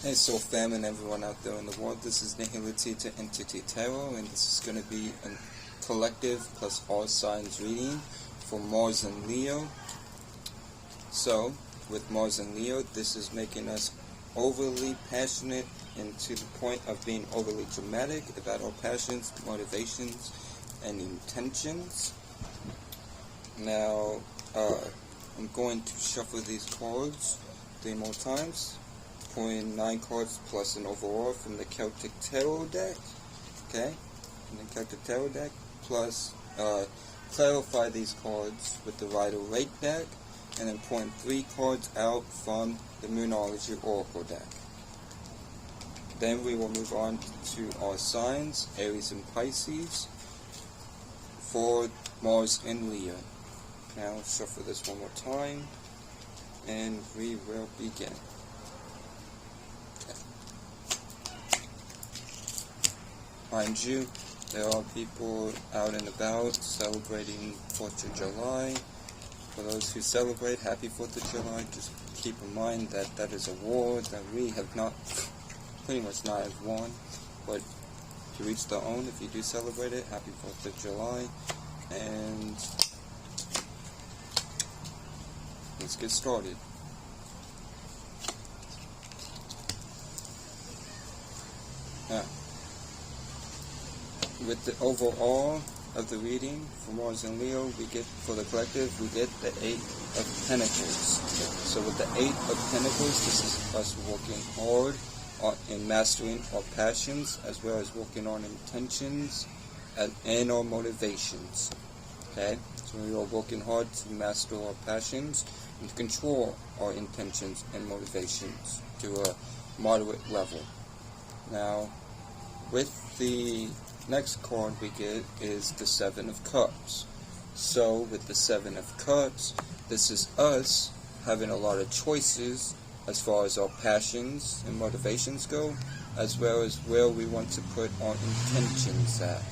Hey Soul Fam and everyone out there in the world, this is Nihility Entity Tarot, and this is going to be a collective plus all signs reading for Mars and Leo. So, with Mars and Leo, this is making us overly passionate and to the point of being overly dramatic about our passions, motivations, and intentions. Now, I'm going to shuffle these cards 3 more times. Pulling 9 cards plus an overall from the Celtic Tarot deck, okay? From the Celtic Tarot deck, plus clarify these cards with the Rider-Waite deck, and then pulling 3 cards out from the Moonology Oracle deck. Then we will move on to our signs, Aries and Pisces, for Mars and Leo. Now shuffle this one more time, and we will begin. Mind you, there are people out and about celebrating 4th of July. For those who celebrate, happy 4th of July. Just keep in mind that that is a war that we have not, pretty much not have won. But to each their own, if you do celebrate it, happy 4th of July. And let's get started. Now, with the overall of the reading for Mars and Leo, we get, for the collective, we get the 8 of Pentacles. So with the 8 of Pentacles, this is us working hard in mastering our passions, as well as working on intentions and our motivations. Okay? So we are working hard to master our passions and to control our intentions and motivations to a moderate level. Now, with the next card we get is the 7 of Cups. So with the 7 of Cups, this is us having a lot of choices as far as our passions and motivations go, as well as where we want to put our intentions at.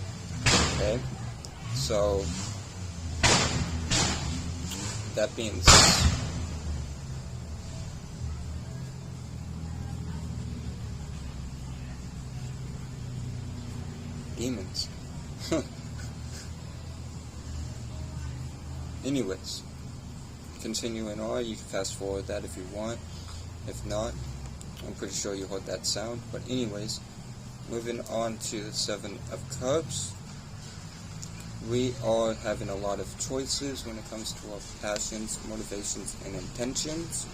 Okay? So, that being said, demons. Anyways, continuing on, you can fast forward that if you want. If not, I'm pretty sure you heard that sound. But anyways, moving on to the 7 of Cups. We are having a lot of choices when it comes to our passions, motivations, and intentions.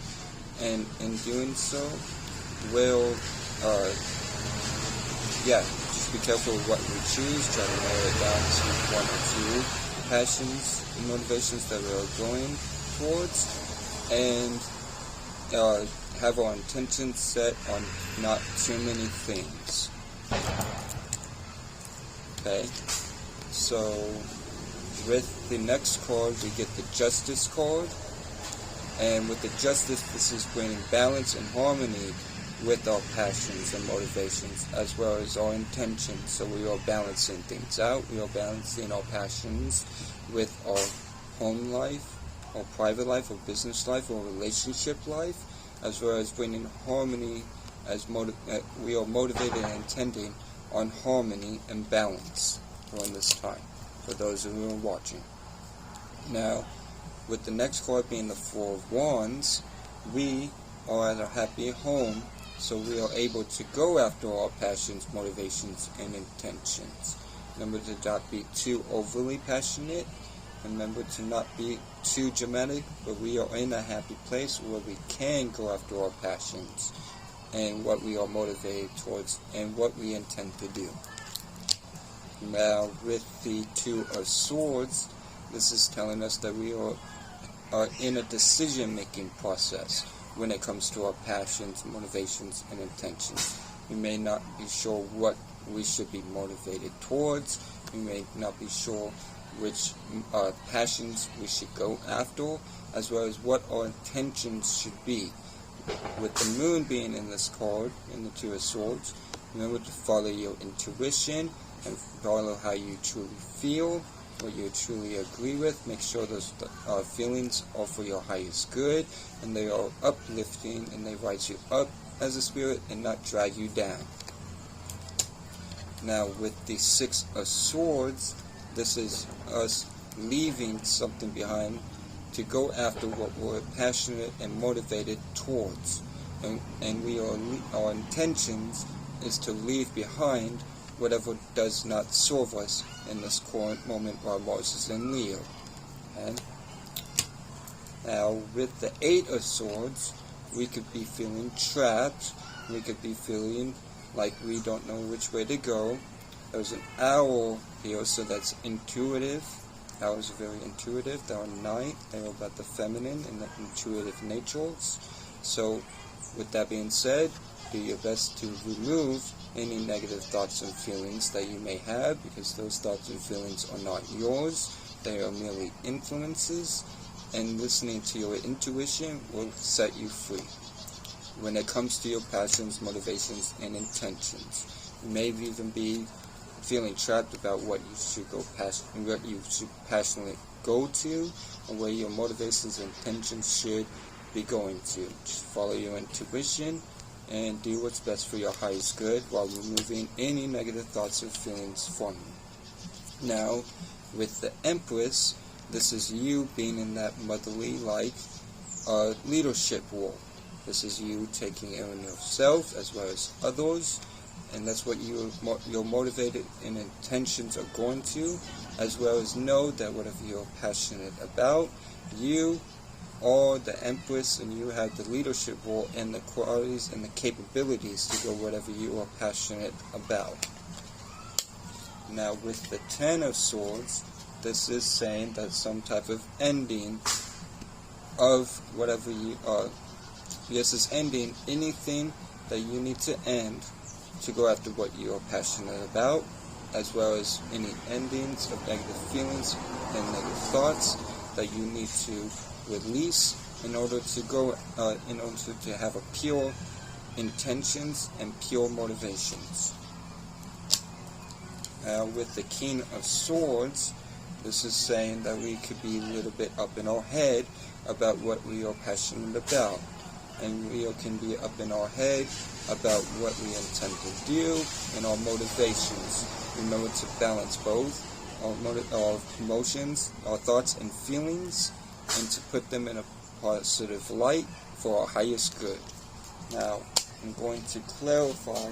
And in doing so, we'll, be careful of what we choose, try to narrow it down to 1 or 2 passions and motivations that we are going towards, and have our intentions set on not too many things. Okay, so with the next card we get the Justice card, and with the Justice, this is bringing balance and harmony with our passions and motivations, as well as our intentions. So we are balancing things out. We are balancing our passions with our home life, our private life, our business life, our relationship life, as well as bringing harmony. As we are motivated and intending on harmony and balance during this time, for those who are watching. Now, with the next card being the 4 of Wands, we are at a happy home. So we are able to go after our passions, motivations, and intentions. Remember to not be too overly passionate. Remember to not be too dramatic, but we are in a happy place where we can go after our passions and what we are motivated towards and what we intend to do. Now, with the 2 of Swords, this is telling us that we are in a decision-making process when it comes to our passions, motivations, and intentions. We may not be sure what we should be motivated towards. We may not be sure which passions we should go after, as well as what our intentions should be. With the Moon being in this card, in the 2 of Swords, remember to follow your intuition and follow how you truly feel, what you truly agree with. Make sure those feelings are for your highest good, and they are uplifting, and they rise you up as a spirit and not drag you down. Now with the Six of Swords, this is us leaving something behind to go after what we're passionate and motivated towards. And our intentions is to leave behind whatever does not serve us in this current moment while Mars is in Leo. Okay? Now with the Eight of Swords, we could be feeling trapped, we could be feeling like we don't know which way to go. There's an owl here, so that's intuitive. Owls are very intuitive. They're night. They're about the feminine and the intuitive natures. So with that being said, do your best to remove any negative thoughts and feelings that you may have, because those thoughts and feelings are not yours. They are merely influences, and listening to your intuition will set you free. When it comes to your passions, motivations, and intentions, you may even be feeling trapped about what you should passionately go to, and where your motivations and intentions should be going to. Just follow your intuition and do what's best for your highest good while removing any negative thoughts or feelings from you. Now, with the Empress, this is you being in that motherly-like leadership role. This is you taking care of yourself as well as others, and that's what your motivated and intentions are going to, as well as know that whatever you're passionate about, you are the Empress, and you have the leadership role and the qualities and the capabilities to go whatever you are passionate about. Now with the Ten of Swords, this is saying that some type of ending of whatever you are. This is ending anything that you need to end to go after what you are passionate about, as well as any endings of negative feelings and negative thoughts that you need to release in order to go, in order to have a pure intentions and pure motivations. With the King of Swords, this is saying that we could be a little bit up in our head about what we are passionate about. And we can be up in our head about what we intend to do and our motivations. Remember to balance both our emotions, our thoughts and feelings, and to put them in a positive light for our highest good. Now, I'm going to clarify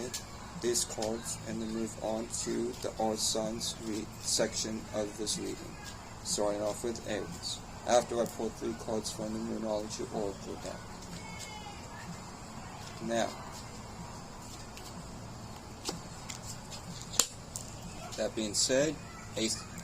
these cards and then move on to the All Signs section of this reading, starting off with Aries, after I pull 3 cards from the Moonology Oracle deck. Now, that being said,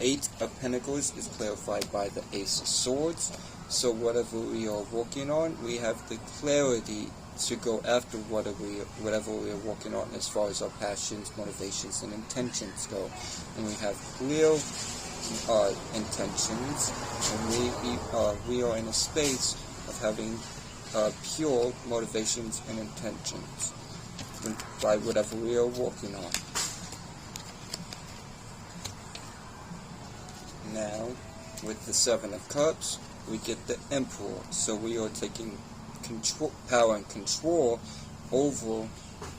Eight of Pentacles is clarified by the Ace of Swords. So whatever we are working on, we have the clarity to go after whatever we are working on as far as our passions, motivations, and intentions go. And we have clear intentions, and we are in a space of having pure motivations and intentions by whatever we are working on. Now, with the Seven of Cups, we get the Emperor. So we are taking power and control over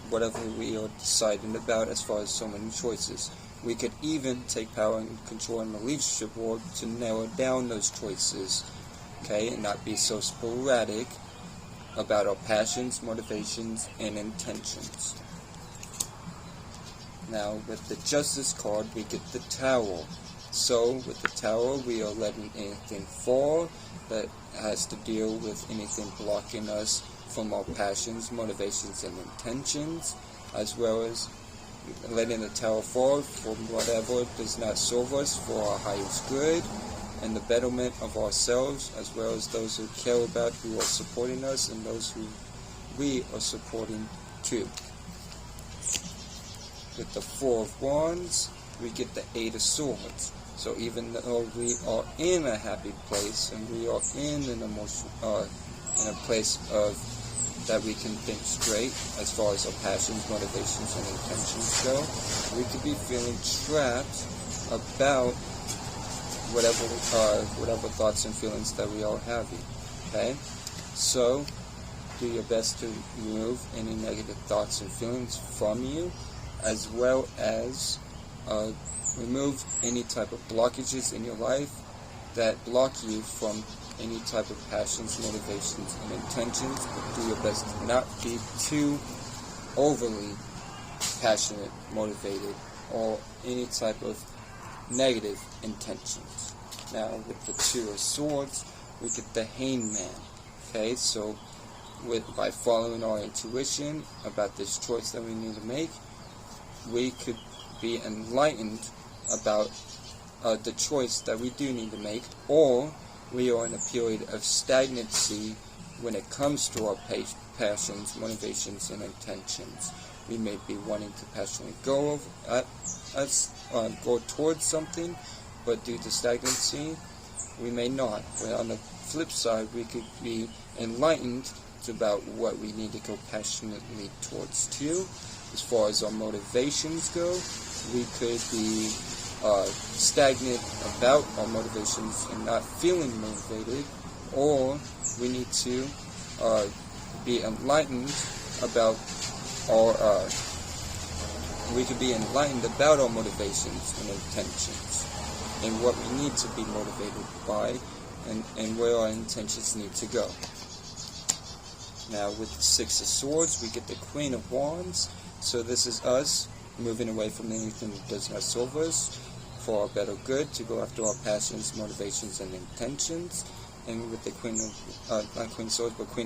whatever we are deciding about as far as so many choices. We could even take power and control in the leadership role to narrow down those choices, okay, and not be so sporadic about our passions, motivations, and intentions. Now, with the Justice card, we get the Tower. So, with the Tower, we are letting anything fall that has to deal with anything blocking us from our passions, motivations, and intentions, as well as letting the Tower fall from whatever does not serve us for our highest good and the betterment of ourselves, as well as those who care about, who are supporting us, and those who we are supporting too. With the Four of Wands, we get the Eight of Swords. So even though we are in a happy place and we are in an emotion, in a place of that we can think straight as far as our passions, motivations, and intentions go, we could be feeling trapped about whatever thoughts and feelings that we are having. Okay, so do your best to remove any negative thoughts and feelings from you, as well as remove any type of blockages in your life that block you from any type of passions, motivations, and intentions. But do your best to not be too overly passionate, motivated, or any type of negative intentions. Now, with the Two of Swords, we get the Hangman. Okay, so by following our intuition about this choice that we need to make, we could be enlightened about the choice that we do need to make, or we are in a period of stagnancy when it comes to our passions, motivations, and intentions. We may be wanting to passionately go towards something, but due to stagnancy, we may not. But on the flip side, we could be enlightened about what we need to go passionately towards too. As far as our motivations go, we could be stagnant about our motivations and not feeling motivated, or we need to be enlightened about we could be enlightened about our motivations and intentions and what we need to be motivated by and where our intentions need to go. Now with the Six of Swords, we get the Queen of Wands. So this is us moving away from anything that does not serve us for our better good, to go after our passions, motivations, and intentions. And with the Queen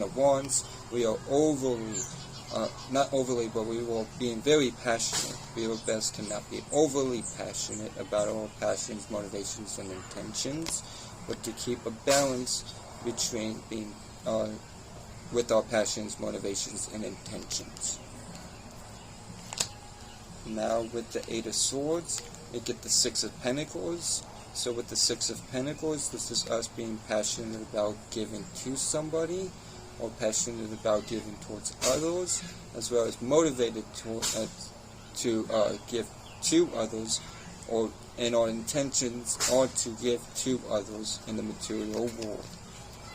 of Wands, we are not overly, but we will be very passionate. We are best to not be overly passionate about our passions, motivations, and intentions, but to keep a balance between being with our passions, motivations, and intentions. Now with the Eight of Swords, we get the Six of Pentacles. So with the Six of Pentacles, this is us being passionate about giving to somebody, or passionate about giving towards others, as well as motivated to give to others, and our intentions are to give to others in the material world.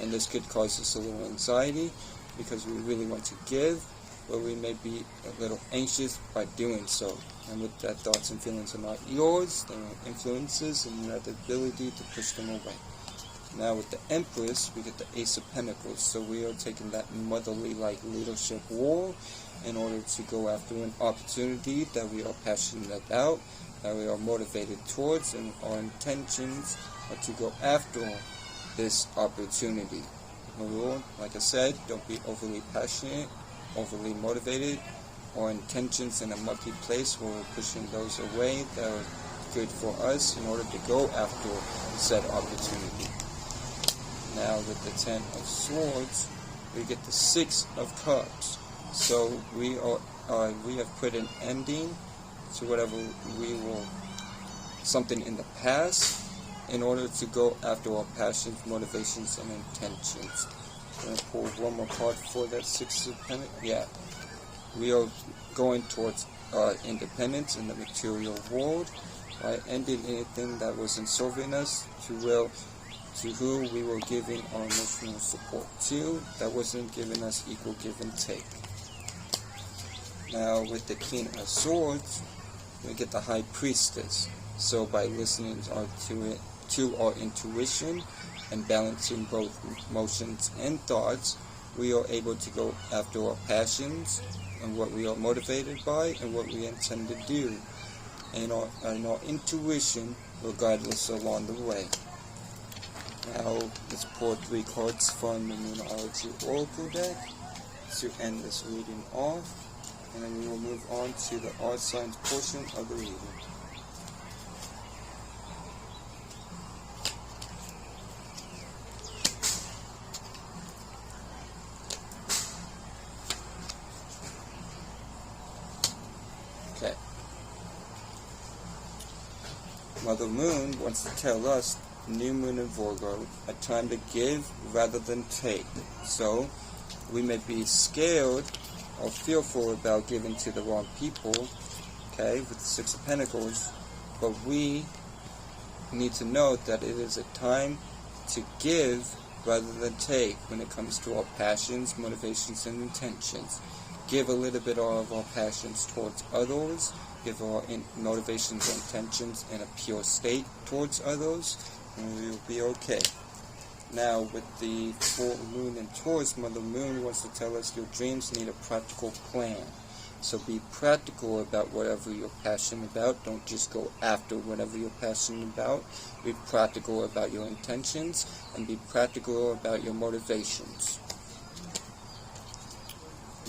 And this could cause us a little anxiety because we really want to give, but we may be a little anxious by doing so. And with that, thoughts and feelings are not yours, they are influences, and you have the ability to push them away. Now with the Empress, we get the Ace of Pentacles. So we are taking that motherly-like leadership role in order to go after an opportunity that we are passionate about, that we are motivated towards, and our intentions are to go after this opportunity. Remember, like I said, don't be overly passionate, overly motivated, or intentions in a mucky place where we're pushing those away that are good for us in order to go after said opportunity. Now with the Ten of Swords, we get the Six of Cups. So we have put an ending to whatever something in the past, in order to go after our passions, motivations, and intentions. I'm going to pull one more card for that Six of Pentacles. Yeah. We are going towards independence in the material world by ending anything that wasn't serving us to who we were giving our emotional support to, that wasn't giving us equal give and take. Now with the King of Swords, we get the High Priestess. So by listening to our intuition and balancing both emotions and thoughts, we are able to go after our passions and what we are motivated by and what we intend to do. And our intuition will guide us along the way. Now let's pull 3 cards from the Moonology Oracle deck to end this reading off, and then we will move on to the Earth Signs portion of the reading. Okay. Mother Moon wants to tell us, New Moon in Virgo, a time to give rather than take. So we may be scared or fearful about giving to the wrong people, okay, with the Six of Pentacles, but we need to know that it is a time to give rather than take when it comes to our passions, motivations, and intentions. Give a little bit of our passions towards others, give our motivations and intentions in a pure state towards others, and we will be okay. Now, with the full moon in Taurus, Mother Moon wants to tell us your dreams need a practical plan. So be practical about whatever you're passionate about. Don't just go after whatever you're passionate about. Be practical about your intentions and be practical about your motivations.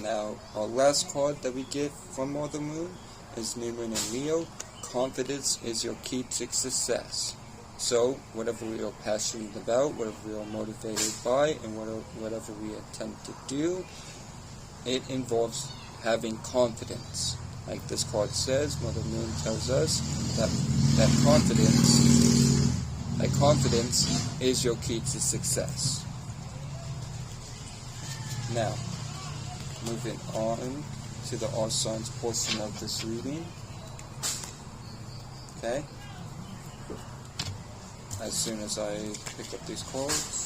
Now, our last card that we get from Mother Moon is New Moon in Leo. Confidence is your key to success. So, whatever we are passionate about, whatever we are motivated by, and whatever we attempt to do, it involves having confidence. Like this card says, Mother Moon tells us that confidence is your key to success. Now, moving on to the all signs portion of this reading. Okay? As soon as I pick up these cards.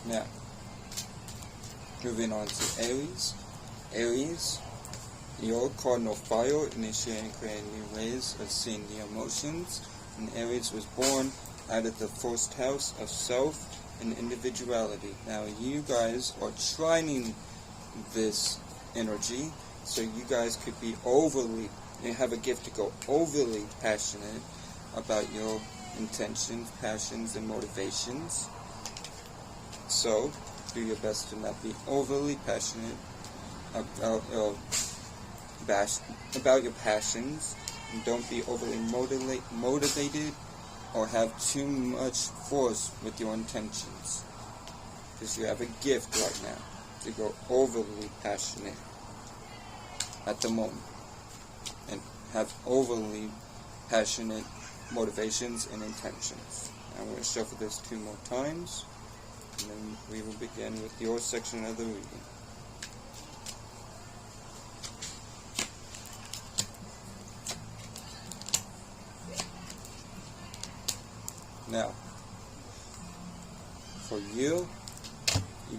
Now, moving on to Aries. Aries, your cardinal fire, initiating and creating new ways of seeing the emotions. And Aries was born out of the first house of self and individuality. Now, you guys are trining this energy, so you guys could be you have a gift to go overly passionate about your intentions, passions, and motivations. So, do your best to not be overly passionate about your passions, and don't be overly motivated or have too much force with your intentions. Because you have a gift right now to go overly passionate at the moment and have overly passionate motivations and intentions. I'm going to shuffle this 2 more times. And then we will begin with your section of the reading. Now, for you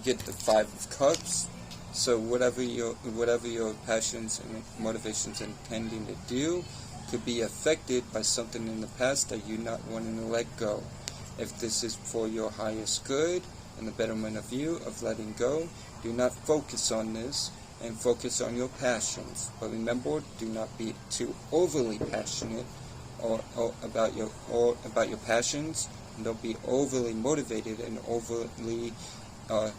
get the 5 of Cups. So whatever your passions and motivations are intending to do could be affected by something in the past that you're not wanting to let go. If this is for your highest good and the betterment of you, of letting go, do not focus on this and focus on your passions. But remember, do not be too overly passionate or about your passions, and don't be overly motivated and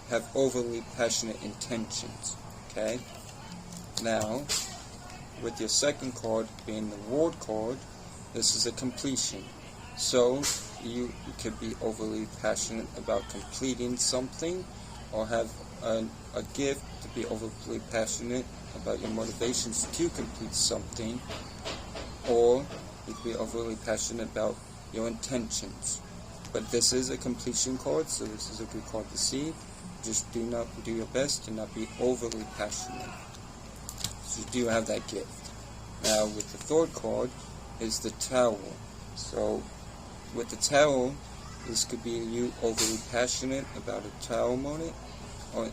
have overly passionate intentions. Okay? Now, with your second card being the World card, this is a completion. So you could be overly passionate about completing something, or have a gift to be overly passionate about your motivations to complete something, or you could be overly passionate about your intentions. But this is a completion card, so this is a good card to see. Just do your best to not be overly passionate. So you do have that gift. Now with the third card is the Tower. So with the Tower, this could be you overly passionate about a Tower moment,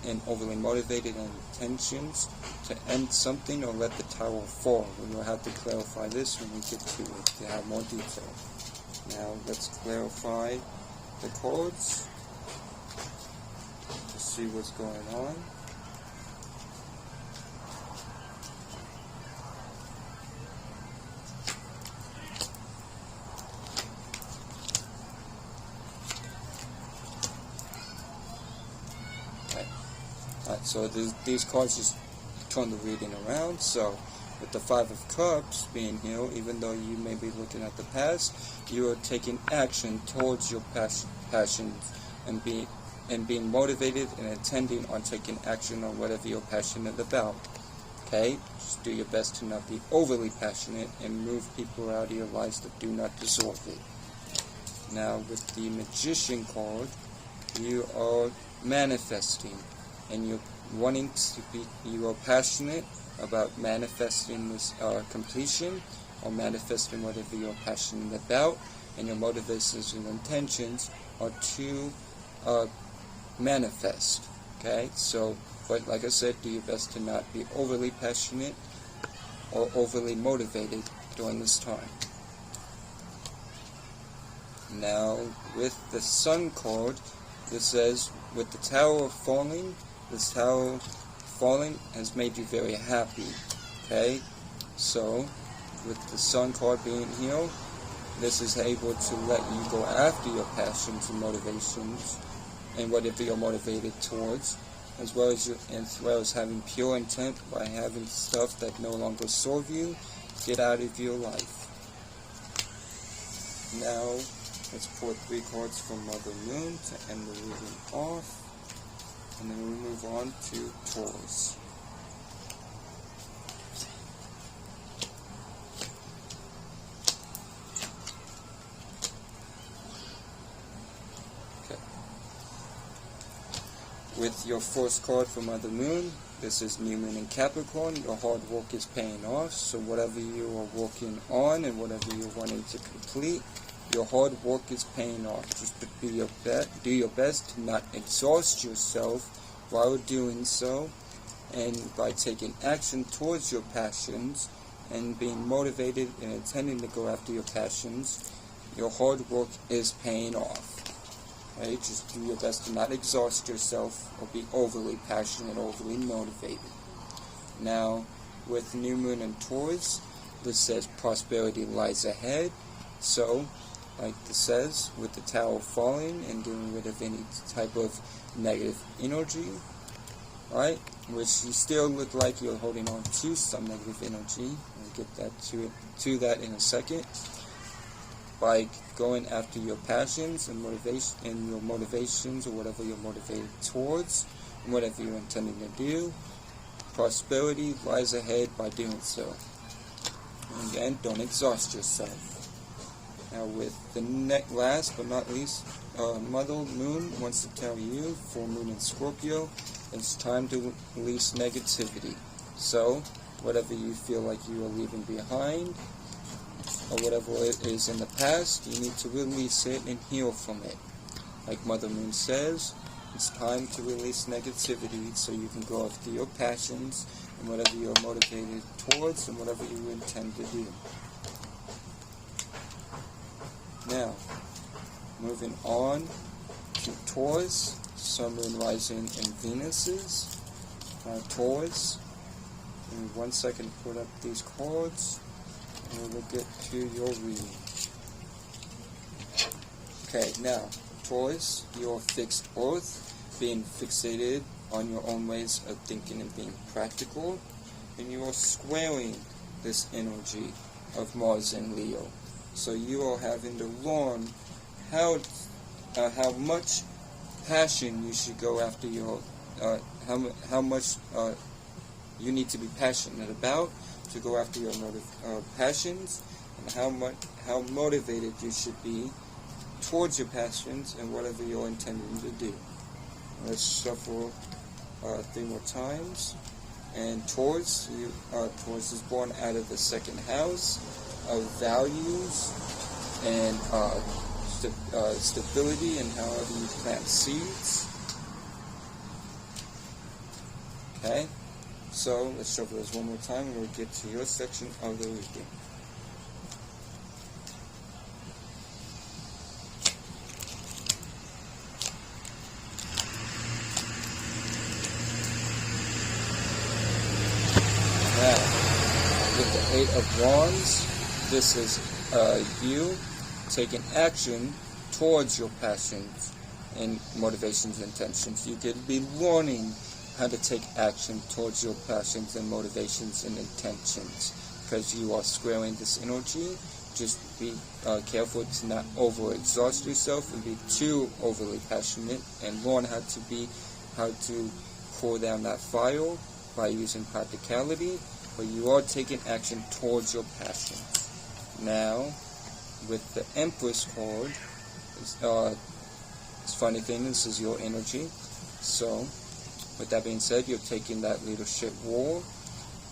and overly motivated in intentions to end something or let the Tower fall. We will have to clarify this when we get to it to have more detail. Now let's clarify the cards to see what's going on. Alright, so these cards just turn the reading around. So with the 5 of Cups being here, even though you may be looking at the past, you are taking action towards your passions and and being motivated and intending on taking action on whatever you're passionate about. Okay? Just do your best to not be overly passionate and move people out of your lives that do not deserve it. Now, with the Magician card, you are manifesting, and you're wanting to be, you are passionate about manifesting this completion, or manifesting whatever you're passionate about, and your motivations and intentions are to manifest. Okay, so, but like I said, do your best to not be overly passionate or overly motivated during this time. Now, with the Sun card, this says, with the Tower falling, this Tower falling has made you very happy. Okay, so with the Sun card being here, this is able to let you go after your passions and motivations and whatever you're motivated towards, as well as having pure intent by having stuff that no longer serve you get out of your life. Now, let's pull 3 cards from Mother Moon to end the reading off, and then we move on to Taurus. With your first card from Mother Moon, this is New Moon in Capricorn. Your hard work is paying off, so whatever you are working on and whatever you're wanting to complete, your hard work is paying off. Just do your best to not exhaust yourself while doing so, and by taking action towards your passions and being motivated and intending to go after your passions, your hard work is paying off. Right? Just do your best to not exhaust yourself or be overly passionate, overly motivated. Now, with New Moon and Taurus, this says prosperity lies ahead. So, like this says, with the Tower falling and getting rid of any type of negative energy, right? Which you still look like you're holding on to some negative energy. We'll get that to that in a second. By going after your passions and motivation and your motivations, or whatever you're motivated towards, and whatever you're intending to do, prosperity lies ahead by doing so. And again, don't exhaust yourself. Now, with the last but not least, Mother Moon wants to tell you, full moon in Scorpio, it's time to release negativity. So, whatever you feel like you are leaving behind, or whatever it is in the past, you need to release it and heal from it. Like Mother Moon says, it's time to release negativity so you can go after your passions and whatever you're motivated towards and whatever you intend to do. Now, moving on to Taurus, Sun, Moon, Rising, and Venuses. Taurus, give me 1 second to put up these cards, and we'll get to your reading. Okay, now, Taurus, your fixed earth, being fixated on your own ways of thinking and being practical, and you are squaring this energy of Mars and Leo. So you are having to learn how much passion you should go after your, how much you need to be passionate about to go after your passions, and how motivated you should be towards your passions and whatever you're intending to do. Let's shuffle 3 more times. And Taurus, Taurus is born out of the 2nd house of values and stability and however you plant seeds. Okay, so let's shuffle this 1 more time and we'll get to your section of the reading. Now, with the 8 of Wands, this is you taking action towards your passions and motivations and intentions. You could be learning how to take action towards your passions and motivations and intentions, because you are squaring this energy just be careful to not overexhaust yourself and be too overly passionate, and learn how to cool down that fire by using practicality, but you are taking action towards your passion. Now, with the Empress card, it's funny thing, this is your energy. So, with that being said, you're taking that leadership role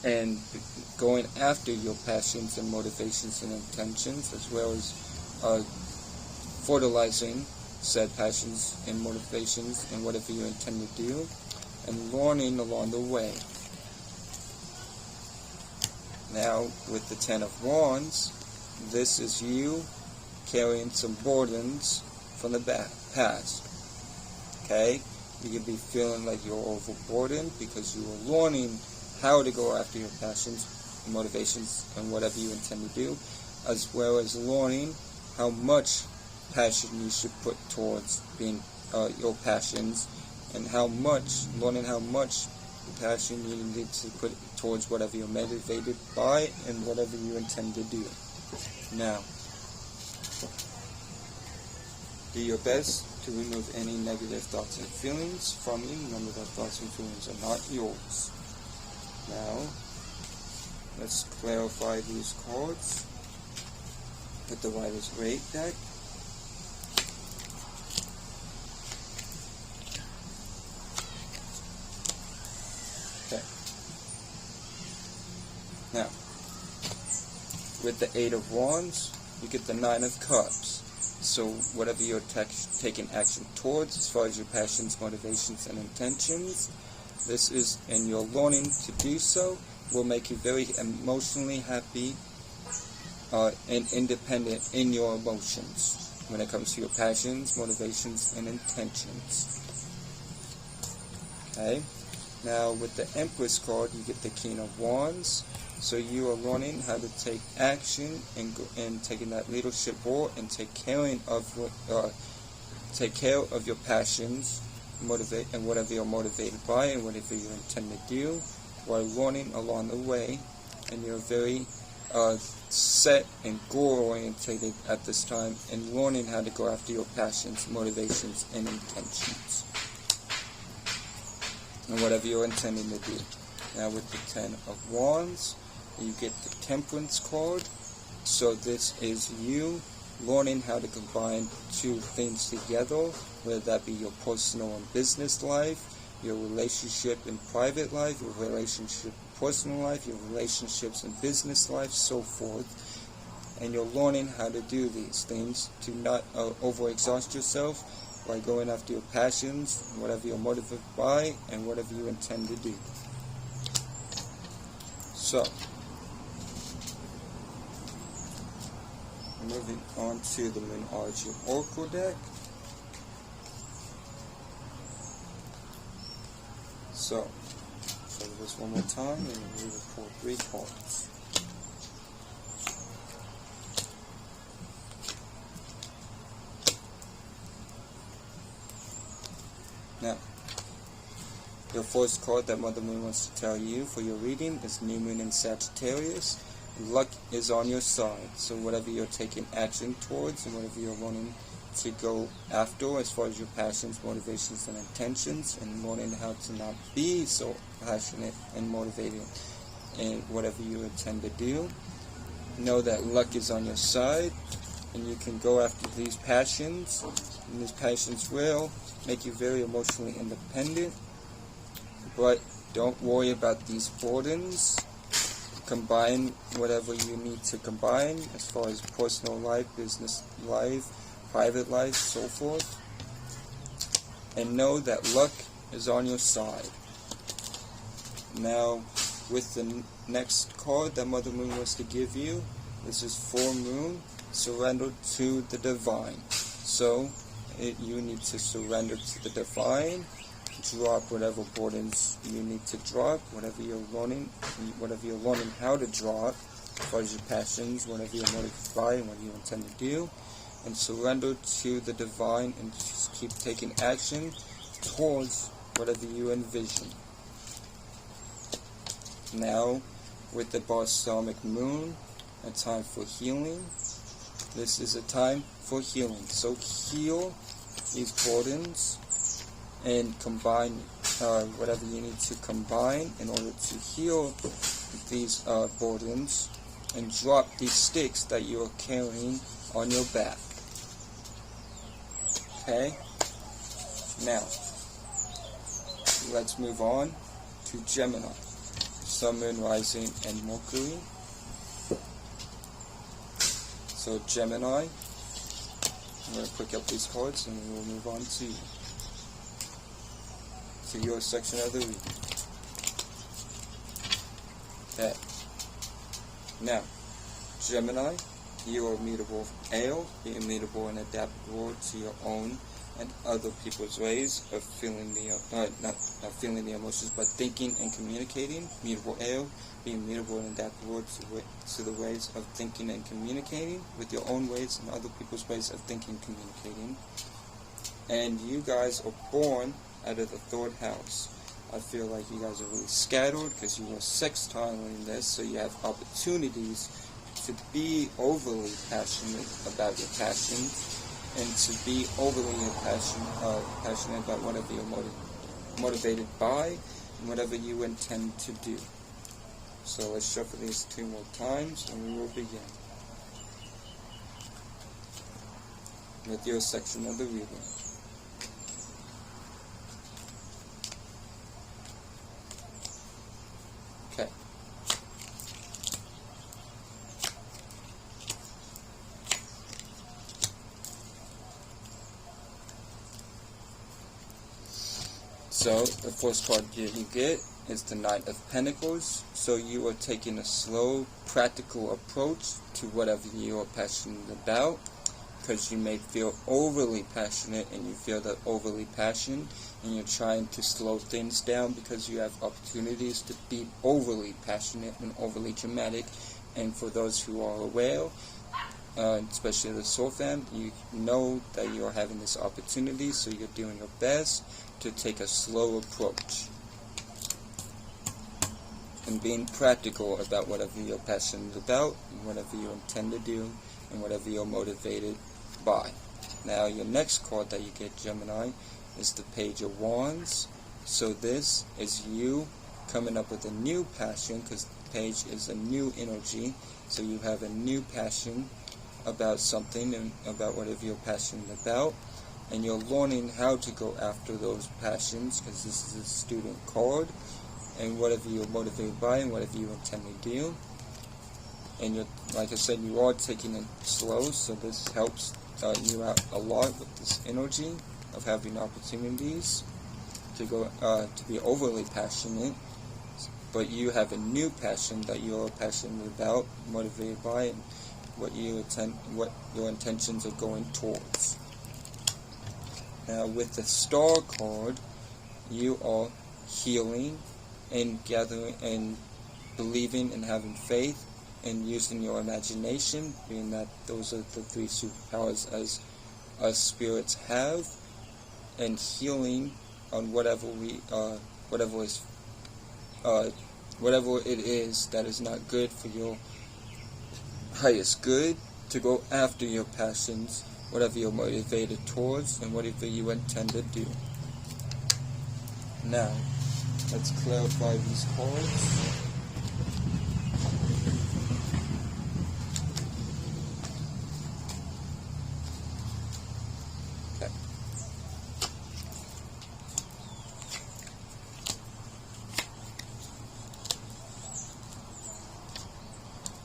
and going after your passions and motivations and intentions, as well as fertilizing said passions and motivations and whatever you intend to do, and learning along the way. Now, with the Ten of Wands, this is you carrying some burdens from the past. Okay? You could be feeling like you're overburdened because you are learning how to go after your passions, motivations, and whatever you intend to do, as well as learning how much passion you should put towards being your passions, and learning how much passion you need to put towards whatever you're motivated by and whatever you intend to do. Now, do your best to remove any negative thoughts and feelings from you. Remember that thoughts and feelings are not yours. Now, let's clarify these cards with the Rider-Waite deck. Okay. Now, with the Eight of Wands, you get the Nine of Cups. So whatever you're taking action towards, as far as your passions, motivations, and intentions, this is, and you're learning to do so, will make you very emotionally happy and independent in your emotions when it comes to your passions, motivations, and intentions. Okay? Now with the Empress card, you get the King of Wands. So you are learning how to take action and taking that leadership role and take care of your passions, and whatever you're motivated by and whatever you intend to do, while learning along the way. And you're very set and goal-orientated at this time, and learning how to go after your passions, motivations, and intentions, and whatever you're intending to do. Now with the Ten of Wands, you get the Temperance card. So this is you learning how to combine two things together, whether that be your personal and business life, your relationship and private life, your relationship and personal life, your relationships and business life, so forth. And you're learning how to do these things, to not overexhaust yourself by going after your passions, whatever you're motivated by, and whatever you intend to do. So, moving on to the Moonology Oracle deck. So, show this one more time, and we will pull 3 cards. Now, your first card that Mother Moon wants to tell you for your reading is New Moon in Sagittarius. Luck is on your side, so whatever you're taking action towards and whatever you're wanting to go after as far as your passions, motivations, and intentions, and learning how to not be so passionate and motivated in whatever you intend to do, know that luck is on your side, and you can go after these passions, and these passions will make you very emotionally independent. But don't worry about these burdens. Combine whatever you need to combine as far as personal life, business life, private life, so forth. And know that luck is on your side. Now, with the next card that Mother Moon wants to give you, this is Full Moon, surrender to the divine. So, you need to surrender to the divine. Drop whatever burdens you need to drop, whatever you're learning how to drop, as far as your passions, whatever you're motivated by, and what you intend to do, and surrender to the divine, and just keep taking action towards whatever you envision. Now, with the Balsamic Moon, a time for healing. This is a time for healing. So heal these burdens and combine whatever you need to combine in order to heal these burdens, and drop these sticks that you are carrying on your back. Okay? Now, let's move on to Gemini, Sun, Moon, Rising, and Mercury. So Gemini, I'm going to pick up these cards and we'll move on to your section of the reading. Okay. Now, Gemini, you are immutable ale, be immutable and adaptable to your own and other people's ways of feeling not feeling the emotions, but thinking and communicating. Mutable ale, be immutable and adaptable to the ways of thinking and communicating with your own ways and other people's ways of thinking and communicating. And you guys are born out of the third house. I feel like you guys are really scattered because you are sextiling this, so you have opportunities to be overly passionate about your passion, and to be overly passionate about whatever you're motivated by and whatever you intend to do. So let's shuffle these 2 more times and we will begin with your section of the reading. Okay. So the first card you get is the Knight of Pentacles. So you are taking a slow, practical approach to whatever you are passionate about, because you may feel overly passionate and you feel that overly passion, and you're trying to slow things down because you have opportunities to be overly passionate and overly dramatic. And for those who are aware, especially the Soul Fam, you know that you are having this opportunity, so you're doing your best to take a slow approach and being practical about whatever you're passionate about and whatever you intend to do and whatever you're motivated by. Now your next card that you get, Gemini, is the Page of Wands. So this is you coming up with a new passion, because the page is a new energy, so you have a new passion about something and about whatever you're passionate about, and you're learning how to go after those passions, because this is a student card, and whatever you're motivated by and whatever you intend to do. And you're, like I said, you are taking it slow, so this helps you out a lot with this energy of having opportunities to go to be overly passionate, but you have a new passion that you're passionate about, motivated by, and what your intentions are going towards. Now with the Star card, you are healing and gathering and believing and having faith and using your imagination, being that those are the 3 superpowers as us spirits have, and healing on whatever it is that is not good for your highest good, to go after your passions, whatever you're motivated towards, and whatever you intend to do. Now, let's clarify these cards. Okay.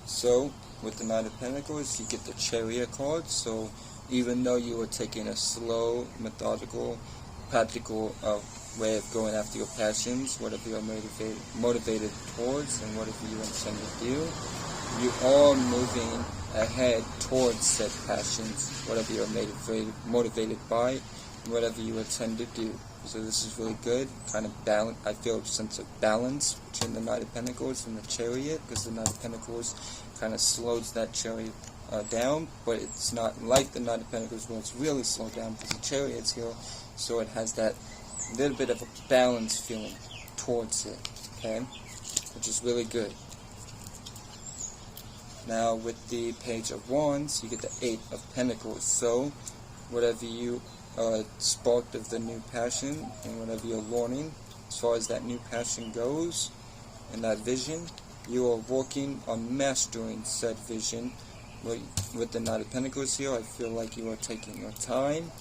So, with the Knight of Pentacles, you get the Chariot card. So, even though you are taking a slow, methodical, practical way of going after your passions, whatever you're motivated towards, and whatever you intend to do, you are moving ahead towards said passions, whatever you're motivated by, and whatever you intend to do. So this is really good, kind of balance. I feel a sense of balance between the Knight of Pentacles and the Chariot, because the Knight of Pentacles kind of slows that Chariot down, but it's not like the Knight of Pentacles where it's really slowed down, because the Chariot's here, so it has that little bit of a balance feeling towards it, okay, which is really good. Now with the Page of Wands, you get the Eight of Pentacles. So whatever you sparked of the new passion and whatever you're learning, as far as that new passion goes and that vision, you are working on mastering said vision. With the Knight of Pentacles here, I feel like you are taking your time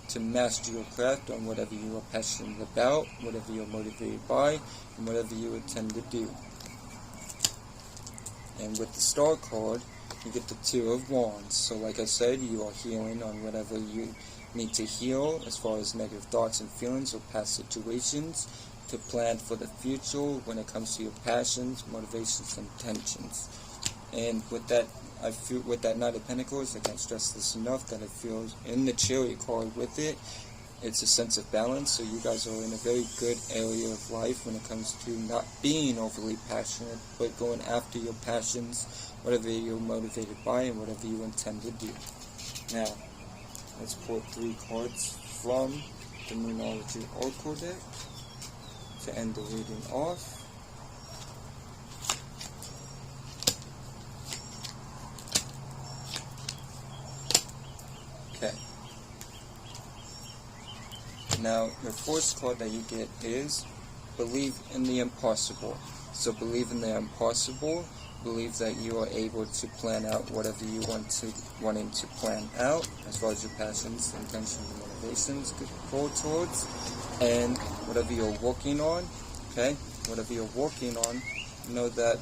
to master your craft on whatever you are passionate about, whatever you're motivated by, and whatever you intend to do. And with the Star card, you get the Two of Wands. So like I said, you are healing on whatever you need to heal as far as negative thoughts and feelings or past situations, to plan for the future when it comes to your passions, motivations, and intentions. And with that, I feel with that Knight of Pentacles, I can't stress this enough, that it feels in the Chariot card with it, it's a sense of balance. So you guys are in a very good area of life when it comes to not being overly passionate, but going after your passions, whatever you're motivated by and whatever you intend to do. Now, let's pull 3 cards from the Moonology Oracle deck to end the reading off. Okay. Now, your first card that you get is Believe in the Impossible. So believe in the impossible. Believe that you are able to plan out whatever you wanting to plan out as far as your passions, intentions, and motivations go towards, and whatever you're working on. Okay, whatever you're working on, know that.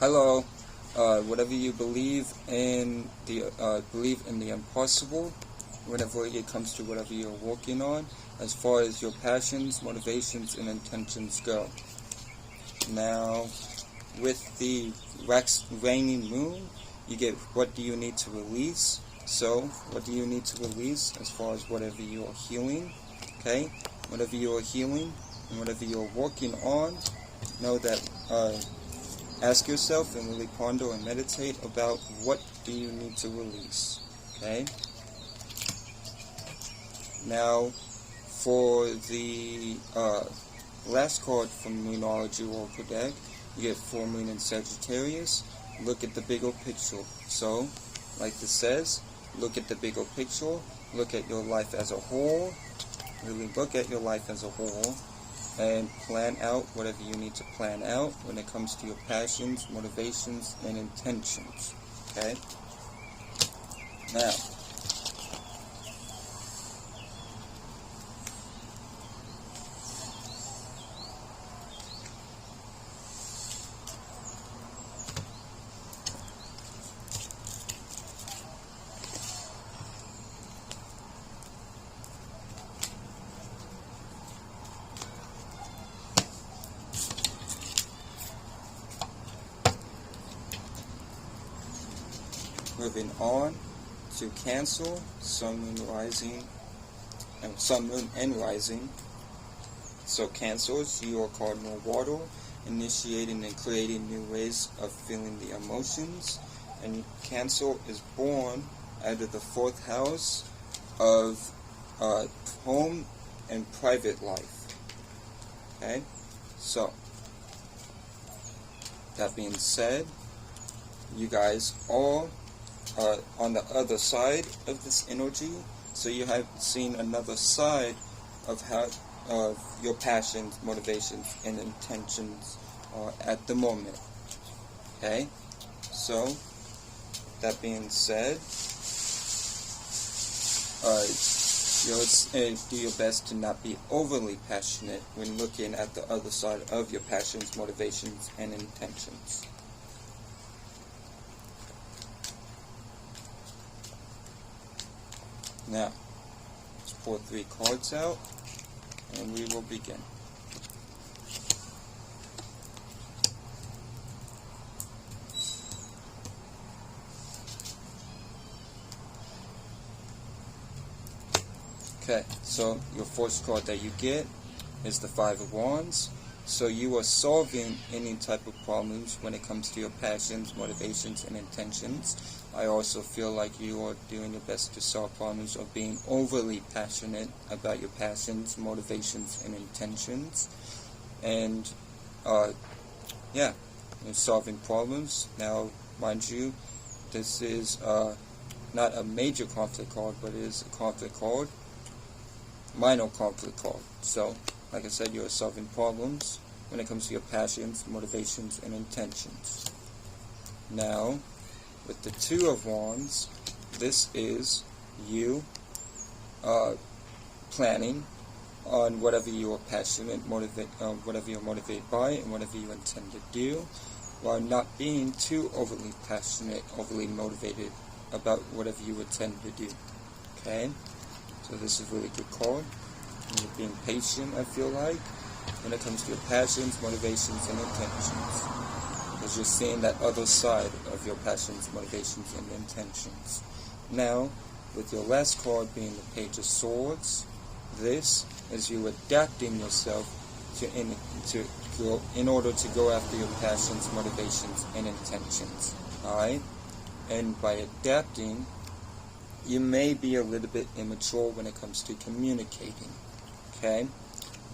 Hello. Whatever you believe in the impossible, whenever it comes to whatever you're working on, as far as your passions, motivations, and intentions go. Now, with the waning moon, you get what do you need to release. So, what do you need to release as far as whatever you are healing? Okay, whatever you are healing and whatever you're working on, know that. Ask yourself and really ponder and meditate about what do you need to release. Okay. Now, for the last card from Moonology Oracle deck, you get Full Moon in Sagittarius. Look at the bigger picture. So, like this says, look at the bigger picture. Look at your life as a whole. Really look at your life as a whole. And plan out whatever you need to plan out when it comes to your passions, motivations, and intentions. Okay? Now, moving on to Cancer, Sun, Moon, Rising, and Sun, Moon, and Rising. So Cancers, you are cardinal water, initiating and creating new ways of feeling the emotions. And Cancer is born out of the 4th house of home and private life. Okay? So, that being said, you guys are on the other side of this energy, so you have seen another side of how your passions, motivations, and intentions are at the moment. Okay, so that being said, do your best to not be overly passionate when looking at the other side of your passions, motivations, and intentions. Now, let's pull 3 cards out, and we will begin. Okay, so your first card that you get is the 5 of Wands. So you are solving any type of problems when it comes to your passions, motivations, and intentions. I also feel like you are doing your best to solve problems of being overly passionate about your passions, motivations, and intentions. And, yeah, solving problems. Now, mind you, this is not a major conflict card, but it is a conflict card, minor conflict card. So, like I said, you're solving problems when it comes to your passions, motivations, and intentions. Now, with the Two of Wands, this is you planning on whatever you are passionate, whatever you're motivated by, and whatever you intend to do, while not being too overly passionate, overly motivated about whatever you intend to do. Okay? So this is a really good card. And you're being patient, I feel like, when it comes to your passions, motivations, and intentions. Because you're seeing that other side of your passions, motivations, and intentions. Now, with your last card being the Page of Swords, this is you adapting yourself in order to go after your passions, motivations, and intentions. Alright? And by adapting, you may be a little bit immature when it comes to communicating. Okay?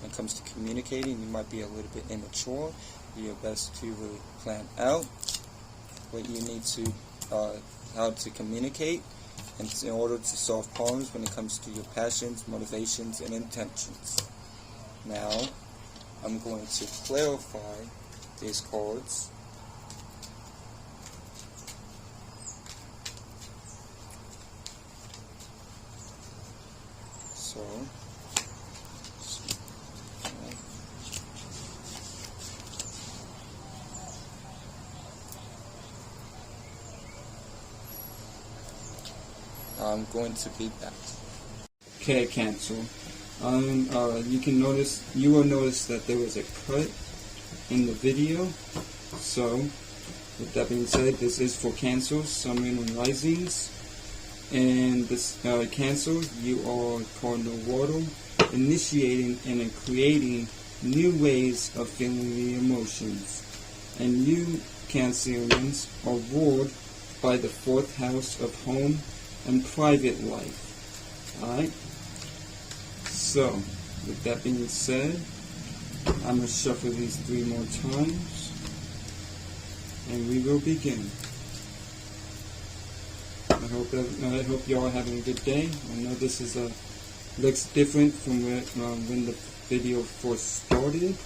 When it comes to communicating, you might be a little bit immature. Do your best to really plan out what you need to, how to communicate, and in order to solve problems when it comes to your passions, motivations, and intentions. Now, I'm going to clarify these cards. So, I'm going to be back. Okay, Cancer. You will notice that there was a cut in the video. So, with that being said, this is for Cancer, Sun, Moon, and Risings. And this Cancer, you are cardinal water, initiating and creating new ways of feeling the emotions. And you, Cancerians, are ruled by the 4th house of home and private life. Alright? So, with that being said, I'm going to shuffle these 3 more times, and we will begin. I hope y'all are having a good day. I know this is looks different from when the video first started,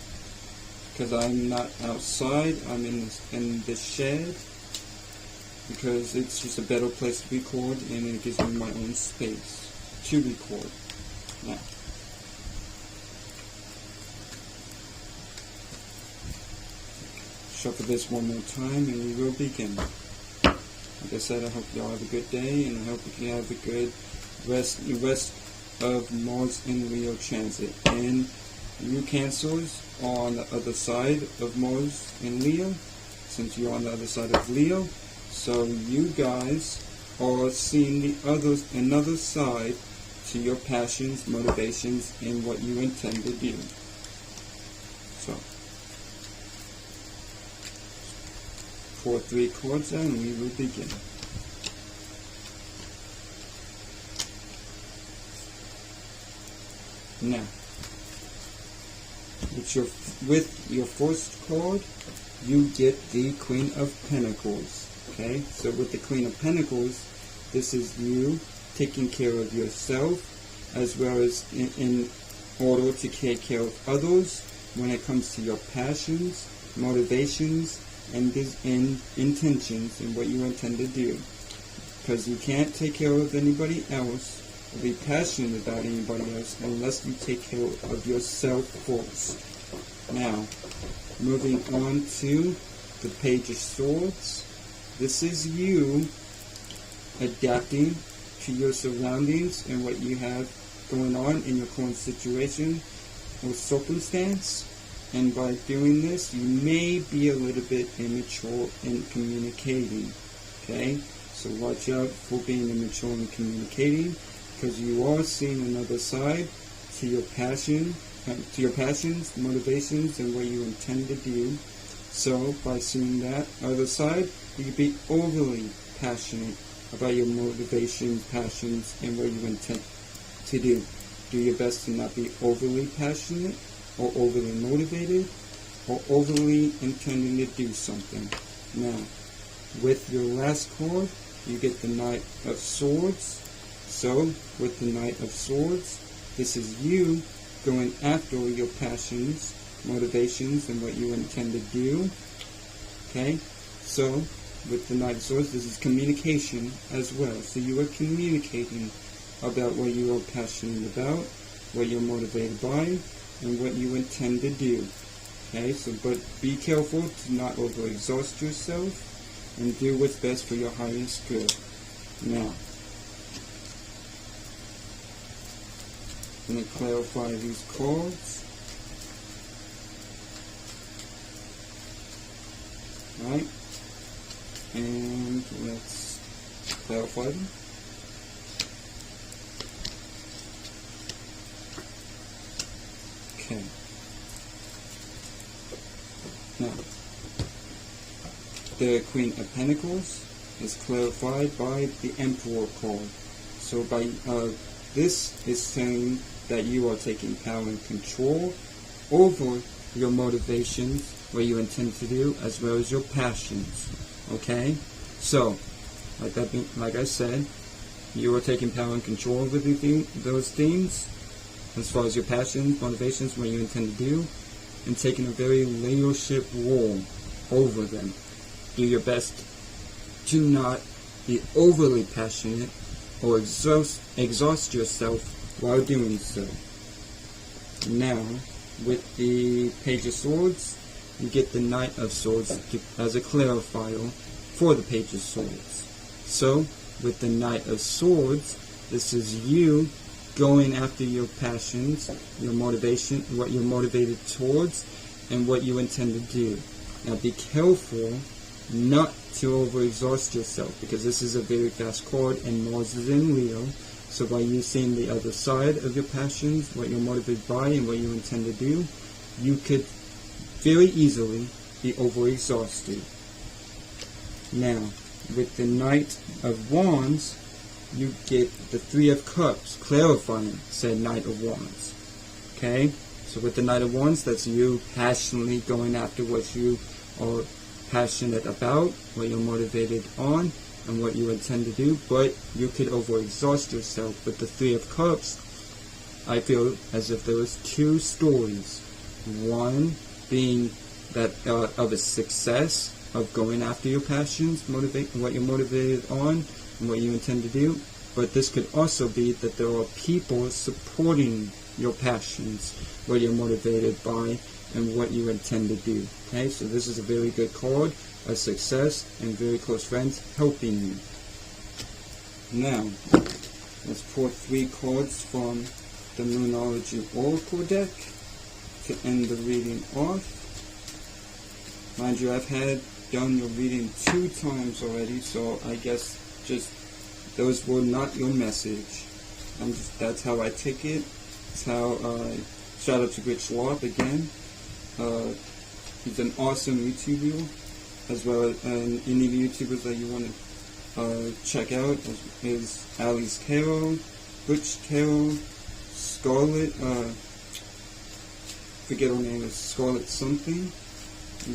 because I'm not outside. I'm in the shed, because it's just a better place to record, and it gives me my own space to record. Now, shuffle this one more time, and we will begin. Like I said, I hope y'all have a good day, and I hope you have a good rest of Mars in Leo transit. And you Cancers are on the other side of Mars in Leo, since you're on the other side of Leo. So you guys are seeing another side to your passions, motivations, and what you intend to do. So, pour 3 cards out, and we will begin. Now, with your first card, you get the Queen of Pentacles. Okay, so with the Queen of Pentacles, this is you taking care of yourself, as well as in order to take care of others when it comes to your passions, motivations, and intentions, and what you intend to do. Because you can't take care of anybody else or be passionate about anybody else unless you take care of yourself first. Now, moving on to the Page of Swords. This is you adapting to your surroundings and what you have going on in your current situation or circumstance. And by doing this, you may be a little bit immature in communicating. Okay? So watch out for being immature in communicating, because you are seeing another side to your passions, motivations, and what you intend to do. So by seeing that other side, you can be overly passionate about your motivations, passions, and what you intend to do. Do your best to not be overly passionate or overly motivated, or overly intending to do something. Now, with your last card, you get the Knight of Swords. So, with the Knight of Swords, this is you going after your passions, motivations, and what you intend to do. Okay? So, with the Knight of Swords, this is communication as well. So you are communicating about what you are passionate about, what you're motivated by, and what you intend to do. Okay, so but be careful to not overexhaust yourself and do what's best for your highest good. Now, I'm going to clarify these cards. Right? And let's clarify them. Okay. Now, the Queen of Pentacles is clarified by the Emperor card. So by this is saying that you are taking power and control over your motivations, what you intend to do, as well as your passions. Okay? So, like I said, you are taking power and control over those things, as far as your passions, motivations, what you intend to do, and taking a very leadership role over them. Do your best to not be overly passionate or exhaust yourself while doing so. Now, with the Page of Swords, you get the Knight of Swords as a clarifier for the Page of Swords. So, with the Knight of Swords, this is you going after your passions, your motivation, what you're motivated towards, and what you intend to do. Now be careful not to overexhaust yourself, because this is a very fast card and Mars is in Leo. So by you seeing the other side of your passions, what you're motivated by and what you intend to do, you could very easily be overexhausted. Now, with the Knight of Wands, you get the Three of Cups, clarifying said Knight of Wands. Okay? So with the Knight of Wands, that's you passionately going after what you are passionate about, what you're motivated on, and what you intend to do, but you could overexhaust yourself. With the Three of Cups, I feel as if there was two stories. One being that of a success of going after your passions, what you're motivated on, and what you intend to do, but this could also be that there are people supporting your passions, what you're motivated by, and what you intend to do. Okay, so this is a very good card of success and very close friends helping you. Now, let's pull 3 cards from the Moonology Oracle deck to end the reading off. Mind you, I've done your reading 2 times already, so I guess just those were not your message. That's how I take it. That's how shout out to Rich Warp again. He's an awesome YouTuber, as well as any YouTubers that you want to check out is Alice Carroll, Butch Carroll, Scarlett, forget her name, is Scarlett something,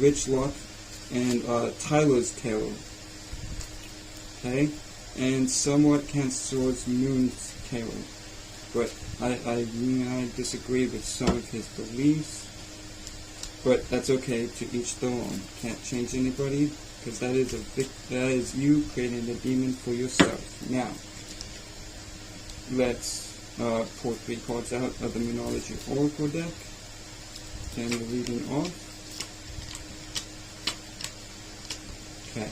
Rich Luck, and Tyler's Carroll. Okay? And somewhat Cancer Swords Moon's Carroll. But I disagree with some of his beliefs. But that's okay, to each their own. Can't change anybody, because that is you creating a demon for yourself. Now, let's pull 3 cards out of the Moonology Oracle deck. Turn the reading off. Okay.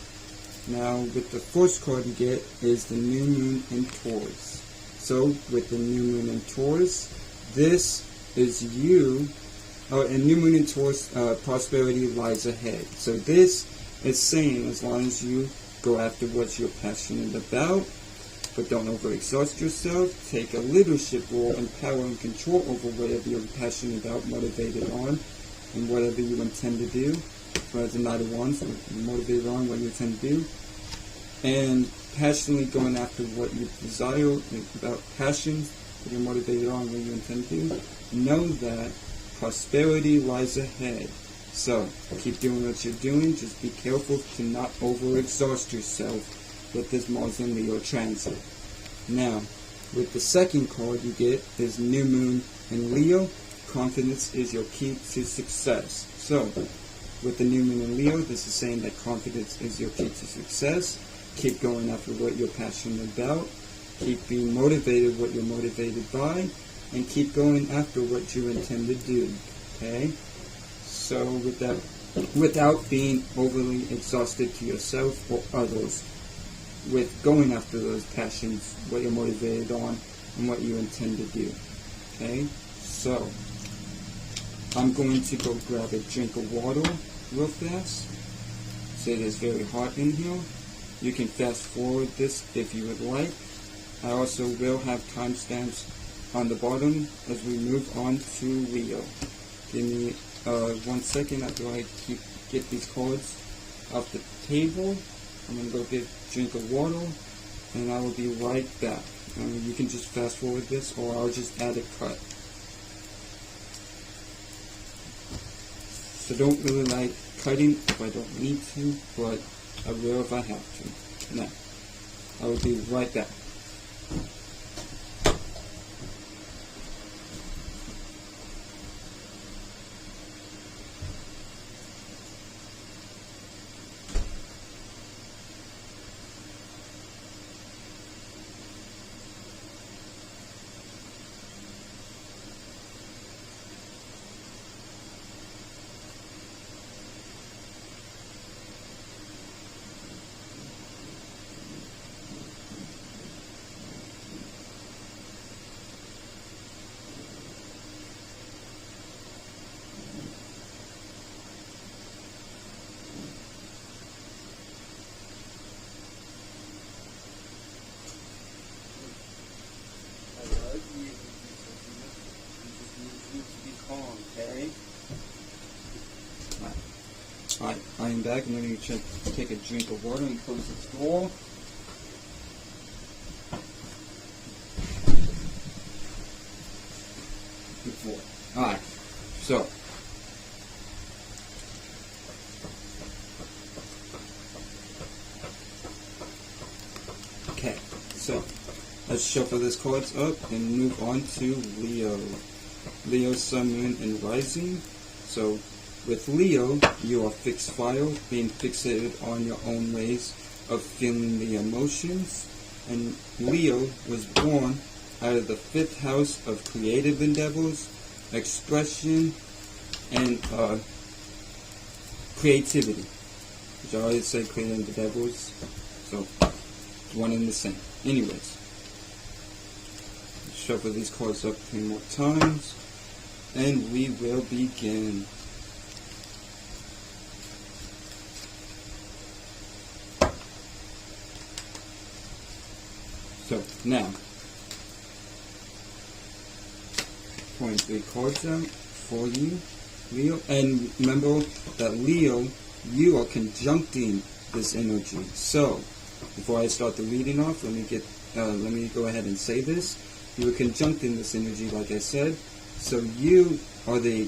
Now, with the first card you get is the New Moon in Taurus. So, with the New Moon in Taurus, this is you. And New Moon in Taurus, prosperity lies ahead. So this is saying, as long as you go after what you're passionate about, but don't overexhaust yourself, take a leadership role and power and control over whatever you're passionate about, motivated on, and whatever you intend to do. As the Knight of Wands, motivated on what you intend to do, and passionately going after what you desire, about passions, what you're motivated on, what you intend to do. Know that prosperity lies ahead. So, keep doing what you're doing. Just be careful to not overexhaust yourself with this Mars and Leo transit. Now, with the second card you get is New Moon in Leo. Confidence is your key to success. So, with the New Moon in Leo, this is saying that confidence is your key to success. Keep going after what you're passionate about. Keep being motivated what you're motivated by. And keep going after what you intend to do. Okay? So with that, without being overly exhausted to yourself or others, with going after those passions, what you're motivated on, and what you intend to do. Okay? So, I'm going to go grab a drink of water real fast. So it is very hot in here. You can fast forward this if you would like. I also will have timestamps on the bottom as we move on to Leo. Give me 1 second after I get these cards off the table. I'm going to go get a drink of water and I will be right back. You can just fast forward this or I'll just add a cut. So don't really like cutting if I don't need to, but I will if I have to. Now, I will be right back. Alright, I am back. I'm going to take a drink of water and close this door. Alright, so. Okay, so let's shuffle these cards up and move on to Leo. Leo, Sun, Moon, and Rising. So, with Leo, you are fixed fire, being fixated on your own ways of feeling the emotions. And Leo was born out of the 5th house of creative endeavors, expression, and creativity. Which I always say creative endeavors, so it's one and the same. Anyways, shuffle these cards up 3 more times, and we will begin. So, now, pulling 3 cards out for you, Leo. And remember that Leo, you are conjuncting this energy. So, before I start the reading off, let me go ahead and say this. You are conjuncting this energy, like I said. So you are the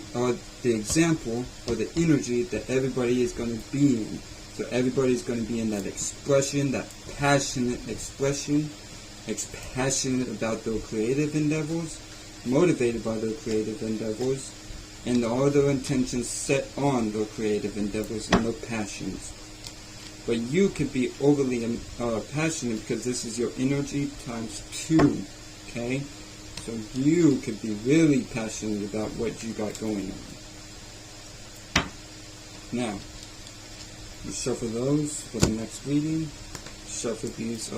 example or the energy that everybody is going to be in. So everybody is going to be in that expression, that passionate expression. Passionate about their creative endeavors, motivated by their creative endeavors, and all their intentions set on their creative endeavors and their passions. But you could be overly passionate because this is your energy times 2, okay? So you could be really passionate about what you got going on. Now, let's shuffle those for the next reading. Shuffle these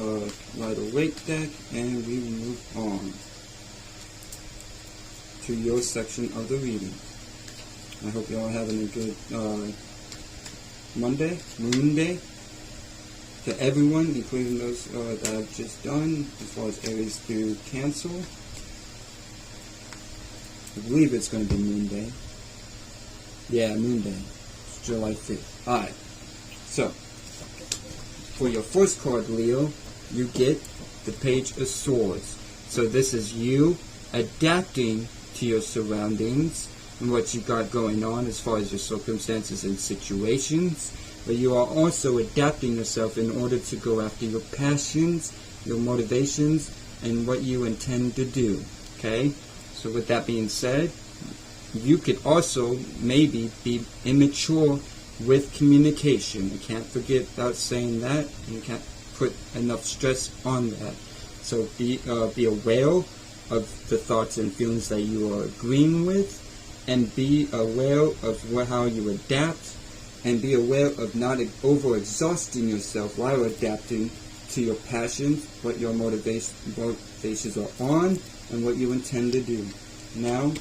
Rider-Waite deck, and we move on to your section of the reading. I hope you're all having a good Moon Day. To everyone, including those that I've just done, as far as Aries through Cancer. I believe it's going to be Moon Day. Yeah, Moon Day. It's July 5th. Alright, so for your first card, Leo, you get the Page of Swords. So this is you adapting to your surroundings, and what you got going on as far as your circumstances and situations, but you are also adapting yourself in order to go after your passions, your motivations, and what you intend to do. Okay? So with that being said, you could also maybe be immature with communication. You can't forget about saying that. You can't put enough stress on that. So be aware of the thoughts and feelings that you are agreeing with, and be aware of how you adapt, and be aware of not over-exhausting yourself while adapting to your passions, what your motivations are on, and what you intend to do. Now,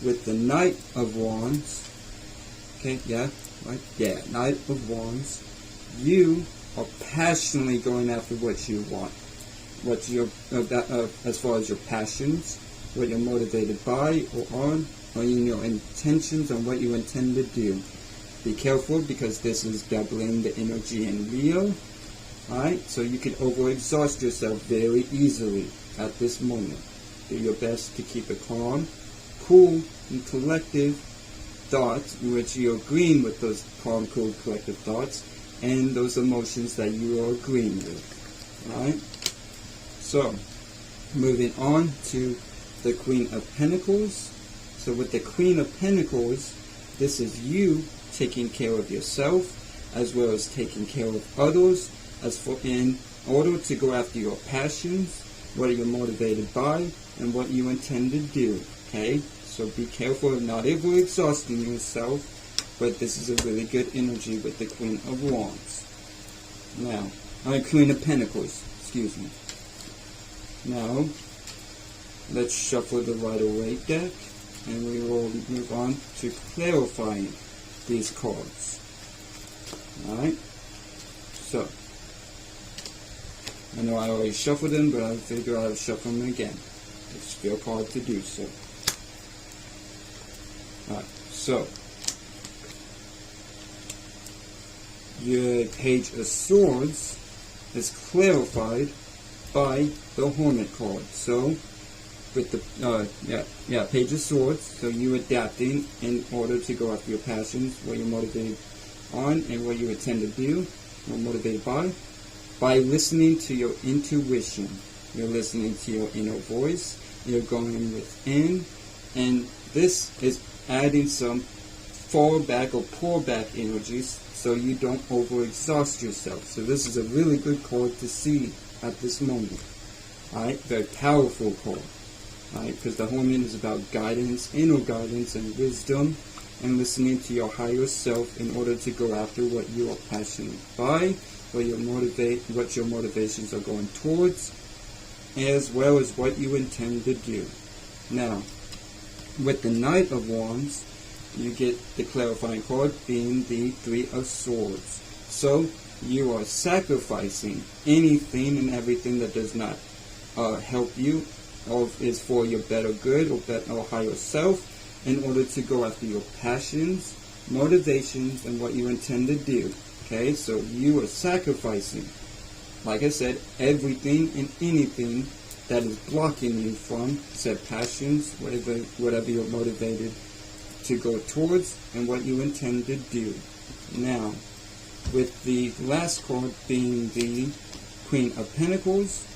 with the Knight of Wands, okay, Knight of Wands, you are passionately going after what you want, what you're as far as your passions, what you're motivated by or on, or your intentions on what you intend to do. Be careful, because this is doubling the energy in Leo. Alright, so you can overexhaust yourself very easily at this moment. Do your best to keep a calm, cool, and collective thoughts in which you're agreeing with those calm, cool, collective thoughts and those emotions that you are agreeing with. Alright? So, moving on to the Queen of Pentacles. So with the Queen of Pentacles, this is you taking care of yourself as well as taking care of others, in order to go after your passions, what you're motivated by, and what you intend to do. Okay? So be careful of not over-exhausting yourself, but this is a really good energy with the Queen of Wands. Now, Queen of Pentacles, excuse me. Now, let's shuffle the Rider-Waite deck, and we will move on to clarifying these cards. Alright? So, I know I already shuffled them, but I'll figure out how to shuffle them again. It's still hard to do so. Alright, so your Page of Swords is clarified by the Hermit card. So with the Page of Swords, so you adapting in order to go after your passions, what you're motivated on, and what you intend to do, or motivated by listening to your intuition. You're listening to your inner voice, you're going within, and this is adding some fall back or pull back energies so you don't overexhaust yourself. So this is a really good card to see at this moment. Alright, very powerful card. Alright, because the Hermit is about guidance, inner guidance and wisdom, and listening to your higher self in order to go after what you are passionate by, what your motivations are going towards, as well as what you intend to do. Now, with the Knight of Wands, you get the clarifying card being the Three of Swords. So, you are sacrificing anything and everything that does not help you, or is for your better good or higher self, in order to go after your passions, motivations, and what you intend to do. Okay, so you are sacrificing, like I said, everything and anything that is blocking you from said passions, whatever you're motivated to go towards, and what you intend to do. Now, with the last card being the Queen of Pentacles,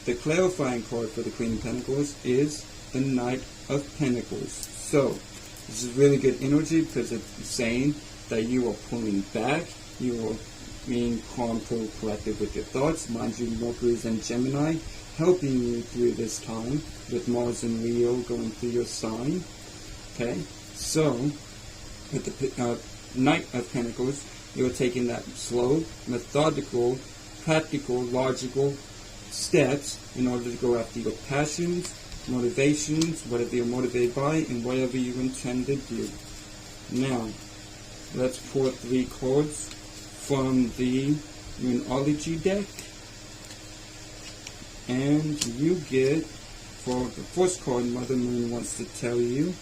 the clarifying card for the Queen of Pentacles is the Knight of Pentacles. So, this is really good energy because it's saying that you are pulling back, you are being calm, cool, collective with your thoughts. Mind you, Mercury is in Gemini, helping you through this time, with Mars and Leo going through your sign. Okay, so with the Knight of Pentacles, you're taking that slow, methodical, practical, logical steps in order to go after your passions, motivations, whatever you're motivated by, and whatever you intend to do. Now, let's pull 3 cards from the Moonology deck, and you get, for the first card Mother Moon wants to tell you,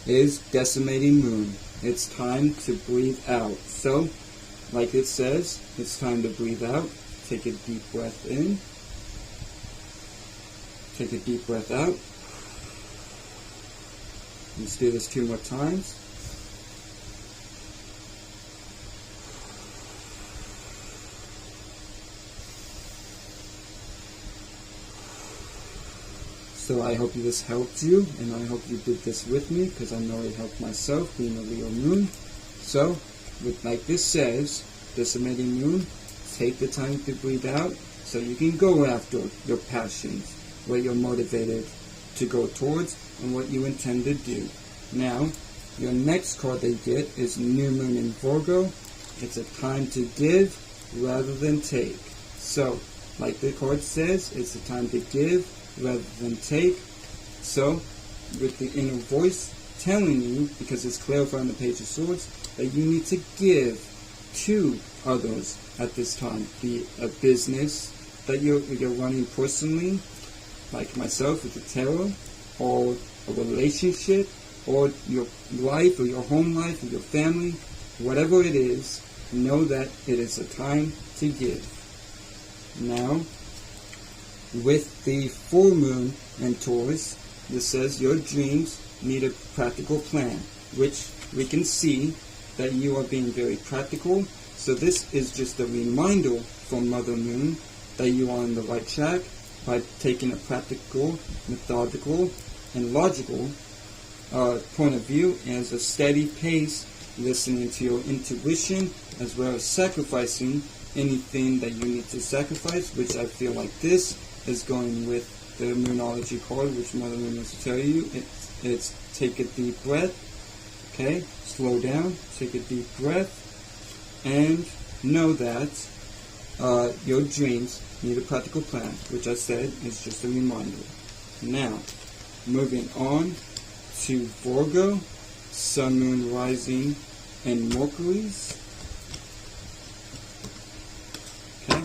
is Decimating Moon. It's time to breathe out. So, like it says, it's time to breathe out. Take a deep breath in. Take a deep breath out. Let's do this 2 more times. So I hope this helped you, and I hope you did this with me, because I know it helped myself, being a Leo moon. So, like this says, this amazing moon, take the time to breathe out, so you can go after your passions, what you're motivated to go towards, and what you intend to do. Now, your next card they get is New Moon in Virgo. It's a time to give rather than take. So, like the card says, it's a time to give rather than take. So, with the inner voice telling you, because it's clarified on the Page of Swords, that you need to give to others at this time. Be a business that you're running personally, like myself with the tarot, or a relationship, or your life, or your home life, or your family, whatever it is, know that it is a time to give. Now, with the full moon in Taurus, this says your dreams need a practical plan, which we can see that you are being very practical. So this is just a reminder from Mother Moon that you are on the right track by taking a practical, methodical, and logical point of view, as a steady pace, listening to your intuition, as well as sacrificing anything that you need to sacrifice, which I feel like this is going with the Moonology card, which Mother Moon wants to tell you. It's take a deep breath, okay? Slow down, take a deep breath, and know that your dreams need a practical plan, which I said is just a reminder. Now, moving on to Virgo, Sun, Moon, Rising, and Mercury's. Okay,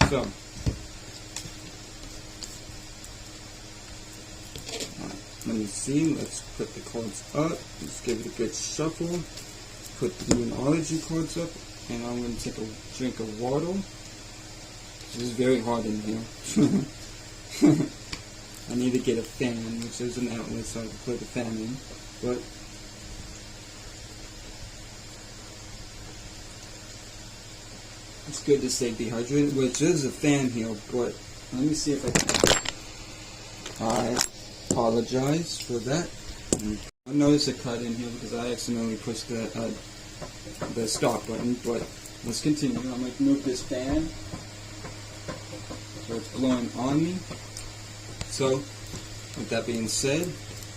so let me see, let's put the cards up, let's give it a good shuffle, put the Moonology cards up, and I'm going to take a drink of water. This is very hot in here. I need to get a fan, which is an outlet, so I can put the fan in, but it's good to stay dehydrated, which is a fan here, but let me see if I can. I apologize for that. I noticed a cut in here because I accidentally pushed the stop button, but let's continue. I'm going to move this fan so it's blowing on me. So, with that being said,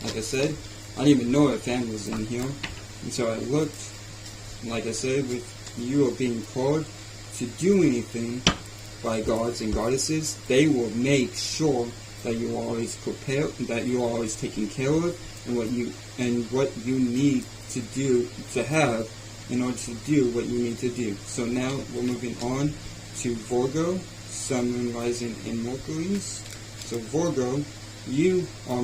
like I said, I didn't even know a fan was in here, and so I looked. Like I said, with you are being called to do anything by gods and goddesses, they will make sure that you are always prepared, that you are always taken care of, and what you need to do to have in order to do what you need to do. So now we're moving on to Virgo, Sun, Moon, Rising, and Mercury's. So Virgo, you are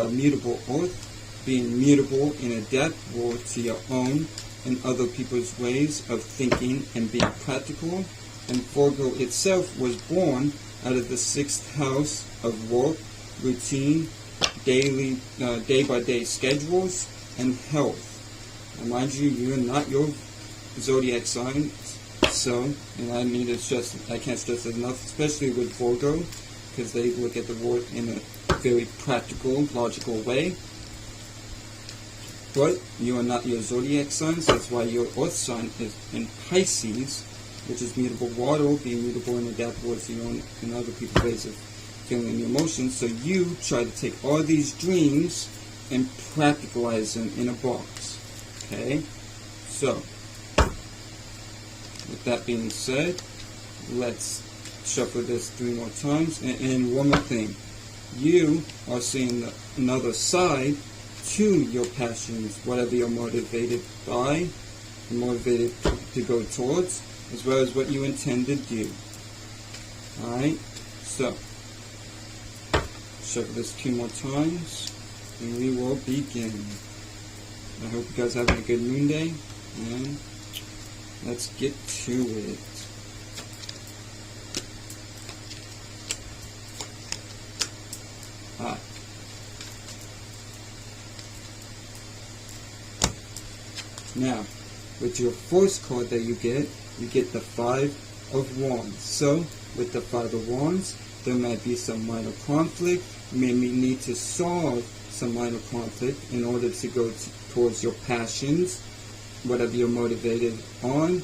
mutable earth, being mutable and adaptable to your own and other people's ways of thinking and being practical. And Virgo itself was born out of the 6th house of work, routine, daily, day-by-day schedules, and health. And mind you, you're not your zodiac sign, so, and I need to stress, I can't stress it enough, especially with Virgo, because they look at the world in a very practical, logical way. But you are not your zodiac signs, that's why your earth sign is in Pisces, which is mutable water, being mutable and adaptable to your own and other people's ways of feeling your emotions. So you try to take all these dreams and practicalize them in a box. Okay? So, with that being said, let's shuffle this 3 more times. And one more thing. You are seeing another side to your passions, whatever you're motivated by, motivated to go towards, as well as what you intend to do. Alright? So, shuffle this 2 more times, and we will begin. I hope you guys are having a good moon day, and let's get to it. Now, with your first card that you get the Five of Wands. So, with the Five of Wands, there might be some minor conflict. You may need to solve some minor conflict in order to go towards your passions, whatever you're motivated on,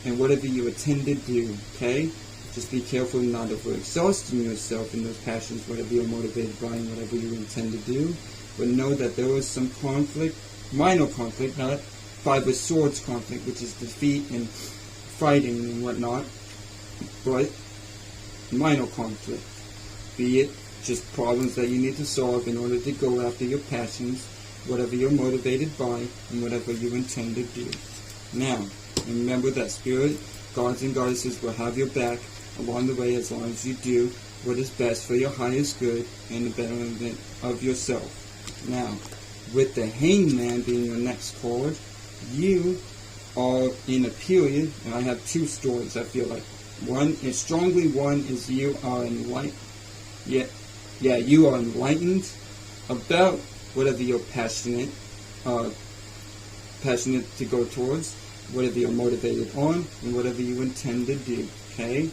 and whatever you intend to do, okay? Just be careful not overexhausting yourself in those passions, whatever you're motivated by and whatever you intend to do. But know that there is some conflict, minor conflict, not Five of Swords conflict, which is defeat and fighting and whatnot, but minor conflict, be it just problems that you need to solve in order to go after your passions, whatever you're motivated by, and whatever you intend to do. Now, remember that spirit, gods and goddesses will have your back along the way as long as you do what is best for your highest good and the betterment of yourself. Now, with the Hangman being your next card, you are in a period, and I have two stories I feel like. One is you are enlightened. You are enlightened about whatever you're passionate to go towards, whatever you're motivated on, and whatever you intend to do. Okay?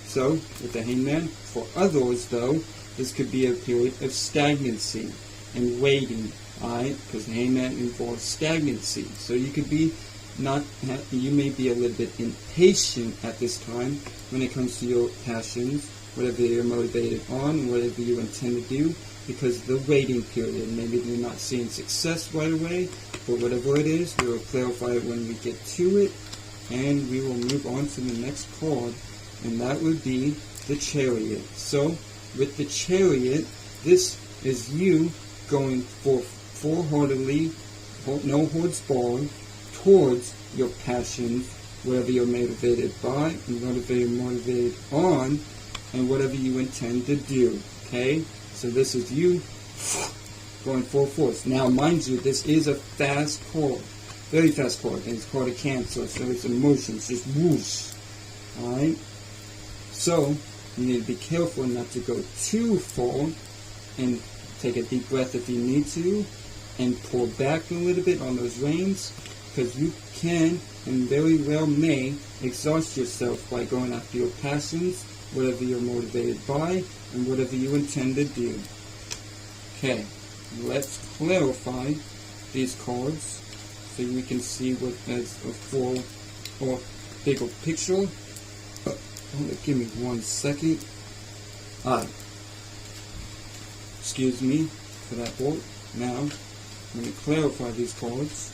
So, with the Hangman, for others though, this could be a period of stagnancy and waiting. Alright? Because the Hangman involves stagnancy. So you could be you may be a little bit impatient at this time when it comes to your passions, whatever you're motivated on, whatever you intend to do, because of the waiting period. Maybe you're not seeing success right away, but whatever it is, we will clarify it when we get to it, and we will move on to the next card, and that would be the Chariot. So, with the Chariot, this is you going full-heartedly, no holds barred, towards your passions, whatever you're motivated by, and whatever you're motivated on, and whatever you intend to do. Okay? So this is you going full force. Now, mind you, this is a fast card. Very fast card. And it's called a Cancer, so it's emotions, just whoosh. Alright? So, you need to be careful not to go too far, and take a deep breath if you need to, and pull back a little bit on those reins, because you can and very well may exhaust yourself by going after your passions, whatever you're motivated by, and whatever you intend to do. Okay, let's clarify these cards so we can see what is a full or bigger picture. Give me 1 second. Excuse me for that word. Now, let me clarify these cards.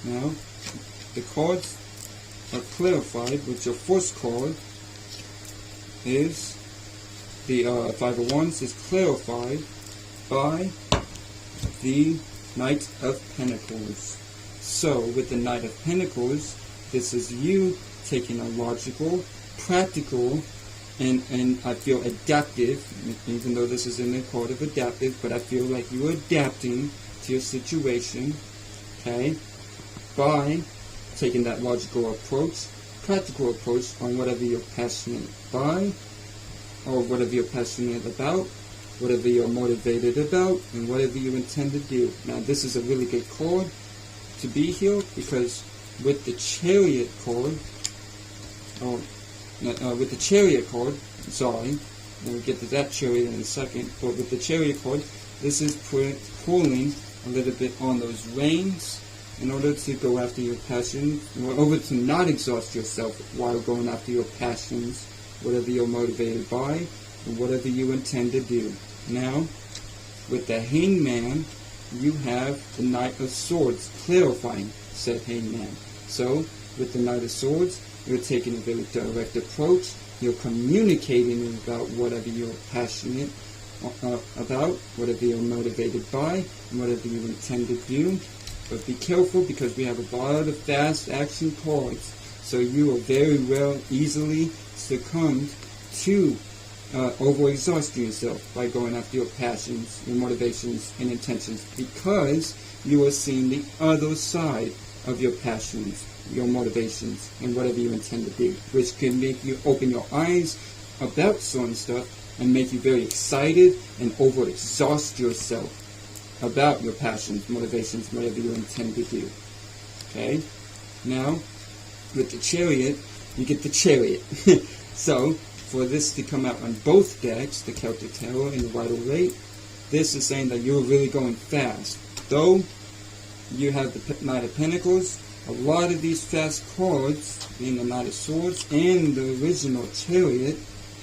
Now, the cards are clarified, with your first card is the Five of Wands is clarified by the Knight of Pentacles. So, with the Knight of Pentacles, this is you taking a logical, practical, and I feel adaptive, even though this is in the card of adaptive, but I feel like you're adapting to your situation, okay, by taking that logical approach, practical approach on whatever you're passionate by, or whatever you're passionate about, whatever you're motivated about, and whatever you intend to do. Now, this is a really good card to be here, because with the Chariot card, we'll get to that Chariot in a second, but with the Chariot card, this is pulling a little bit on those reins in order to go after your passion, in order to not exhaust yourself while going after your passions, whatever you're motivated by, and whatever you intend to do. Now, with the Hangman, you have the Knight of Swords clarifying said Hangman. So, with the Knight of Swords, you're taking a very direct approach. You're communicating about whatever you're passionate about, whatever you're motivated by, and whatever you intend to do. But be careful, because we have a lot of fast action cards. So you will very well easily succumb to overexhausting yourself by going after your passions, your motivations, and intentions, because you are seeing the other side of your passions, your motivations, and whatever you intend to do, which can make you open your eyes about certain stuff and make you very excited and overexhaust yourself. about your passions, motivations, whatever you intend to do. Okay? Now, with the Chariot, you get the Chariot. So, for this to come out on both decks, the Celtic Tarot and the Vital Rate, this is saying that you're really going fast. Though you have the Knight of Pentacles, a lot of these fast cards, being the Knight of Swords and the original Chariot,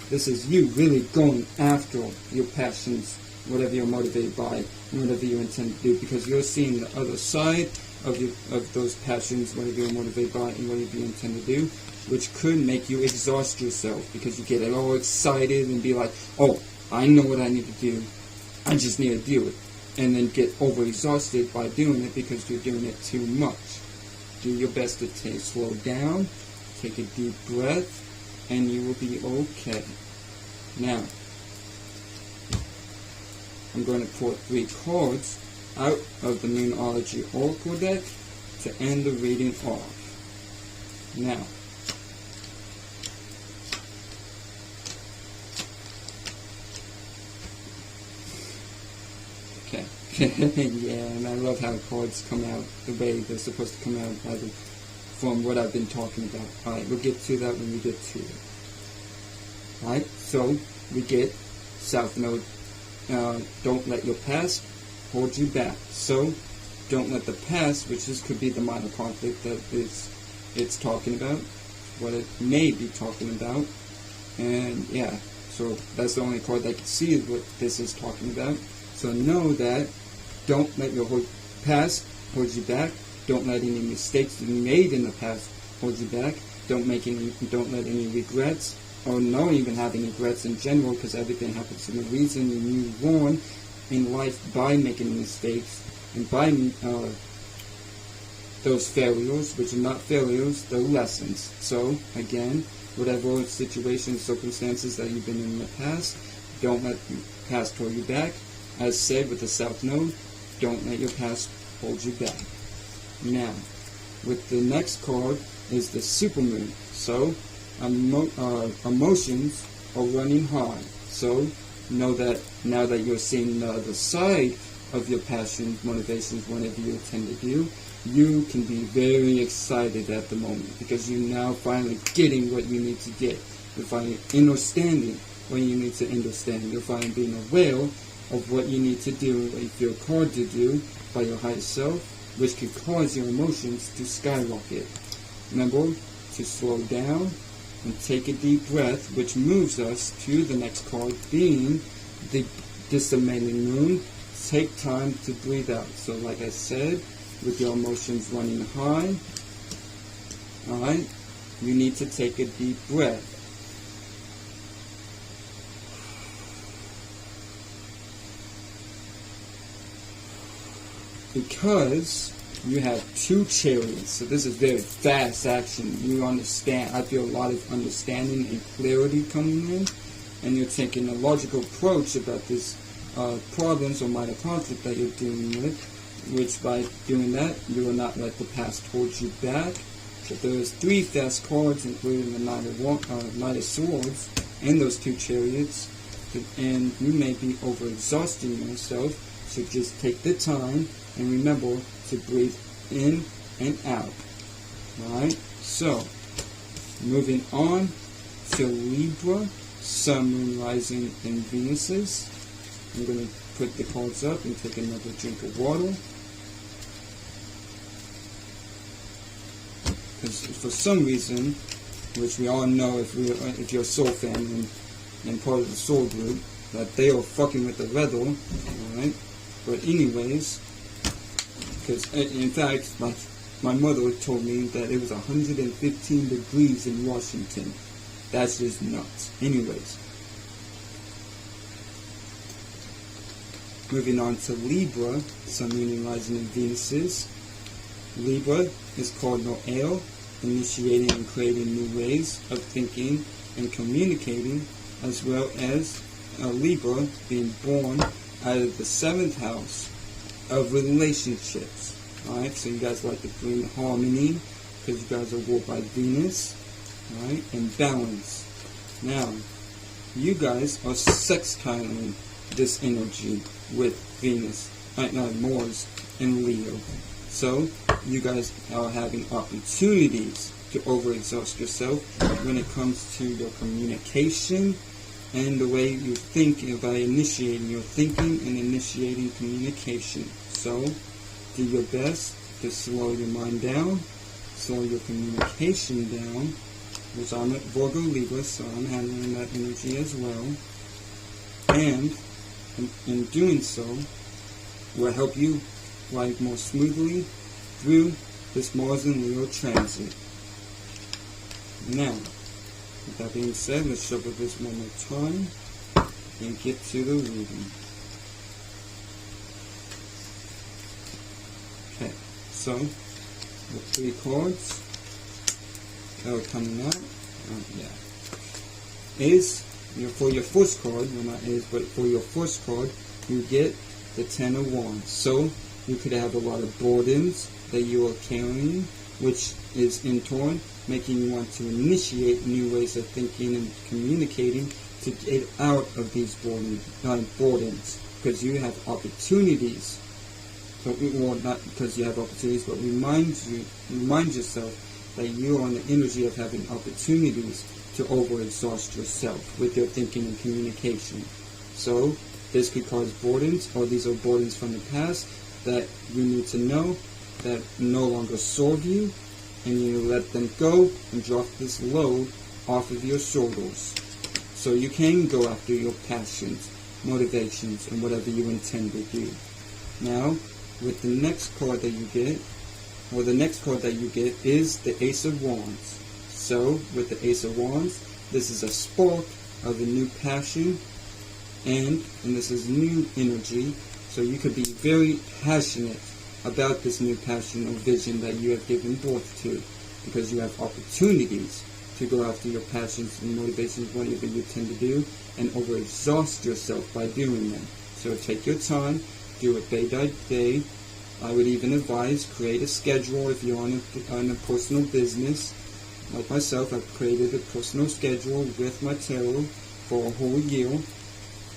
this is you really going after your passions, whatever you're motivated by, and whatever you intend to do, because you're seeing the other side of those passions, whatever you're motivated by, and whatever you intend to do, which could make you exhaust yourself, because you get it all excited and be like, oh, I know what I need to do, I just need to do it, and then get overexhausted by doing it because you're doing it too much. Do your best to slow down, take a deep breath, and you will be okay. Now, I'm going to pull 3 cards out of the Moonology Oracle deck to end the reading off. Now, okay. Yeah, and I love how cards come out the way they're supposed to come out from what I've been talking about. Alright, we'll get to that when we get to it. Alright, so we get South Node, don't let your past hold you back. So, don't let the past, which could be the minor conflict that it's talking about, what it may be talking about, and yeah, so that's the only card that can see what this is talking about. So know that don't let your past hold you back. Don't let any mistakes you made in the past hold you back. Don't let any regrets, or don't even have any regrets in general, because everything happens for a reason. You move on in life by making mistakes and by those failures, which are not failures, they're lessons. So again, whatever situations, circumstances that you've been in the past, don't let the past hold you back. As said with the South Node, don't let your past hold you back. Now, with the next card is the Supermoon. So, emotions are running high. So, know that now that you're seeing the other side of your passions, motivations, whatever you intend to do, you can be very excited at the moment, because you're now finally getting what you need to get. You're finally understanding what you need to understand. You're finally being aware of what you need to do, if you're called to do by your higher self, which could cause your emotions to skyrocket. Remember to slow down and take a deep breath, which moves us to the next card, being this amazing moon. Take time to breathe out. So like I said, with your emotions running high, alright, you need to take a deep breath. Because you have 2 chariots, so this is very fast action. You understand, I feel a lot of understanding and clarity coming in, and you're taking a logical approach about this problems or minor conflict that you're dealing with, which by doing that, you will not let the past hold you back. So there's 3 fast cards, including the Knight of Swords and those 2 chariots, and you may be overexhausting yourself, so just take the time and remember to breathe in and out. Alright, so moving on to Libra, Sun, Moon, Rising, and Venuses. I'm going to put the cards up and take another drink of water. Because for some reason, which we all know if you're a Soul fan and part of the Soul group, that they are fucking with the weather, alright? But anyways, because in fact, my mother told me that it was 115 degrees in Washington. That's just nuts. Anyways, moving on to Libra, Sun, Moon, Rising, and Venuses. Libra is called Noel, initiating and creating new ways of thinking and communicating, as well as Libra being born out of the 7th house of relationships. Alright, so you guys like to bring harmony, because you guys are ruled by Venus, alright, and balance. Now, you guys are sextiling this energy with Venus, Mars and Leo. So you guys are having opportunities to overexhaust yourself when it comes to your communication and the way you think by initiating your thinking and initiating communication. So do your best to slow your mind down, slow your communication down, which I'm at Virgo Libra, so I'm handling that energy as well. And in doing so, will help you ride more smoothly through this Mars and Leo transit. Now, with that being said, let's shuffle this one more time and get to the reading. Okay, so the 3 cards that are coming out, is for your first card, well not is, but for your first card, you get the 10 of Wands. So you could have a lot of burdens that you are carrying, which is in turn making you want to initiate new ways of thinking and communicating to get out of these burdens, because you have opportunities. So, well, not because you have opportunities, but remind yourself that you are on the energy of having opportunities to overexhaust yourself with your thinking and communication. So this could cause burdens, or these are burdens from the past that you need to know that no longer serve you, and you let them go and drop this load off of your shoulders. So you can go after your passions, motivations, and whatever you intend to do. Now, with the next card that you get, or the next card that you get is the Ace of Wands. So, with the Ace of Wands, this is a spark of a new passion, and this is new energy, so you could be very passionate about this new passion or vision that you have given birth to, because you have opportunities to go after your passions and motivations, whatever you tend to do, and overexhaust yourself by doing them. So take your time, do it day by day. I would even advise create a schedule if you're on a personal business. Like myself, I've created a personal schedule with my tarot for a whole year,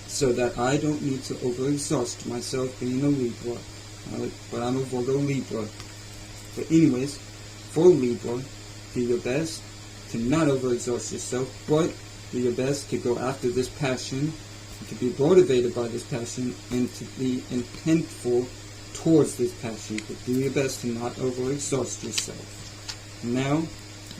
so that I don't need to overexhaust myself being a Libra. But I'm a Virgo Libra. But anyways, for Libra, do your best to not overexhaust yourself, but do your best to go after this passion, to be motivated by this passion, and to be intentful towards this passion. But do your best to not overexhaust yourself. Now,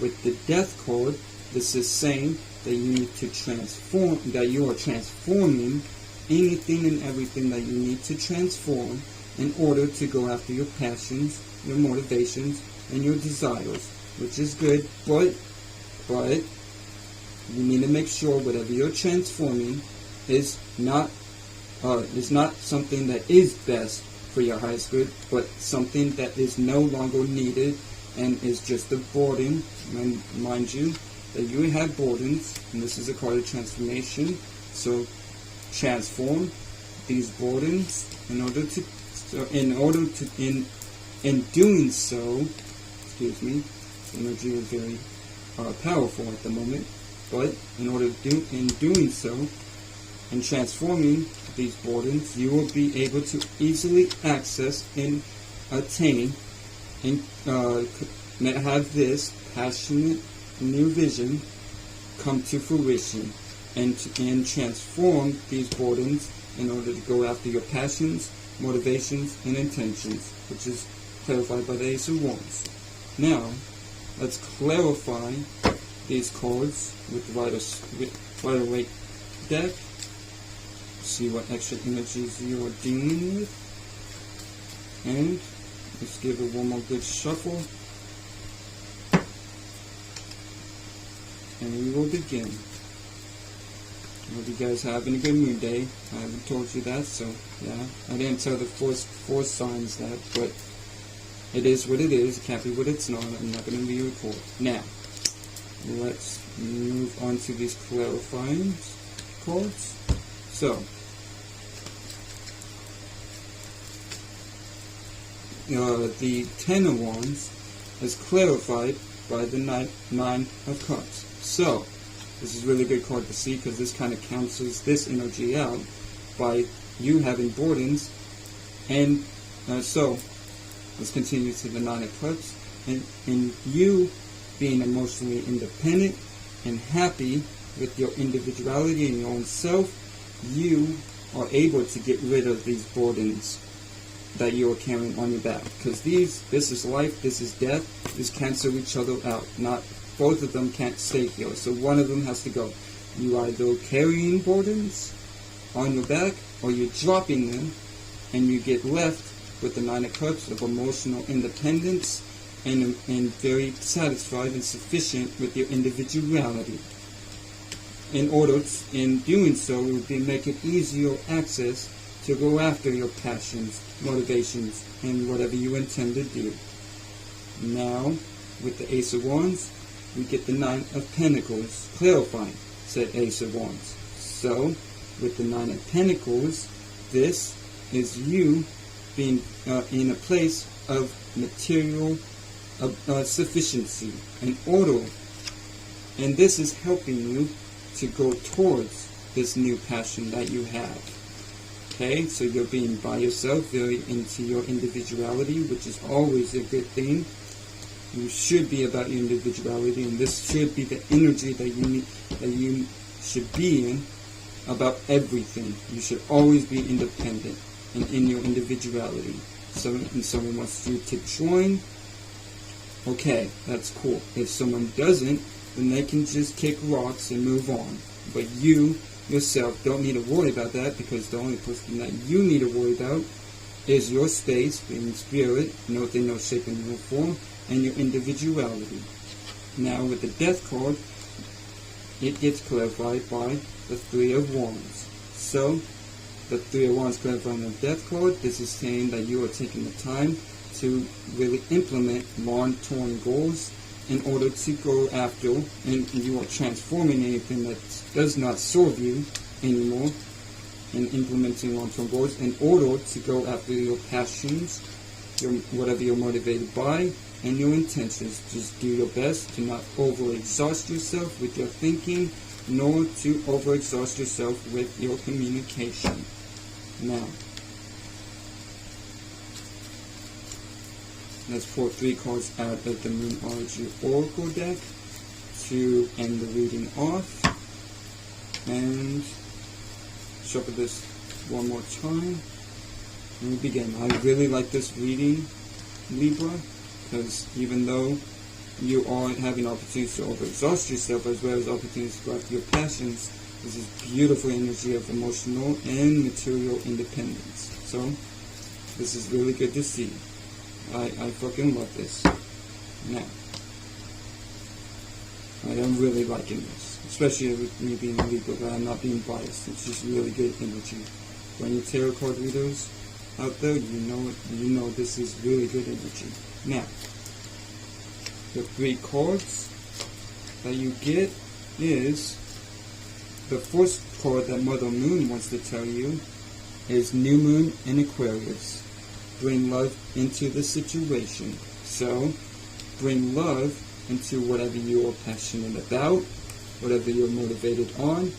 with the Death card, this is saying that you need to transform, that you are transforming anything and everything that you need to transform in order to go after your passions, your motivations, and your desires, which is good, but you need to make sure whatever you're transforming is not something that is best for your highest good, but something that is no longer needed and is just a burden. And mind you, that you have burdens, and this is a card of transformation. So transform these burdens in doing so, excuse me, energy is very powerful at the moment, but in doing so, in transforming these burdens, you will be able to easily access and attain and have this passionate new vision come to fruition, and transform these burdens in order to go after your passions, motivations, and intentions, which is clarified by the Ace of Wands. Now, let's clarify these cards with the Rider-Waite deck. See what extra energies you are dealing with, and let's give it one more good shuffle, and we will begin. I hope you guys are having a good mood day. I haven't told you that, so yeah. I didn't tell the first 4 signs that, but it is what it is. It can't be what it's not. I'm not going to re-record. Now, let's move on to these clarifying cards. So, the 10 of Wands is clarified by the 9 of Cups. So, this is a really good card to see, because this kind of cancels this energy out by you having burdens And so, let's continue to the Nine of Cups. And you being emotionally independent and happy with your individuality and your own self, you are able to get rid of these burdens that you are carrying on your back. Because this is life, this is death, these cancel each other out. Not both of them can't stay here, so one of them has to go. You are either carrying burdens on your back, or you're dropping them, and you get left with the Nine of Cups of emotional independence and very satisfied and sufficient with your individuality. In doing so, it would make it easier access to go after your passions, motivations, and whatever you intend to do. Now, with the Ace of Wands, we get the Nine of Pentacles, clarifying said Ace of Wands. So, with the Nine of Pentacles, this is you being in a place of material sufficiency and order. And this is helping you to go towards this new passion that you have. Okay, so you're being by yourself, very into your individuality, which is always a good thing. You should be about your individuality, and this should be the energy that you should be in about everything. You should always be independent and in your individuality. Someone wants you to join, okay, that's cool. If someone doesn't, then they can just kick rocks and move on. But you yourself don't need to worry about that, because the only person that you need to worry about is your space, being spirit, no thing, no shape, and no form, and your individuality. Now with the Death card, it gets clarified by the Three of Wands. So, the Three of Wands clarifying the Death card, this is saying that you are taking the time to really implement long-term goals in order to go after, and you are transforming anything that does not serve you anymore, and implementing long-term goals in order to go after your passions, whatever you're motivated by, and your intentions. Just do your best to not overexhaust yourself with your thinking, nor to overexhaust yourself with your communication. Now, let's pull 3 cards out of the Moonology Oracle deck to end the reading off. And shuffle this one more time. And we begin. I really like this reading, Libra, because even though you are having opportunities to overexhaust yourself as well as opportunities to go after your passions, this is beautiful energy of emotional and material independence. So, this is really good to see. I fucking love this. Now, I am really liking this, especially with me being Libra, but I'm not being biased. It's just really good energy. For any tarot card readers out there, you know this is really good energy. Now, the 3 cards that you get is, the first card that Mother Moon wants to tell you is New Moon in Aquarius. Bring love into the situation. So, bring love into whatever you are passionate about, whatever you're motivated on,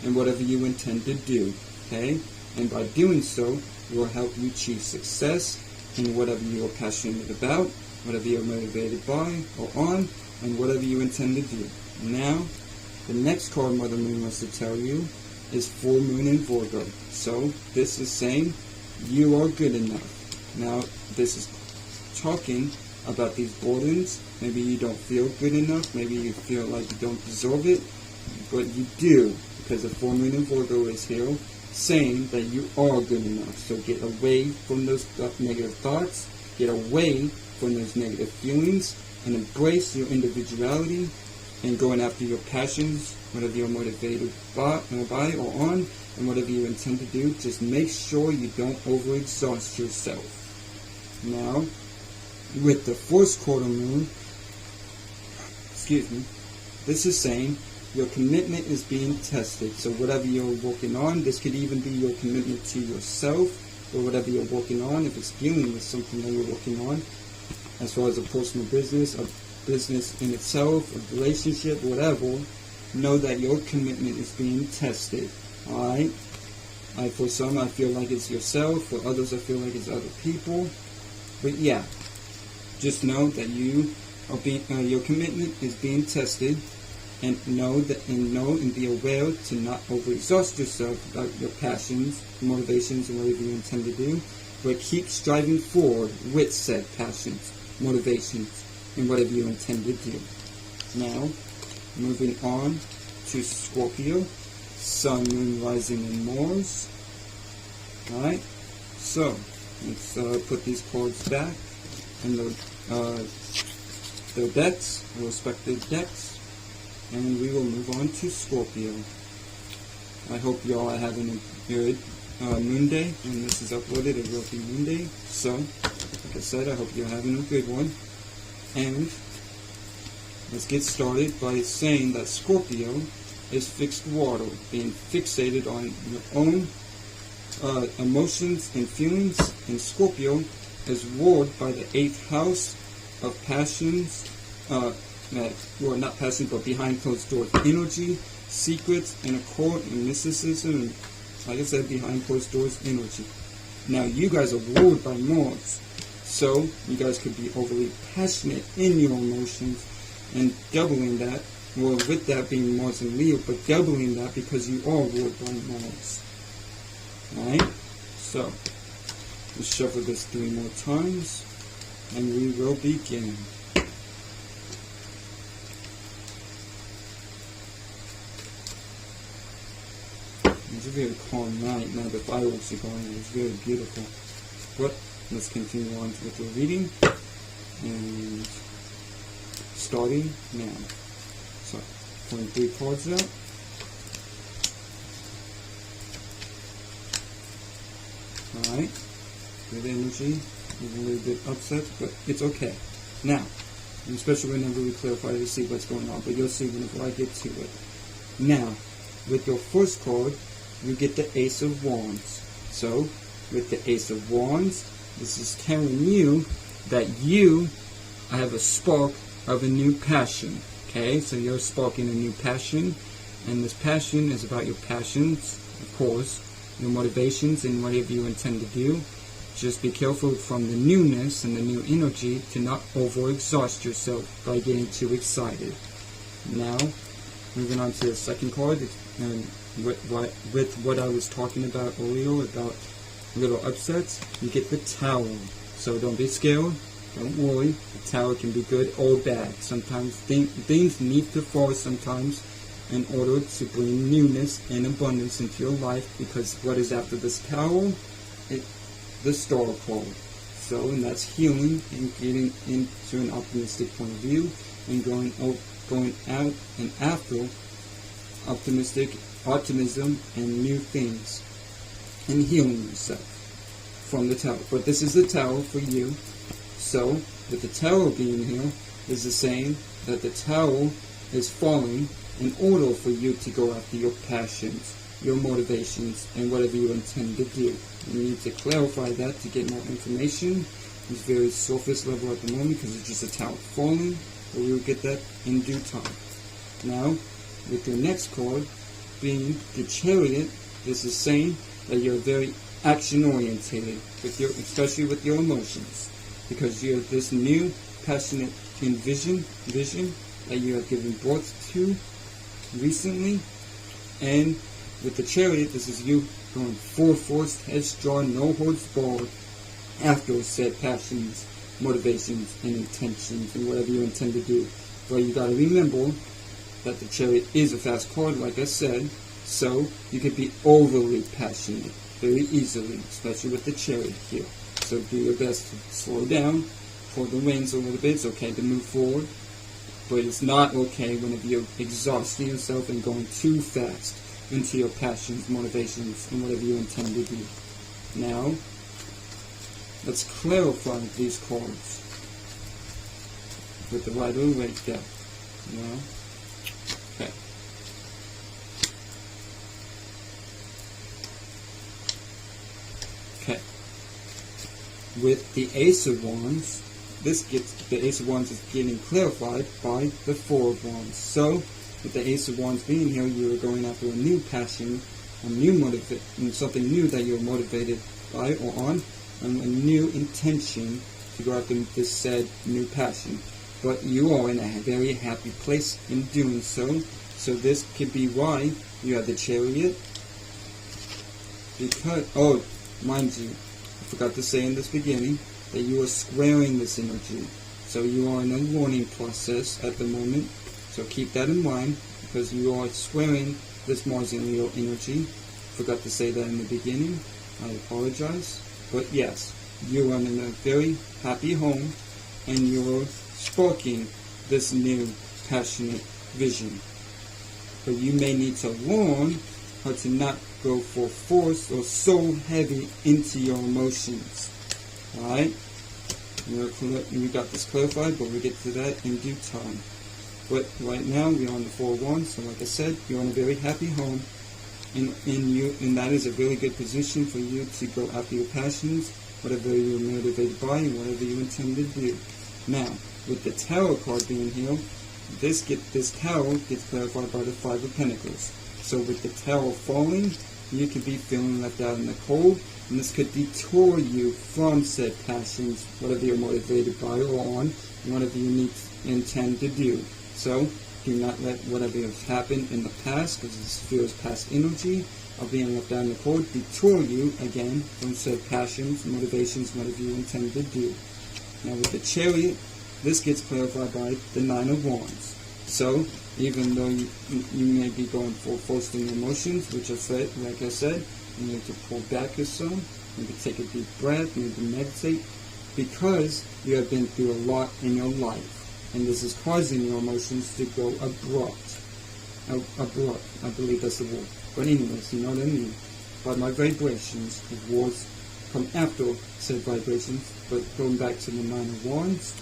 and whatever you intend to do, okay? And by doing so, it will help you achieve success in whatever you are passionate about, whatever you're motivated by or on, and whatever you intend to do. Now, the next card Mother Moon wants to tell you is Full Moon in Virgo. So, this is saying you are good enough. Now, this is talking about these burdens. Maybe you don't feel good enough. Maybe you feel like you don't deserve it. But you do, because the Full Moon in Virgo is here saying that you are good enough. So get away from those negative thoughts. Get away from those negative feelings. And embrace your individuality. And going after your passions, whatever you're motivated by or on, and whatever you intend to do, just make sure you don't overexhaust yourself. Now, with the first quarter moon, this is saying your commitment is being tested. So whatever you're working on, this could even be your commitment to yourself, or whatever you're working on, if it's dealing with something that you're working on, as far as a personal business, a business in itself, a relationship, whatever, know that your commitment is being tested. Alright? For some, I feel like it's yourself. For others, I feel like it's other people. But yeah, just know that you are being, your commitment is being tested, and know and be aware to not overexhaust yourself about your passions, motivations, and whatever you intend to do. But keep striving forward with said passions, motivations, and whatever you intend to do. Now, moving on to Scorpio, Sun, Moon, Rising, and Mars. Alright, so let's put these cards back in their decks, their respective decks, and we will move on to Scorpio. I hope y'all are having a good Moon Day. When this is uploaded, it will be Moon Day. So, like I said, I hope you're having a good one. And let's get started by saying that Scorpio is fixed water, being fixated on your own emotions and feelings, and Scorpio is ruled by the 8th house of passions, well, not passion, but behind closed doors energy, secrets, and occult and mysticism, and like I said, behind closed doors energy. Now, you guys are ruled by Mars, so you guys could be overly passionate in your emotions, and doubling that, well, with that being Mars and Leo, but doubling that because you are ruled by Mars. Alright, so let's shuffle this 3 more times, and we will begin. It's a very calm night. Now the fireworks are going, it's very beautiful. But let's continue on with the reading, and starting now. So, pulling 3 cards out. Alright, good energy, even a little bit upset, but it's okay. Now, especially whenever we clarify to see what's going on, but you'll see whenever I get to it. Now, with your first card, you get the Ace of Wands. So, with the Ace of Wands, this is telling you that you have a spark of a new passion. Okay, so you're sparking a new passion, and this passion is about your passions, of course, your motivations, and whatever you intend to do. Just be careful from the newness and the new energy to not overexhaust yourself by getting too excited. Now, moving on to the second card, and with what I was talking about earlier about little upsets, you get the Tower. So don't be scared, don't worry, the Tower can be good or bad. Sometimes things need to fall sometimes in order to bring newness and abundance into your life, because what is after this Tower? The Star card. So, and that's healing and getting into an optimistic point of view, and going out and after optimism and new things, and healing yourself from the Tower. But this is the Tower for you. So, with the Tower being here, is the saying that the Tower is falling in order for you to go after your passions, your motivations, and whatever you intend to do. You need to clarify that to get more information. It's very surface level at the moment because it's just a Tower falling, but we will get that in due time. Now, with your next card being the Chariot, this is saying that you're very action oriented, especially with your emotions, because you're this new passionate vision that you have given birth to recently. And with the Chariot, this is you going full force, headstrong, no holds barred after said passions, motivations, and intentions, and whatever you intend to do. But you got to remember that the Chariot is a fast card, like I said, so you could be overly passionate very easily, especially with the Chariot here. So do your best to slow down, pull the reins a little bit. It's okay to move forward, but it's not okay whenever you're exhausting yourself and going too fast into your passions, motivations, and whatever you intend to do. Now, let's clarify these cards with the Rider-Waite deck. Now, okay. Okay. With the Ace of Wands, the Ace of Wands is getting clarified by the Four of Wands. So, with the Ace of Wands being here, you are going after a new passion, something new that you're motivated by or on, and a new intention to go after this said new passion. But you are in a very happy place in doing so. So this could be why you have the Chariot. Because, mind you, I forgot to say in this beginning that you are squaring this energy. So you are in a learning process at the moment. So keep that in mind, because you are squaring this Mars and Leo energy. Forgot to say that in the beginning. I apologize. But yes, you are in a very happy home, and you're sparking this new passionate vision. But you may need to learn how to not go for force or so heavy into your emotions. Alright? We got this clarified, but we'll get to that in due time. But right now, we're on the 4 of Wands, so like I said, you're in a very happy home, and that is a really good position for you to go after your passions, whatever you're motivated by, and whatever you intend to do. Now, with the Tower card being here, this Tower gets clarified by the 5 of Pentacles. So with the Tower falling, you could be feeling left out in the cold, and this could detour you from said passions, whatever you're motivated by or on, and whatever you intend to do. So do not let whatever has happened in the past, because this feels past energy of being left out in the cold, detour you again from said passions, motivations, whatever you intend to do. Now with the Chariot, this gets clarified by the 9 of Wands. So even though you may be going for forcing emotions, which I said, like I said, you need to pull back yourself, maybe take a deep breath, maybe meditate, because you have been through a lot in your life, and this is causing your emotions to go abrupt. I believe that's the word. But anyways, you know what I mean. By my vibrations, because words come after said vibrations. But going back to the 9 of Wands,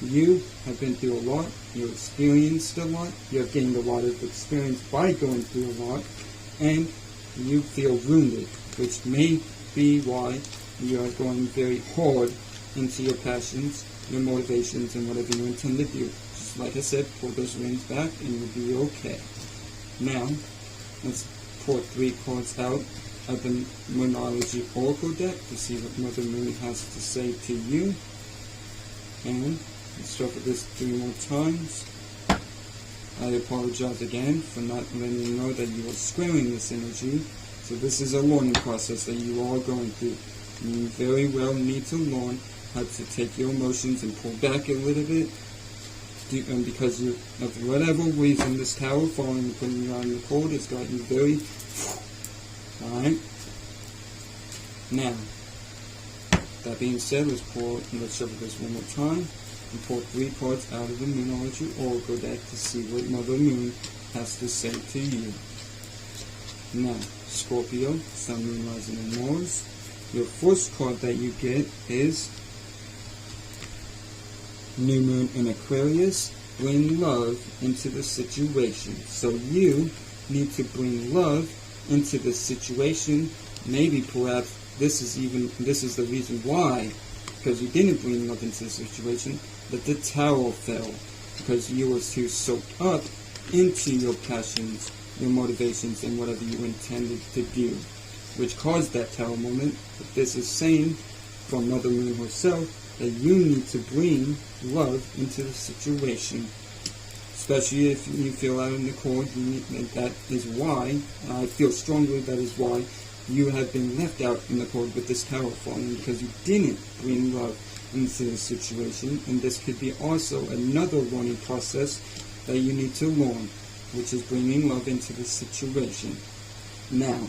you have been through a lot, you experienced a lot, you have gained a lot of experience by going through a lot, and you feel wounded, which may be why you are going very hard into your passions, your motivations, and whatever you intend to do. Just like I said, pull those reins back and you'll be okay. Now, let's pull 3 cards out of the Moonology Oracle deck to see what Mother Moon has to say to you. And let's start with this 3 more times. I apologize again for not letting you know that you are squaring this energy. So this is a learning process that you are going through. You very well need to learn how to take your emotions and pull back a little bit. And because of whatever reason, this Tower falling and putting you on the cold has got you very... Alright? Now, that being said, let's shuffle this one more time and pull 3 cards out of the Moonology Oracle deck to see what Mother Moon has to say to you. Now, Scorpio, Sun, Moon, Rising, and Mars. Your first card that you get is New Moon in Aquarius. Bring love into the situation. So you need to bring love into the situation. Maybe perhaps this is the reason why, because you didn't bring love into the situation, that the Tower fell, because you were too soaked up into your passions, your motivations, and whatever you intended to do, which caused that Tower moment. But this is saying from Mother Moon herself that you need to bring love into the situation, especially if you feel out in the cold. That is why, I feel strongly that is why you have been left out in the cold with this Tower falling, because you didn't bring love into the situation. And this could be also another learning process that you need to learn, which is bringing love into the situation. Now,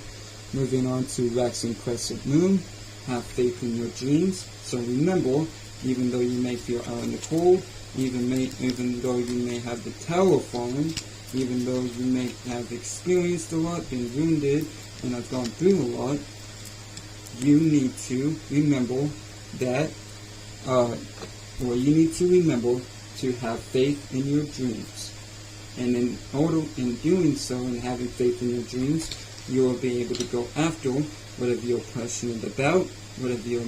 moving on to Waxing Crescent Moon. Have faith in your dreams. So remember, even though you may feel out in the cold, even though you may have the Tower fallen, even though you may have experienced a lot, been wounded, and have gone through a lot, you need to remember that, you need to remember to have faith in your dreams. And in doing so, and having faith in your dreams, you will be able to go after whatever you're passionate about, whatever you're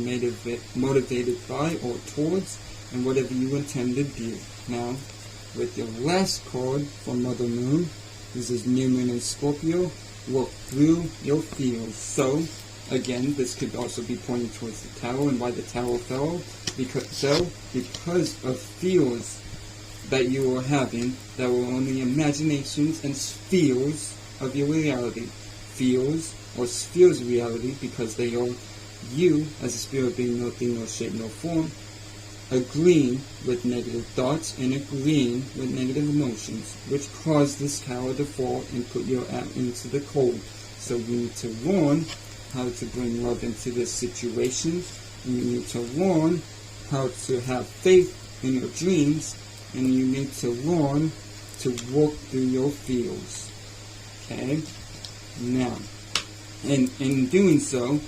motivated by or towards, and whatever you intend to do. Now, with your last card from Mother Moon, this is New Moon in Scorpio. walk through your feels. So, again, this could also be pointing towards the tower and why the tower fell. Because of feels that you are having that were only imaginations and spheres of your reality. Feels or spheres of reality because they are you as a spirit being no thing, no shape, no form, agreeing with negative thoughts and agreeing with negative emotions, which caused this tower to fall and put you out into the cold. So you need to learn how to bring love into this situation, and you need to learn how to have faith in your dreams, and you need to learn to walk through your feels. Okay? Now, and in doing so,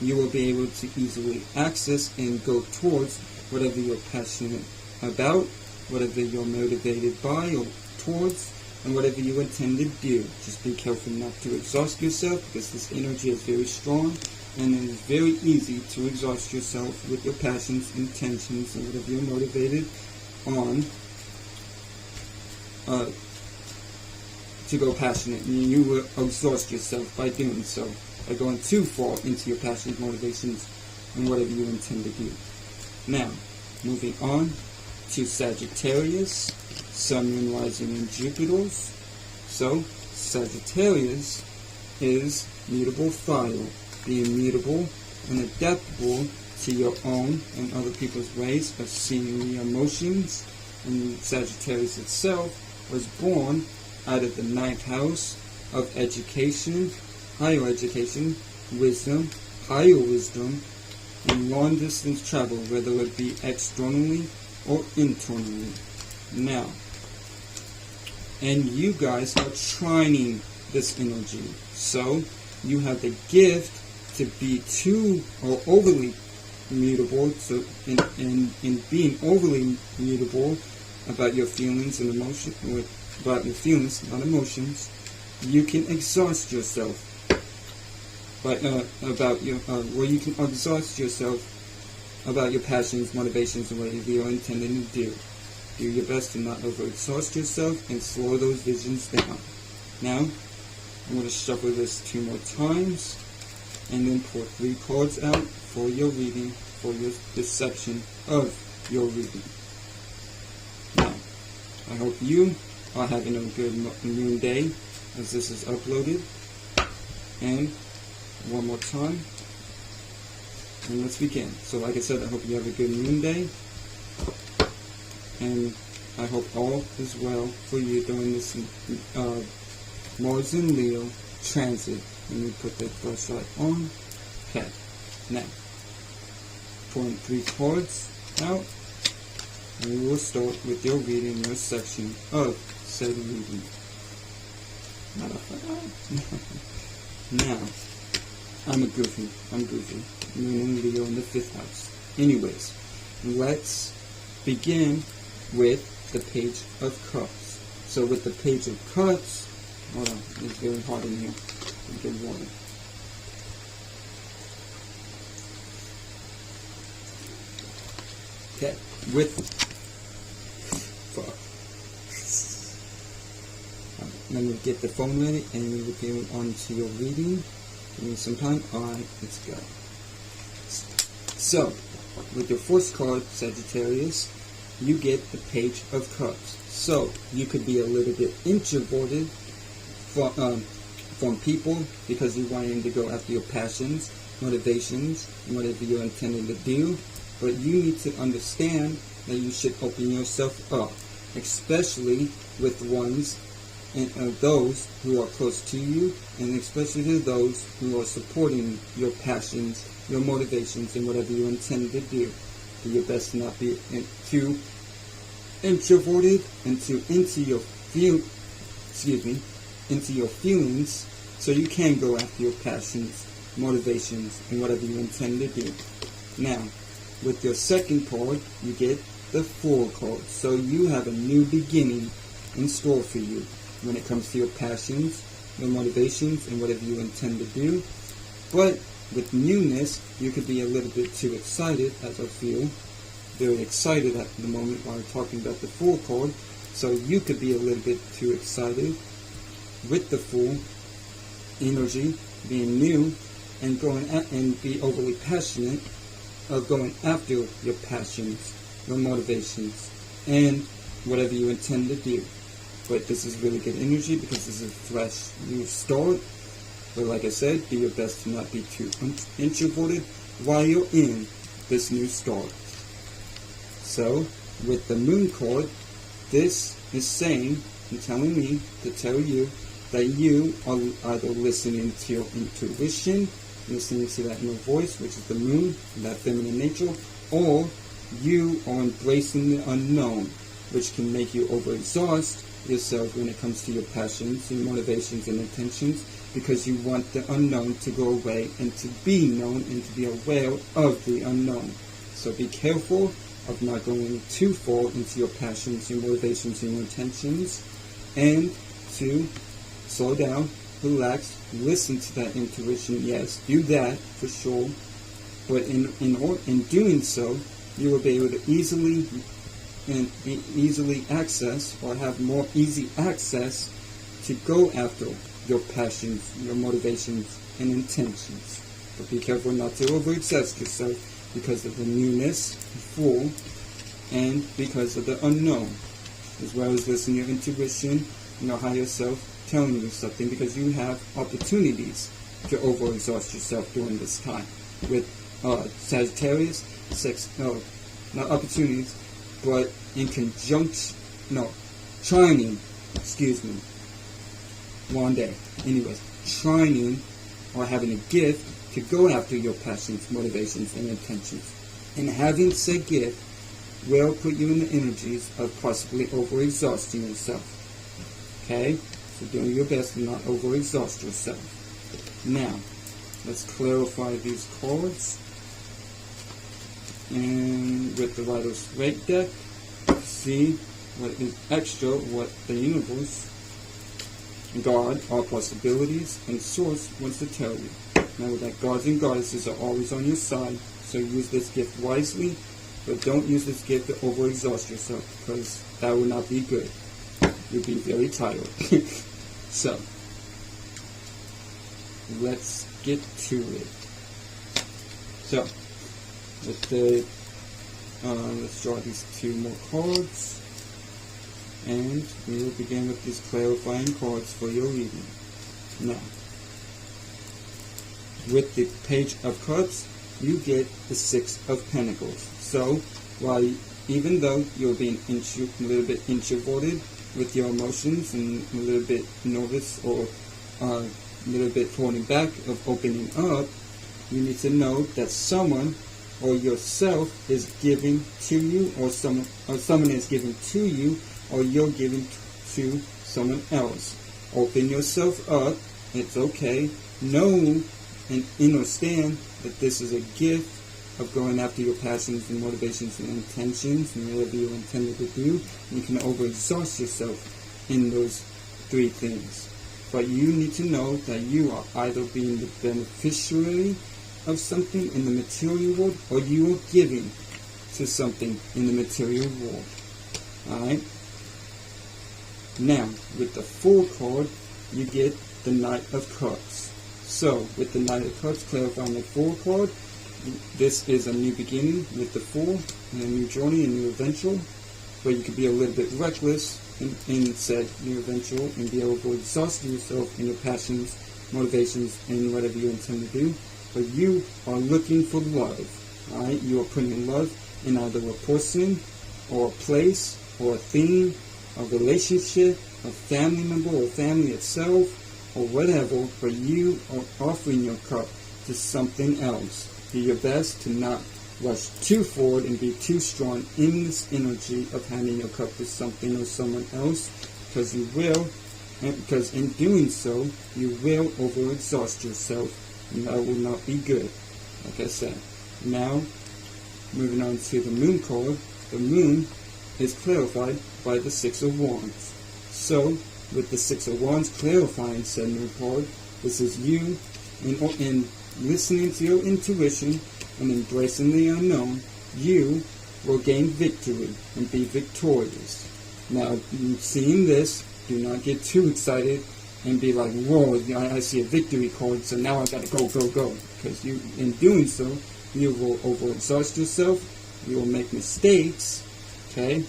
you will be able to easily access and go towards whatever you're passionate about, whatever you're motivated by or towards, and whatever you intend to do. Just be careful not to exhaust yourself, because this energy is very strong, and it is very easy to exhaust yourself with your passions, intentions, and whatever you're motivated on to go passionate, and you will exhaust yourself by doing so, by going too far into your passions, motivations, and whatever you intend to do. Now, moving on to Sagittarius, Sun, Moon, Rising, and Jupiter's. So, Sagittarius is mutable fire, being mutable and adaptable to your own and other people's ways of seeing the emotions. And Sagittarius itself was born out of the 9th house of education, higher education, wisdom, higher wisdom, and long distance travel, whether it be externally or internally. Now, and you guys are trining this energy. So, you have the gift to be too or overly mutable, so in being overly mutable about your feelings and emotions, about your feelings, not emotions, you can exhaust yourself. But you can exhaust yourself about your passions, motivations, and whatever you're intending to do. Do your best to not overexhaust yourself and slow those visions down. Now, I'm going to shuffle this 2 more times, and then pull 3 cards out for your reading, for your perception of your reading. Now, I hope you are having a good moon day as this is uploaded. And one more time, and let's begin. So like I said, I hope you have a good moon day, and I hope all is well for you during this Mars and Leo transit. Let me put that flashlight on. Okay, now pulling 3 cards out, and we will start with your reading, your section of said reading. Now, I'm goofy. Moon and Leo in the 5th house. Anyways, let's begin with the Page of Cups. So with the Page of Cups, hold on, it's very hot in here. Get water. Okay, let me get the phone ready and we will get on to your reading. Give me some time. Alright, let's go. So, with your first card, Sagittarius, you get the Page of Cups. So, you could be a little bit introverted from people because you're wanting to go after your passions, motivations, and whatever you're intending to do. But you need to understand that you should open yourself up, especially with ones and those who are close to you, and especially to those who are supporting your passions, your motivations, and whatever you intend to do. Do your best to not be too introverted and too into your feelings, so you can go after your passions, motivations, and whatever you intend to do. Now, with your second card, you get the Fool card. So you have a new beginning in store for you when it comes to your passions, your motivations, and whatever you intend to do. But with newness, you could be a little bit too excited, as I feel very excited at the moment while talking about the Fool card. So you could be a little bit too excited with the Fool energy, being new, and and be overly passionate of going after your passions, your motivations, and whatever you intend to do. But this is really good energy because this is a fresh new start. But like I said, do your best to not be too introverted while you're in this new start. So, with the moon card, this is saying and telling me to tell you that you are either listening to your intuition, listening to that inner voice, which is the moon, that feminine nature, or you are embracing the unknown, which can make you overexhaust yourself when it comes to your passions, your motivations, and intentions, because you want the unknown to go away and to be known and to be aware of the unknown. So be careful of not going too far into your passions, your motivations, and your intentions, and to slow down, relax, listen to that intuition. Yes, do that for sure. But in doing so, you will be able to easily access or have more easy access to go after your passions, your motivations, and intentions. But be careful not to overexert yourself because of the newness, full, and because of the unknown, as well as listening to your intuition, your higher self telling you something, because you have opportunities to overexhaust yourself during this time. With Sagittarius, not opportunities, but in conjunction, trining, one day. Anyways, trining or having a gift to go after your passions, motivations, and intentions. And having said gift will put you in the energies of possibly overexhausting yourself. Okay? So doing your best to not overexhaust yourself. Now, let's clarify these cards. And with the Rider-Waite deck, see what is extra, what the universe, God, all possibilities, and Source wants to tell you. Remember that gods and goddesses are always on your side, so use this gift wisely, but don't use this gift to overexhaust yourself, because that will not be good. You'll be very tired. So, let's get to it. So, let's draw these two more cards. And we will begin with these clarifying cards for your reading. Now, with the Page of Cups, you get the Six of Pentacles. So, while even though you're being a little bit introverted with your emotions and a little bit nervous or a little bit holding back of opening up, you need to know that someone or yourself is giving to you, or someone is giving to you, or you're giving to someone else. Open yourself up. It's okay. Know and understand that this is a gift of going after your passions and motivations and intentions and whatever you intended to do. You can overexhaust yourself in those three things. But you need to know that you are either being the beneficiary of something in the material world, or you are giving to something in the material world. Alright? Now, with the Fool card, you get the Knight of Cups. So, with the Knight of Cups, clarifying the Fool card, this is a new beginning with the Fool, and a new journey, a new adventure, where you could be a little bit reckless in said new adventure and be able to exhaust yourself in your passions, motivations, and whatever you intend to do. But you are looking for love. Alright? You are putting love in either a person, or a place, or a thing, a relationship, a family member, or family itself, or whatever, but you are offering your cup to something else. Do your best to not rush too forward and be too strong in this energy of handing your cup to something or someone else, because you will, and because in doing so, you will overexhaust yourself, and that will not be good, like I said. Now, moving on to the Moon card, the Moon is clarified by the Six of Wands. So, with the Six of Wands clarifying said Moon card, this is you in listening to your intuition and embracing the unknown. You will gain victory and be victorious. Now, seeing this, do not get too excited and be like, whoa, I see a victory card, so now I gotta go. Because you, in doing so, you will overexhaust yourself, you will make mistakes, okay?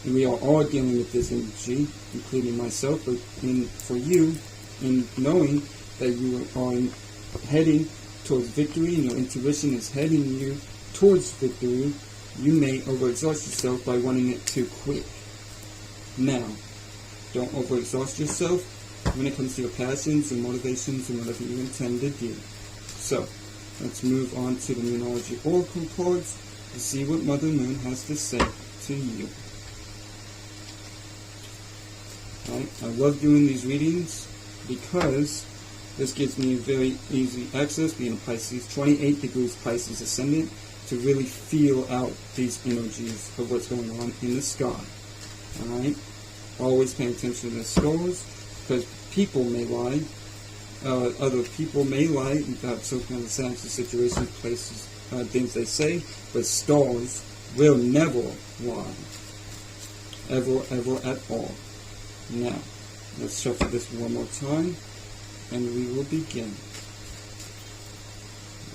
And we are all dealing with this energy, including myself, but for you, in knowing that you are heading towards victory and your intuition is heading you towards victory, you may overexhaust yourself by wanting it too quick. Now, don't overexhaust yourself when it comes to your passions and motivations and whatever you intend to do. So, let's move on to the Moonology Oracle cards to see what Mother Moon has to say to you. Right? I love doing these readings because this gives me very easy access, being a Pisces, 28 degrees Pisces ascendant, to really feel out these energies of what's going on in the sky. Alright? Always paying attention to the stars, because people may lie, other people may lie, without talking understands the situations, places, things they say, but stars will never lie. Ever at all. Now, let's shuffle this one more time, and we will begin.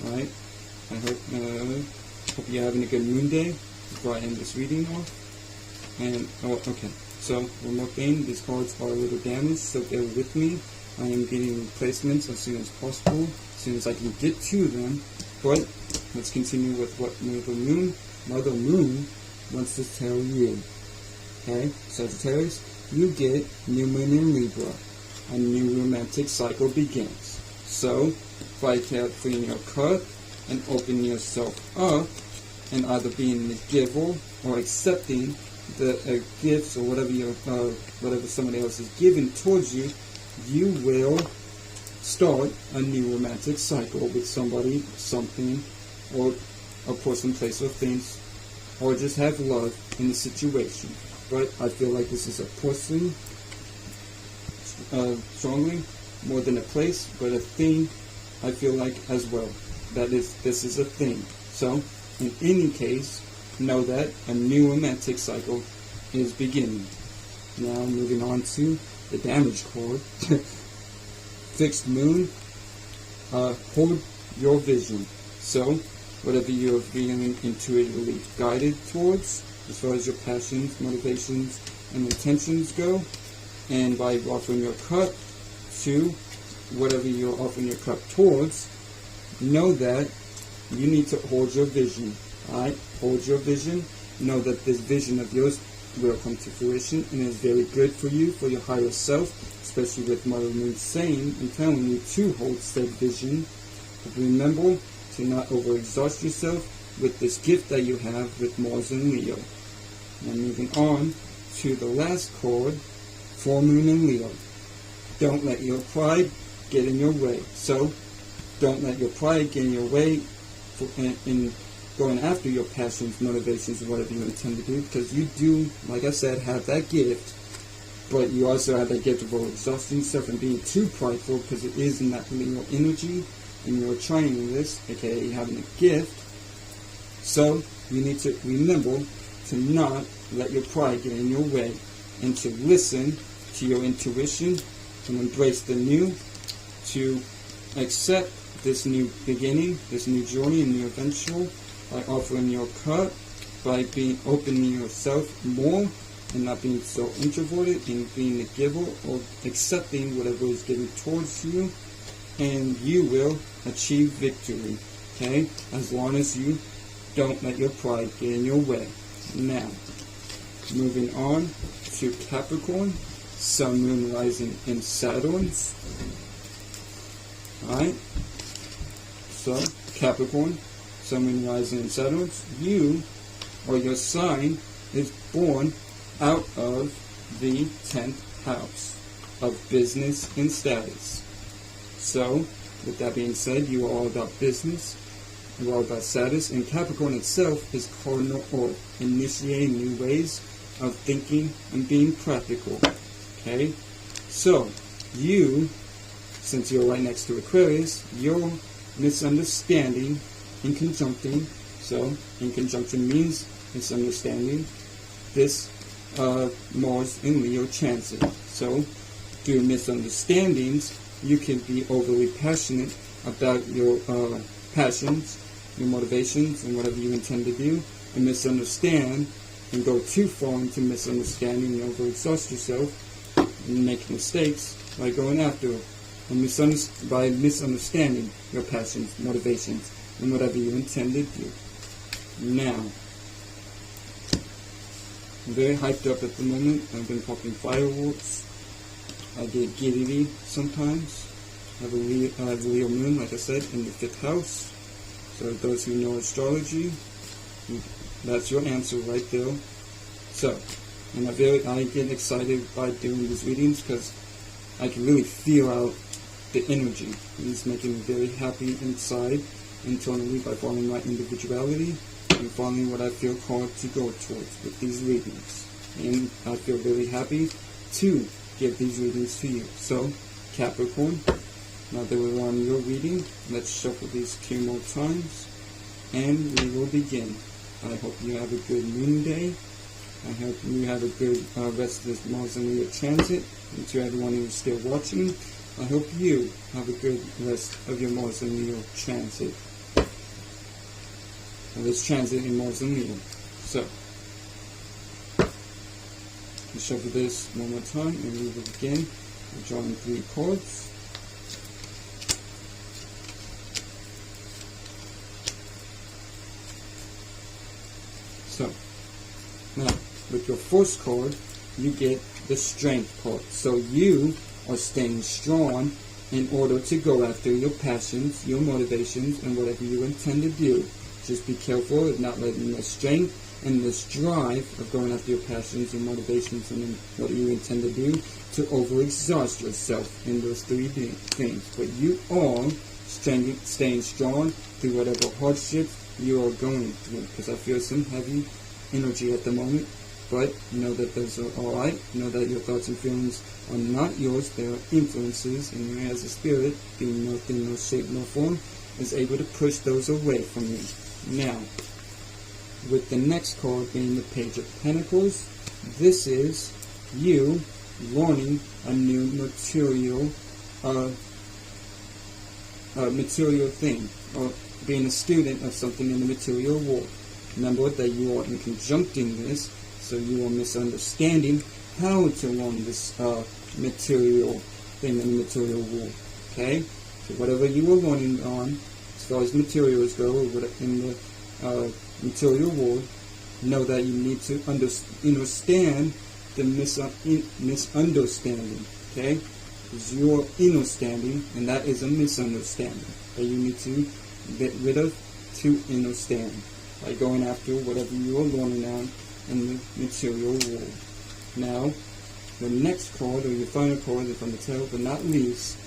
Alright? I hope you're having a good moon day before I end this reading off. And, okay. So, one more thing, these cards are a little damaged, so bear with me. I am getting replacements as soon as possible, as soon as I can get to them. But, let's continue with what Mother Moon wants to tell you. Okay, Sagittarius, you get new moon in Libra. A new romantic cycle begins. So, fight carefully in your cup and open yourself up, and either being the giver or accepting the gifts or whatever somebody else is giving towards you, you will start a new romantic cycle with somebody, something, or a person, place, or things, or just have love in the situation. But I feel like this is a person, strongly, more than a place, but a thing, I feel like, as well. This is a thing. So, in any case, know that a new romantic cycle is beginning. Now, moving on to the damage card. Fixed moon, hold your vision. So, whatever you're feeling intuitively guided towards, as far as your passions, motivations, and intentions go, and by offering your cup to whatever you're offering your cup towards, know that you need to hold your vision. Alright? Hold your vision. Know that this vision of yours will come to fruition and is very good for you, for your higher self, especially with Mother Moon saying and telling you to hold said vision. But remember to not overexhaust yourself with this gift that you have with Mars and Leo. Now moving on to the last card, Full Moon and Leo. Don't let your pride get in your way. So, don't let your pride get in your way in going after your passions, motivations, and whatever you intend to do, because you do, like I said, have that gift, but you also have that gift of overexhausting yourself and being too prideful, because it is in that Leo energy, and you're trying this, aka having a gift. So, you need to remember to not let your pride get in your way, and to listen to your intuition, and embrace the new, to accept this new beginning, this new journey, and new adventure, by offering your cup, by being opening yourself more, and not being so introverted, and being the giver, or accepting whatever is given towards you, and you will achieve victory, okay? As long as you don't let your pride get in your way. Now, moving on to Capricorn, Sun, Moon, Rising, and Saturn. Alright? So, Capricorn, Sun, Moon, Rising, and Saturn, you, or your sign, is born out of the 10th house of business and status. So, with that being said, you are all about business, you are all about status, and Capricorn itself is cardinal earth, initiating new ways of thinking and being practical. Okay? So, you, since you're right next to Aquarius, your misunderstanding in conjuncting, so in conjunction means misunderstanding, this Mars in Leo transit. So, through misunderstandings, you can be overly passionate about your passions, your motivations, and whatever you intend to do, and misunderstand and go too far into misunderstanding and overexhaust yourself and make mistakes by going after it, and by misunderstanding your passions, motivations, and whatever you intend to do. Now, I'm very hyped up at the moment. I've been popping fireworks. I get giddy sometimes. I have a Leo moon, like I said, in the 5th house. So those who know astrology, that's your answer right there. So, and I get excited by doing these readings because I can really feel out the energy. It's making me very happy inside, internally, by following my individuality and following what I feel called to go towards with these readings. And I feel very happy to give these readings to you. So, Capricorn, now that we're on your reading, let's shuffle these 2 more times, and we will begin. I hope you have a good moon day. I hope you have a good rest of this Mars and Leo transit. And to everyone who's still watching, I hope you have a good rest of your Mars and Leo transit. And this transit in Mars and Leo. So, let's shuffle this one more time, and we will begin. We're drawing 3 cards. So, now, with your first card, you get the Strength card. So you are staying strong in order to go after your passions, your motivations, and whatever you intend to do. Just be careful of not letting the strength and this drive of going after your passions, your motivations, and what you intend to do to overexhaust yourself in those 3 things. But you are staying strong through whatever hardships you are going through, because I feel some heavy energy at the moment, but know that those are alright. Know that your thoughts and feelings are not yours, they are influences, and you as a spirit, being no thing, no shape, no form, is able to push those away from you. Now, with the next card being the Page of Pentacles, this is you learning a new material thing, or being a student of something in the material world. Remember that you are in conjuncting this, so you are misunderstanding how to learn this material thing in the material world. Okay? So whatever you are learning on, as far as materials go, in the material world, know that you need to understand the misunderstanding. Okay? Because you are understanding, and that is a misunderstanding that you need to get rid of to understand by going after whatever you are learning on in the material world. Now, the next card, or your final card, if I'm the tail, but not least,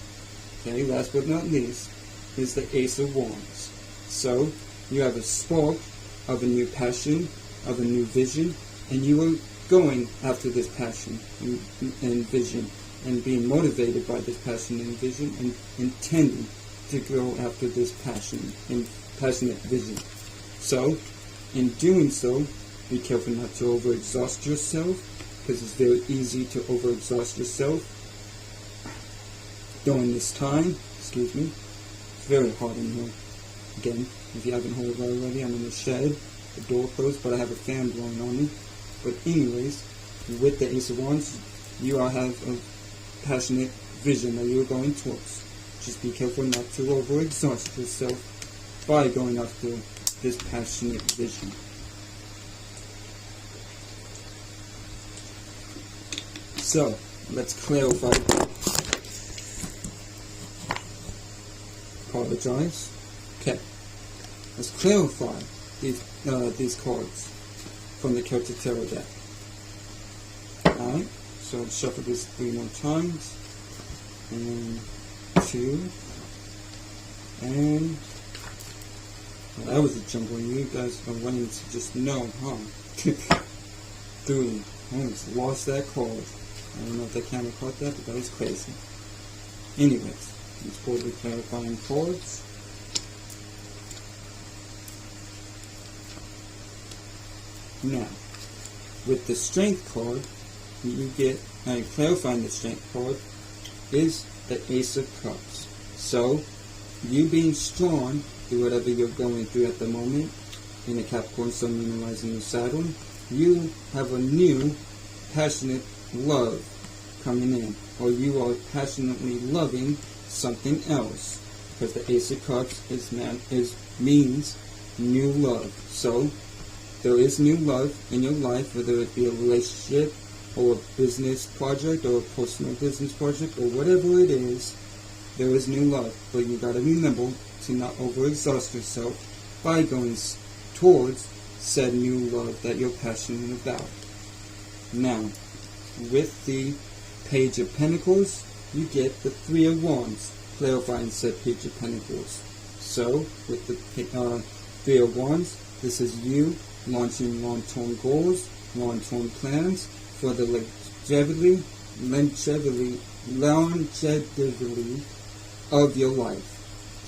okay, last but not least, is the Ace of Wands. So, you have a spark of a new passion, of a new vision, and you are going after this passion and vision, and being motivated by this passion and vision, and intending to go after this passion and passionate vision. So, in doing so, be careful not to overexhaust yourself, because it's very easy to overexhaust yourself during this time. Excuse me. It's very hot in here. Again, if you haven't heard already, I'm in the shed, the door closed, but I have a fan blowing on me. But anyways, with the Ace of Wands, you all have a passionate vision that you're going towards. Just be careful not to overexhaust yourself by going after this passionate vision. So, let's clarify. Apologize. Okay. Let's clarify these cards from the Celtic Tarot deck. Alright, so let's shuffle this 3 more times. And 2. And well, that was a jungle. You guys are wanting to just know, huh? 3. I almost lost that card. I don't know if that camera caught that, but that was crazy. Anyways, let's pull the clarifying cards. Now, with the Strength card, you get, clarifying the Strength card, is the Ace of Cups. So, you being strong through whatever you're going through at the moment, in the Capricorn Sun, Moon, Rising, and Saturn, you have a new, passionate love coming in, or you are passionately loving something else, because the Ace of Cups means new love. So, there is new love in your life, whether it be a relationship, or a business project, or a personal business project, or whatever it is, there is new love. But you gotta remember to not overexhaust yourself by going towards said new love that you're passionate about. Now, with the Page of Pentacles, you get the Three of Wands, clarifying said Page of Pentacles. So, with the Three of Wands, this is you launching long-term goals, long-term plans for the longevity of your life.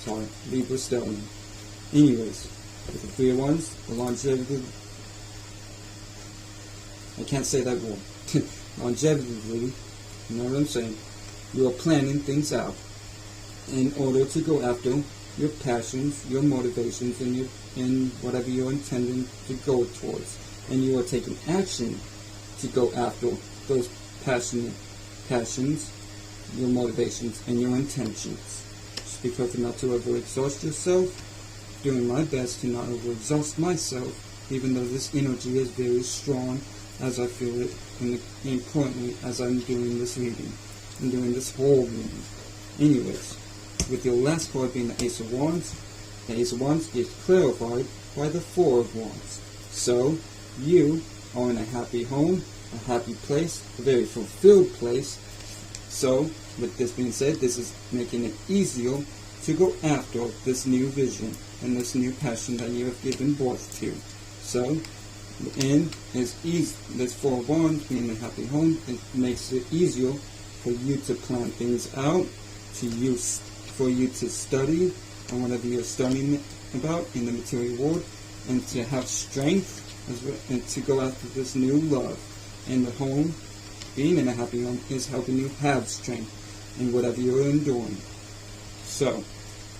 Sorry, Libra Stellium. Anyways, with the Three of Wands, the longevity, I can't say that word. Longevity, you know what I'm saying? You are planning things out in order to go after your passions, your motivations, and whatever you're intending to go towards. And you are taking action to go after those passions, your motivations, and your intentions. Just be careful not to overexhaust yourself. Doing my best to not overexhaust myself, even though this energy is very strong as I feel it, and currently as I'm doing this reading, and doing this whole reading. Anyways, with your last card being the Ace of Wands, the Ace of Wands is clarified by the Four of Wands. So, you are in a happy home, a happy place, a very fulfilled place. So, with this being said, this is making it easier to go after this new vision and this new passion that you have given birth to. So, the end is easy. This Four of Wands being a happy home, it makes it easier for you to plan things out, for you to study on whatever you're studying about in the material world, and to have strength and to go after this new love. And the home, being in a happy home, is helping you have strength in whatever you're enduring. So,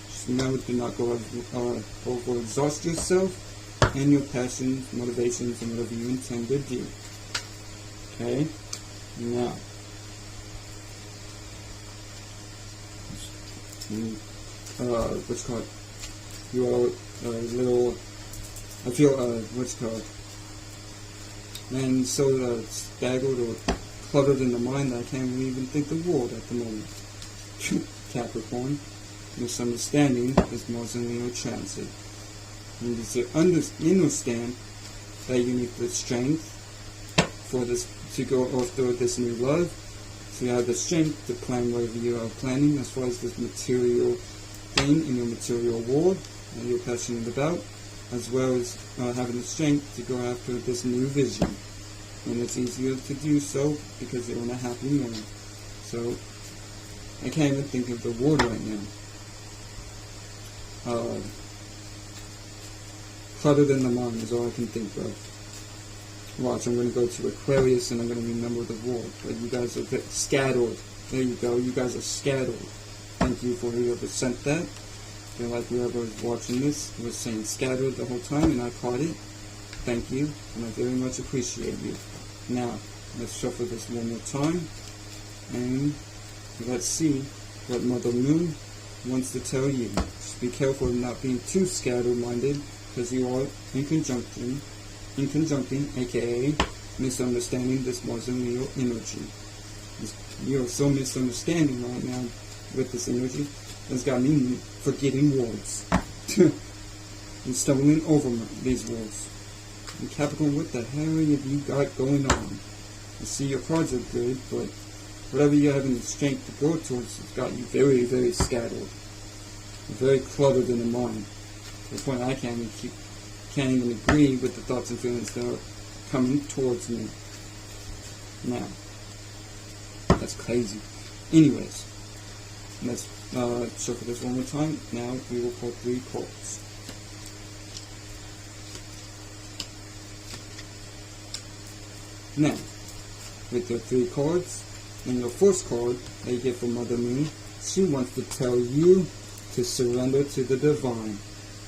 just remember to not go overexhaust yourself and your passions, motivations, and whatever you intend to do. Okay? Now, what's called? You are a little, I feel, what's called? And so staggered or cluttered in the mind that I can't even think the word at the moment. Capricorn, misunderstanding is Mars and Leo transit. You need to understand that you need the strength for this to go after this new love. So you have the strength to plan whatever you are planning as far as this material thing in your material world that you're passionate about, as well as having the strength to go after this new vision. And it's easier to do so because you're in a happy mood. So I can't even think of the word right now. Cluttered in the mind is all I can think of. Watch, I'm going to go to Aquarius and I'm going to remember the word. But you guys are scattered. There you go. You guys are scattered. Thank you for whoever sent that. I feel like whoever was watching this was saying scattered the whole time and I caught it. Thank you, and I very much appreciate you. Now, let's shuffle this one more time, and let's see what Mother Moon wants to tell you. Just be careful of not being too scattered-minded, because you are in conjunction, aka misunderstanding this Mars and Leo energy. You are so misunderstanding right now with this energy. It's got me forgetting words and stumbling over these words. And Capricorn, what the hell have you got going on? I see your cards are good, but whatever you have in the strength to go towards has got you very, very scattered. Very cluttered in the mind. To the point I can't even agree with the thoughts and feelings that are coming towards me. Now, that's crazy. Anyways, let's shuffle this one more time. Now we will pull 3 cards. Now, with the 3 cards, And your first card that you get from Mother Moon, she wants to tell you to surrender to the divine.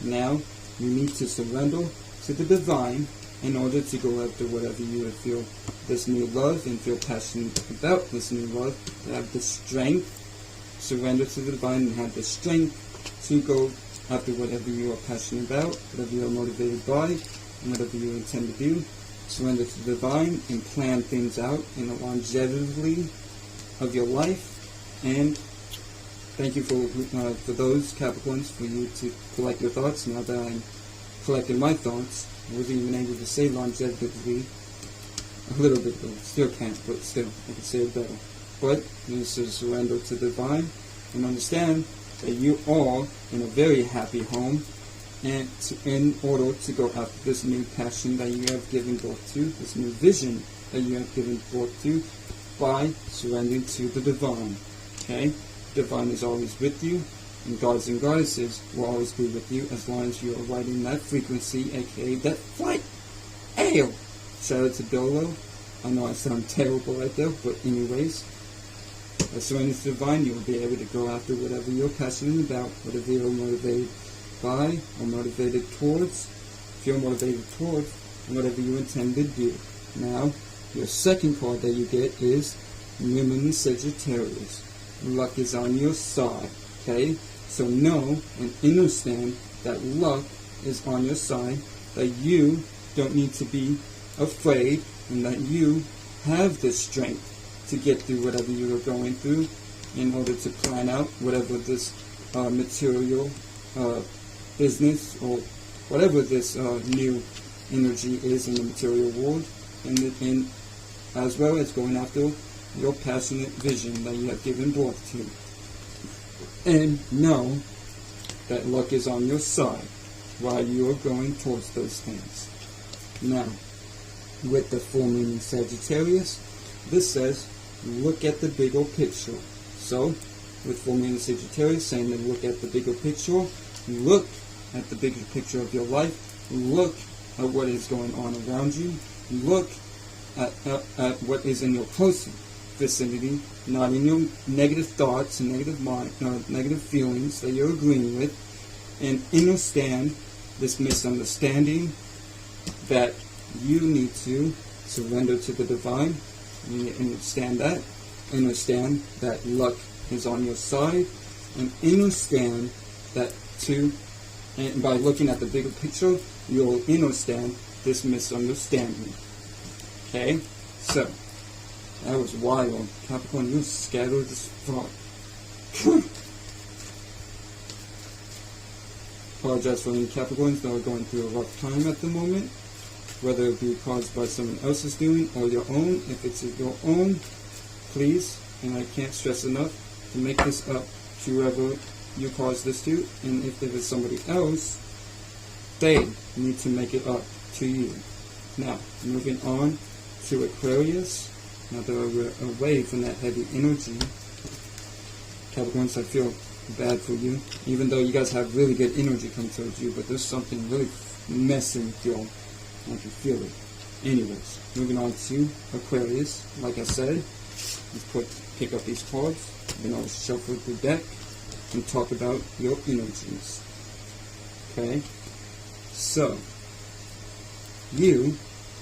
Now, you need to surrender to the divine in order to go after whatever you would feel this new love and feel passionate about this new love, to have the strength, surrender to the divine and have the strength to go after whatever you are passionate about, whatever you are motivated by, and whatever you intend to do. Surrender to the divine and plan things out in the longevity of your life. And thank you for those Capricorns, for you to collect your thoughts. Now that I'm collecting my thoughts, I wasn't even able to say longevity. A little bit though, still can't, but still, I can say it better. But you need to surrender to the divine and understand that you are in a very happy home, and in order to go after this new passion that you have given birth to, this new vision that you have given birth to, by surrendering to the divine. Okay? The divine is always with you, and gods and goddesses will always be with you as long as you are riding that frequency, aka that flight. Ayo! Shout out to Dolo. I know I sound terrible right there, but anyways, by surrendering to the divine, you will be able to go after whatever you're passionate about, whatever you're motivated by or motivated towards, if you're motivated towards, and whatever you intend to do. Now, your second card that you get is New Moon in Sagittarius. Luck is on your side. Okay? So know and understand that luck is on your side, that you don't need to be afraid, and that you have the strength to get through whatever you are going through in order to plan out whatever this material business or whatever this new energy is in the material world, and as well as going after your passionate vision that you have given birth to. And know that luck is on your side while you are going towards those things. Now, with the full moon in Sagittarius, this says, look at the bigger picture. So, with full moon in Sagittarius saying to look at the bigger picture, look at the bigger picture of your life, look at what is going on around you, look at what is in your close vicinity, not in your negative thoughts and negative feelings that you're agreeing with, and understand this misunderstanding that you need to surrender to the divine. You understand that luck is on your side, and understand that and by looking at the bigger picture, you'll understand this misunderstanding. Okay? So, that was wild. Capricorn, you're scattered as fuck. Apologize for any Capricorns that are going through a rough time at the moment, whether it be caused by someone else's doing or your own. If it's your own, please, and I can't stress enough to make this up to whoever you caused this to, and if it is somebody else, they need to make it up to you. Now, moving on to Aquarius. Now that we're away from that heavy energy, Capricorns, I feel bad for you, even though you guys have really good energy come towards you, but there's something really messing with you. I can feel it. Anyways, moving on to Aquarius. Like I said, let's pick up these cards, then I'll shuffle the deck and talk about your energies. Okay? So, you,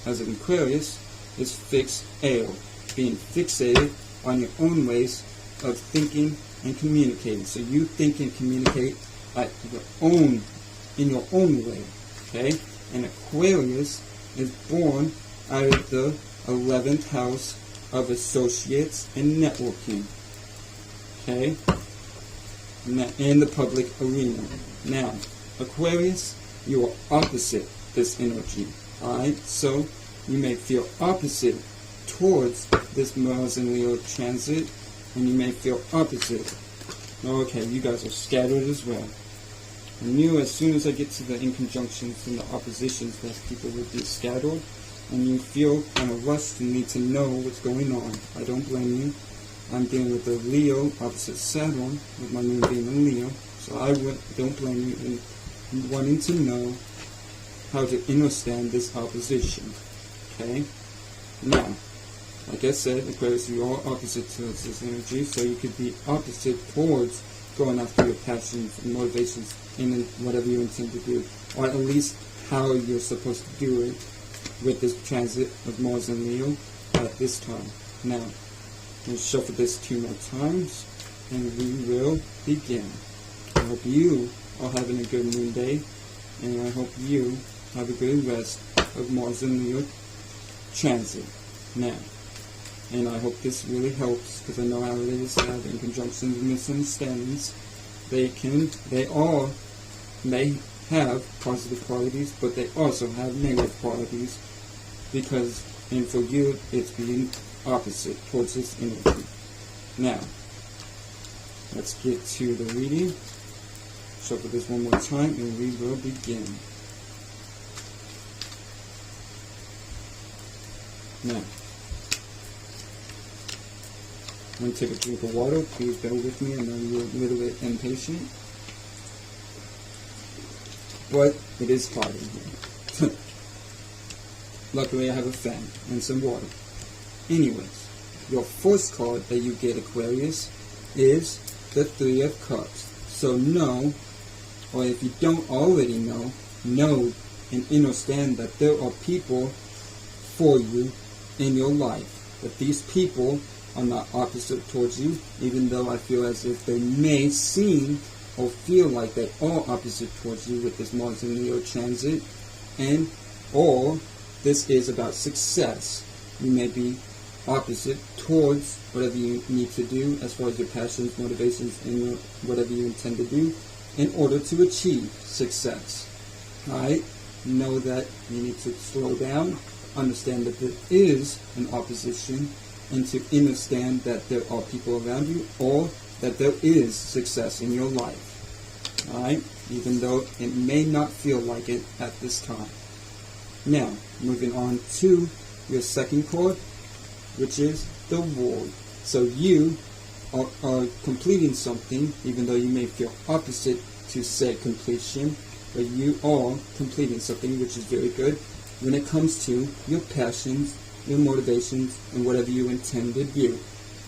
as an Aquarius, is fixed air, being fixated on your own ways of thinking and communicating. So you think and communicate in your own way. Okay? And Aquarius is born out of the 11th house of associates and networking. Okay? In the public arena. Now, Aquarius, you are opposite this energy. Alright? So, you may feel opposite towards this Mars and Leo transit, and you may feel opposite. Okay, you guys are scattered as well. And you, as soon as I get to the inconjunctions and the oppositions, that people will be scattered, and you feel kind of rushed and need to know what's going on. I don't blame you. I'm dealing with a Leo opposite Saturn, with my moon being in Leo, so I don't blame you in wanting to know how to understand this opposition. Okay? Now, like I said, Aquarius, you are opposite towards this energy, so you could be opposite towards going after your passions and motivations in whatever you intend to do, or at least how you're supposed to do it with this transit of Mars and Leo at this time. Now, we'll shuffle this 2 more times, and we will begin. I hope you are having a good moon day, and I hope you have a good rest of Mars and Leo transit now. And I hope this really helps, because I know how it is having conjunctions and misunderstandings. They all may have positive qualities, but they also have negative qualities, because, and for you, it's being opposite towards this energy. Now, let's get to the reading. Shuffle this one more time, and we will begin. Now, I'm going to take a drink of water. Please bear with me. I know you're a little bit impatient, but it is hot in here. Luckily, I have a fan and some water. Anyways, your first card that you get, Aquarius, is the 3 of Cups. So know, or if you don't already know and understand that there are people for you in your life. That these people are not opposite towards you, even though I feel as if they may seem or feel like they are opposite towards you with this Mars and Leo transit, and or this is about success. You may be opposite towards whatever you need to do as far as your passions, motivations, and whatever you intend to do in order to achieve success. Alright? Know that you need to slow down, understand that there is an opposition, and to understand that there are people around you, or that there is success in your life. Alright? Even though it may not feel like it at this time. Now, moving on to your second card, which is the World. So you are completing something, even though you may feel opposite to said completion, but you are completing something, which is very good when it comes to your passions, your motivations, and whatever you intend to do.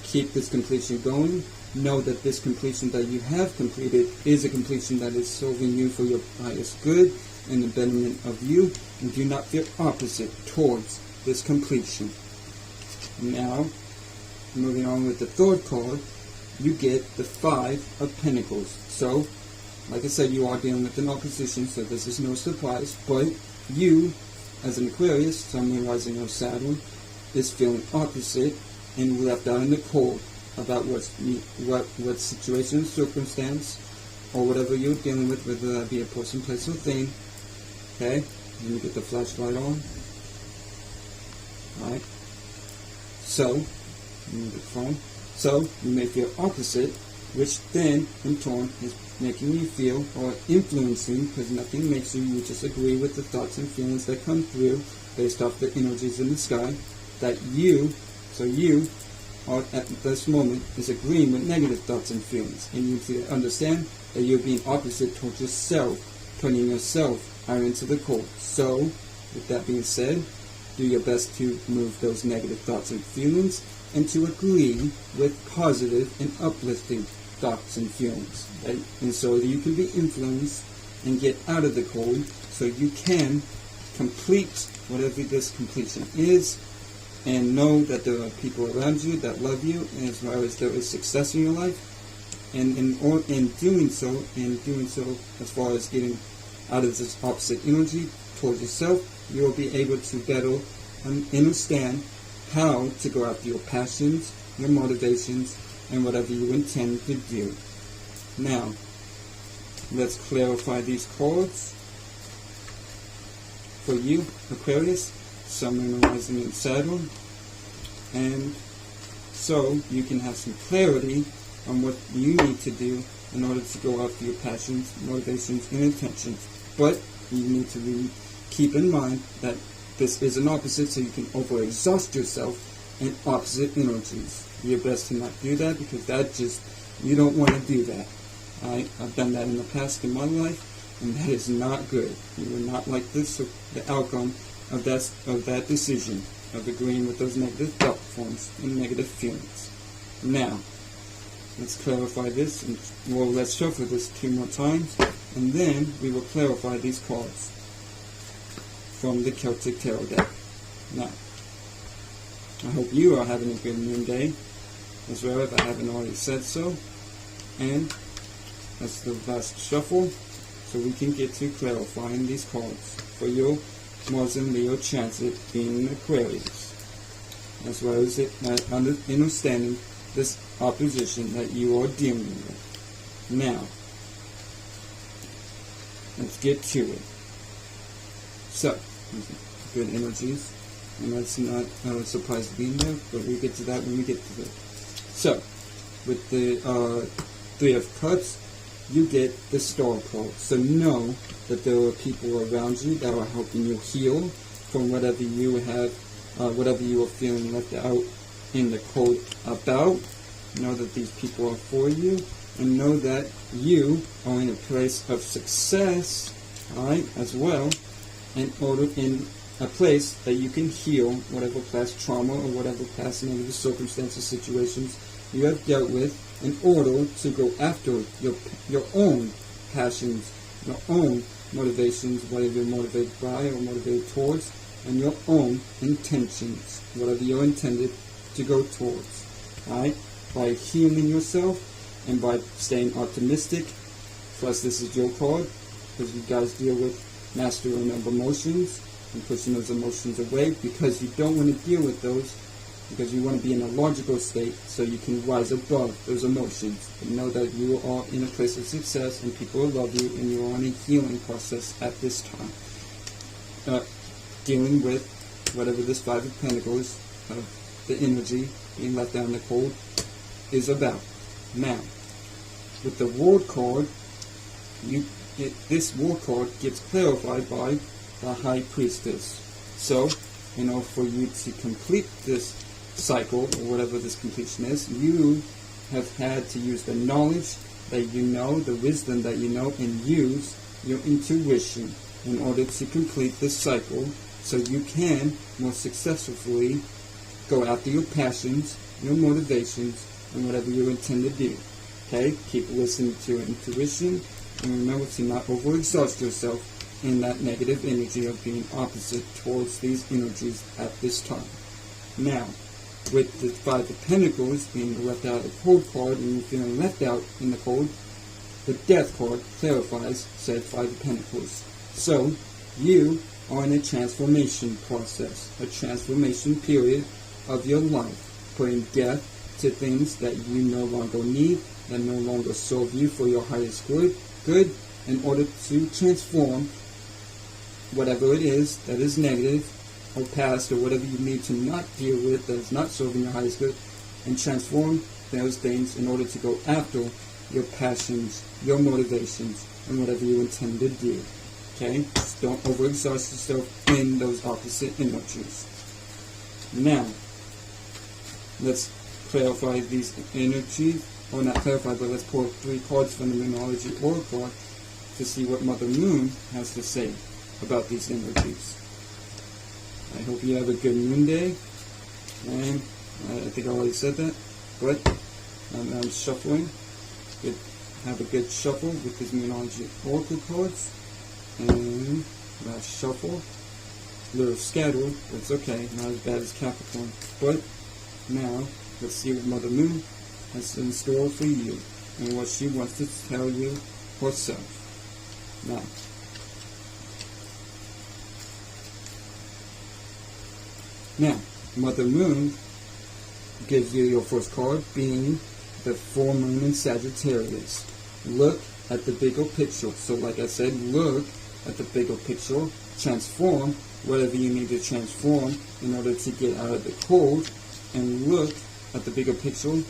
Keep this completion going. Know that this completion that you have completed is a completion that is serving you for your highest good and the betterment of you, and do not feel opposite towards this completion. Now, moving on with the third card, you get the 5 of Pentacles. So, like I said, you are dealing with an opposition, so this is no surprise, but you, as an Aquarius, Sun, Moon, Rising, or Saturn, is feeling opposite and left out in the cold about what situation, circumstance, or whatever you're dealing with, whether that be a person, place, or thing. Okay? Let me get the flashlight on. Alright? So, move the phone. So, you may feel opposite, which then, in turn, is making you feel, or influencing, because nothing makes you, you just agree with the thoughts and feelings that come through, based off the energies in the sky, that you are at this moment is agreeing with negative thoughts and feelings. And you need to understand that you're being opposite towards yourself, turning yourself out into the cold. So, with that being said, do your best to move those negative thoughts and feelings and to agree with positive and uplifting thoughts and feelings. Right? And so you can be influenced and get out of the cold, so you can complete whatever this completion is, and know that there are people around you that love you, and as well as there is success in your life. And in doing so, as far as getting out of this opposite energy towards yourself, you will be able to better understand how to go after your passions, your motivations, and whatever you intend to do. Now, let's clarify these cards. For you, Aquarius, Sun, Moon, Rising, and Saturn, and so you can have some clarity on what you need to do in order to go after your passions, motivations, and intentions. But you need to keep in mind that this is an opposite, so you can overexhaust yourself in opposite energies. Do your best to not do that, because you don't want to do that. I've done that in the past in my life, and that is not good. You will not like this, the outcome of that decision. of agreeing with those negative thought forms and negative feelings. Now, let's clarify this, and well, let's shuffle this 2 more times, and then we will clarify these cards from the Celtic Tarot deck. Now, I hope you are having a good moon day, as well, if I haven't already said so, and that's the last shuffle, so we can get to clarifying these cards for your Mars and Leo transit in Aquarius, as well as understanding this opposition that you are dealing with. Now, let's get to it. So, good energies, and that's not surprise to be in there, but we'll get to that when we get to it. So, with the 3 of Cups, you get the Star card. So know that there are people around you that are helping you heal from whatever you have, whatever you are feeling left out in the cold about. Know that these people are for you, and know that you are in a place of success, alright, as well, in a place that you can heal whatever past trauma or whatever past negative circumstances, situations you have dealt with, in order to go after your own passions, your own motivations, whatever you're motivated by or motivated towards, and your own intentions, whatever you're intended to go towards. Alright? By healing yourself and by staying optimistic. Plus, this is your card, because you guys deal with mastering of emotions and pushing those emotions away, because you don't want to deal with those, because you want to be in a logical state so you can rise above those emotions and know that you are in a place of success and people love you, and you are on a healing process at this time. Dealing with whatever this 5 of Pentacles, the energy being left down in the cold, is about. Now, with the World card, this World card gets clarified by the High Priestess. So, in order for you to complete this cycle, or whatever this completion is, you have had to use the knowledge that you know, the wisdom that you know, and use your intuition in order to complete this cycle, so you can more successfully go after your passions, your motivations, and whatever you intend to do. Okay? Keep listening to your intuition, and remember to not overexhaust yourself in that negative energy of being opposite towards these energies at this time. Now, with the 5 of Pentacles being left out of the cold card, and you feeling left out in the cold, the Death card clarifies said 5 of Pentacles. So, you are in a transformation process, a transformation period of your life, putting death to things that you no longer need, that no longer serve you for your highest good, in order to transform whatever it is that is negative or past or whatever you need to not deal with that is not serving your highest good, and transform those things in order to go after your passions, your motivations, and whatever you intend to do. Okay? Just don't overexhaust yourself in those opposite energies. Now, let's clarify these energies, or not clarify, but let's pull 3 cards from the Moonology Oracle to see what Mother Moon has to say about these energies. I hope you have a good moon day, and I think I already said that, but I'm shuffling. Have a good shuffle with these Moonology Oracle cards, and last shuffle, a little scattered, but it's okay, not as bad as Capricorn. But now, let's see what Mother Moon has in store for you, and what she wants to tell you herself. Now, Mother Moon gives you your first card, being the full moon in Sagittarius. Look at the bigger picture. So like I said, look at the bigger picture, transform whatever you need to transform in order to get out of the cold, and look at the bigger picture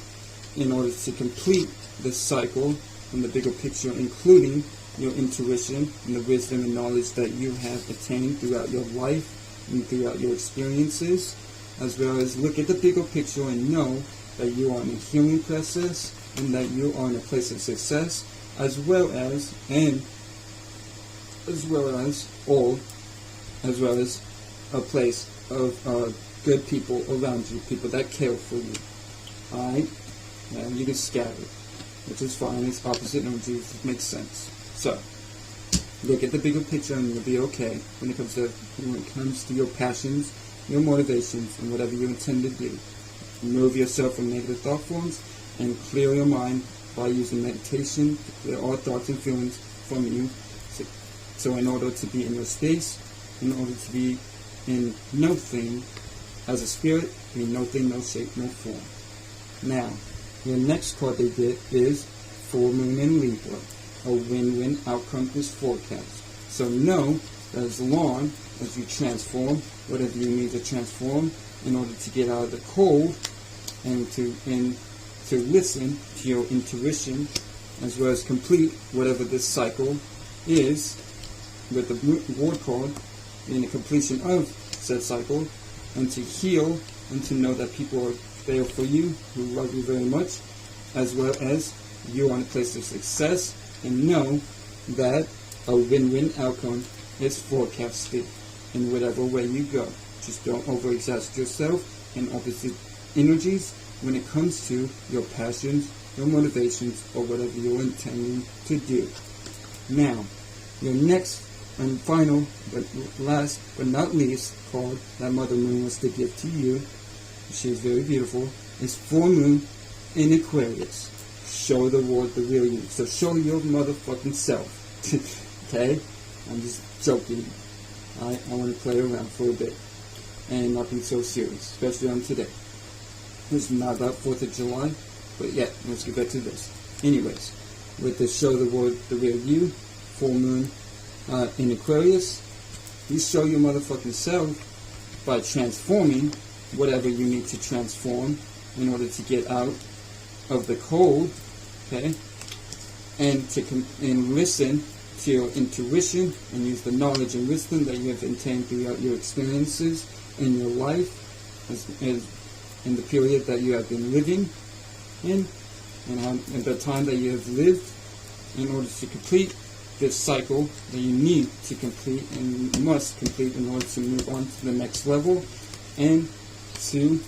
in order to complete this cycle in the bigger picture, including your intuition and the wisdom and knowledge that you have attained throughout your life and throughout your experiences, as well as look at the bigger picture and know that you are in a healing process and that you are in a place of success, as well as a place of good people around you, people that care for you. Alright? Now you get scattered, which is fine. It's opposite energies. It makes sense. So, look at the bigger picture and you'll be okay when it comes to your passions, your motivations, and whatever you intend to do. Remove yourself from negative thought forms and clear your mind by using meditation to clear all thoughts and feelings from you. So in order to be in your space, in order to be in no thing, as a spirit, be no thing, no shape, no form. Now, your next card they get is Full Moon in Libra. A win-win outcome is forecast. So know that as long as you transform whatever you need to transform in order to get out of the cold and to listen to your intuition, as well as complete whatever this cycle is, with the ward card in the completion of said cycle, and to heal and to know that people are there for you, who love you very much, as well as you're on a place of success, and know that a win-win outcome is forecasted in whatever way you go. Just don't overexert yourself in opposite energies when it comes to your passions, your motivations, or whatever you're intending to do. Now, your next and final, but last but not least, card that Mother Moon wants to give to you, she is very beautiful, is Full Moon in Aquarius. Show the world the real you. So show your motherfucking self. Okay? I'm just joking. I want to play around for a bit and not be so serious, especially on today. This is not about 4th of July, but yeah, let's get back to this. Anyways, with the Show the World the Real You, Full Moon in Aquarius, you show your motherfucking self by transforming whatever you need to transform in order to get out of the cold, okay, and listen to your intuition and use the knowledge and wisdom that you have obtained throughout your experiences in your life, as in the period that you have been living in, and the time that you have lived, in order to complete this cycle that you need to complete and you must complete in order to move on to the next level, and to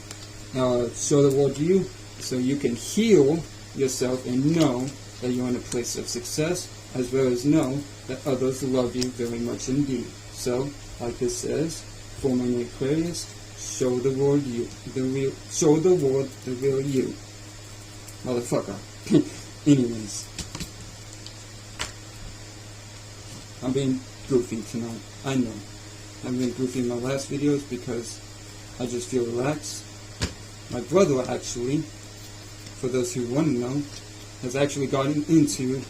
show the world you, so you can heal yourself and know that you're in a place of success, as well as know that others love you very much indeed. So, like this says, Full Moon in Aquarius, show the world you, show the world the real you, motherfucker. Anyways, I'm being goofy tonight. I know. I've been goofy in my last videos because I just feel relaxed. My brother, actually, for those who want to know, has actually gotten into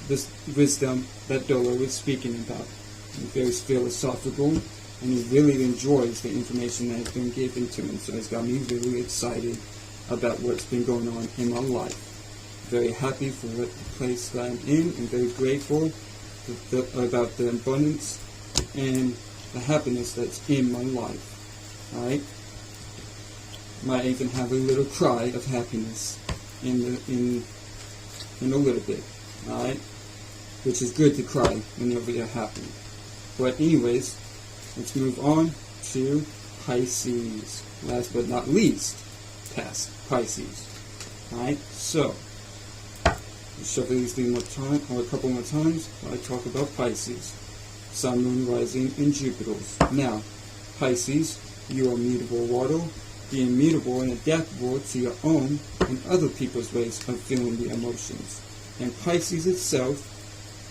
this wisdom that Dolo was speaking about. He's very philosophical, and he really enjoys the information that has been given to him. So it's got me really excited about what's been going on in my life. Very happy for the place that I'm in, and very grateful about the abundance and the happiness that's in my life. Alright? Might even have a little cry of happiness in a little bit. Alright? Which is good to cry whenever you're happy. But anyways, let's move on to Pisces. Last but not least, past Pisces. Alright? So, let's shuffle these things more time, or a couple more times while I talk about Pisces. Sun, Moon, Rising, and Jupiter's. Now, Pisces, you are mutable water, being immutable and adaptable to your own and other people's ways of feeling the emotions. And Pisces itself,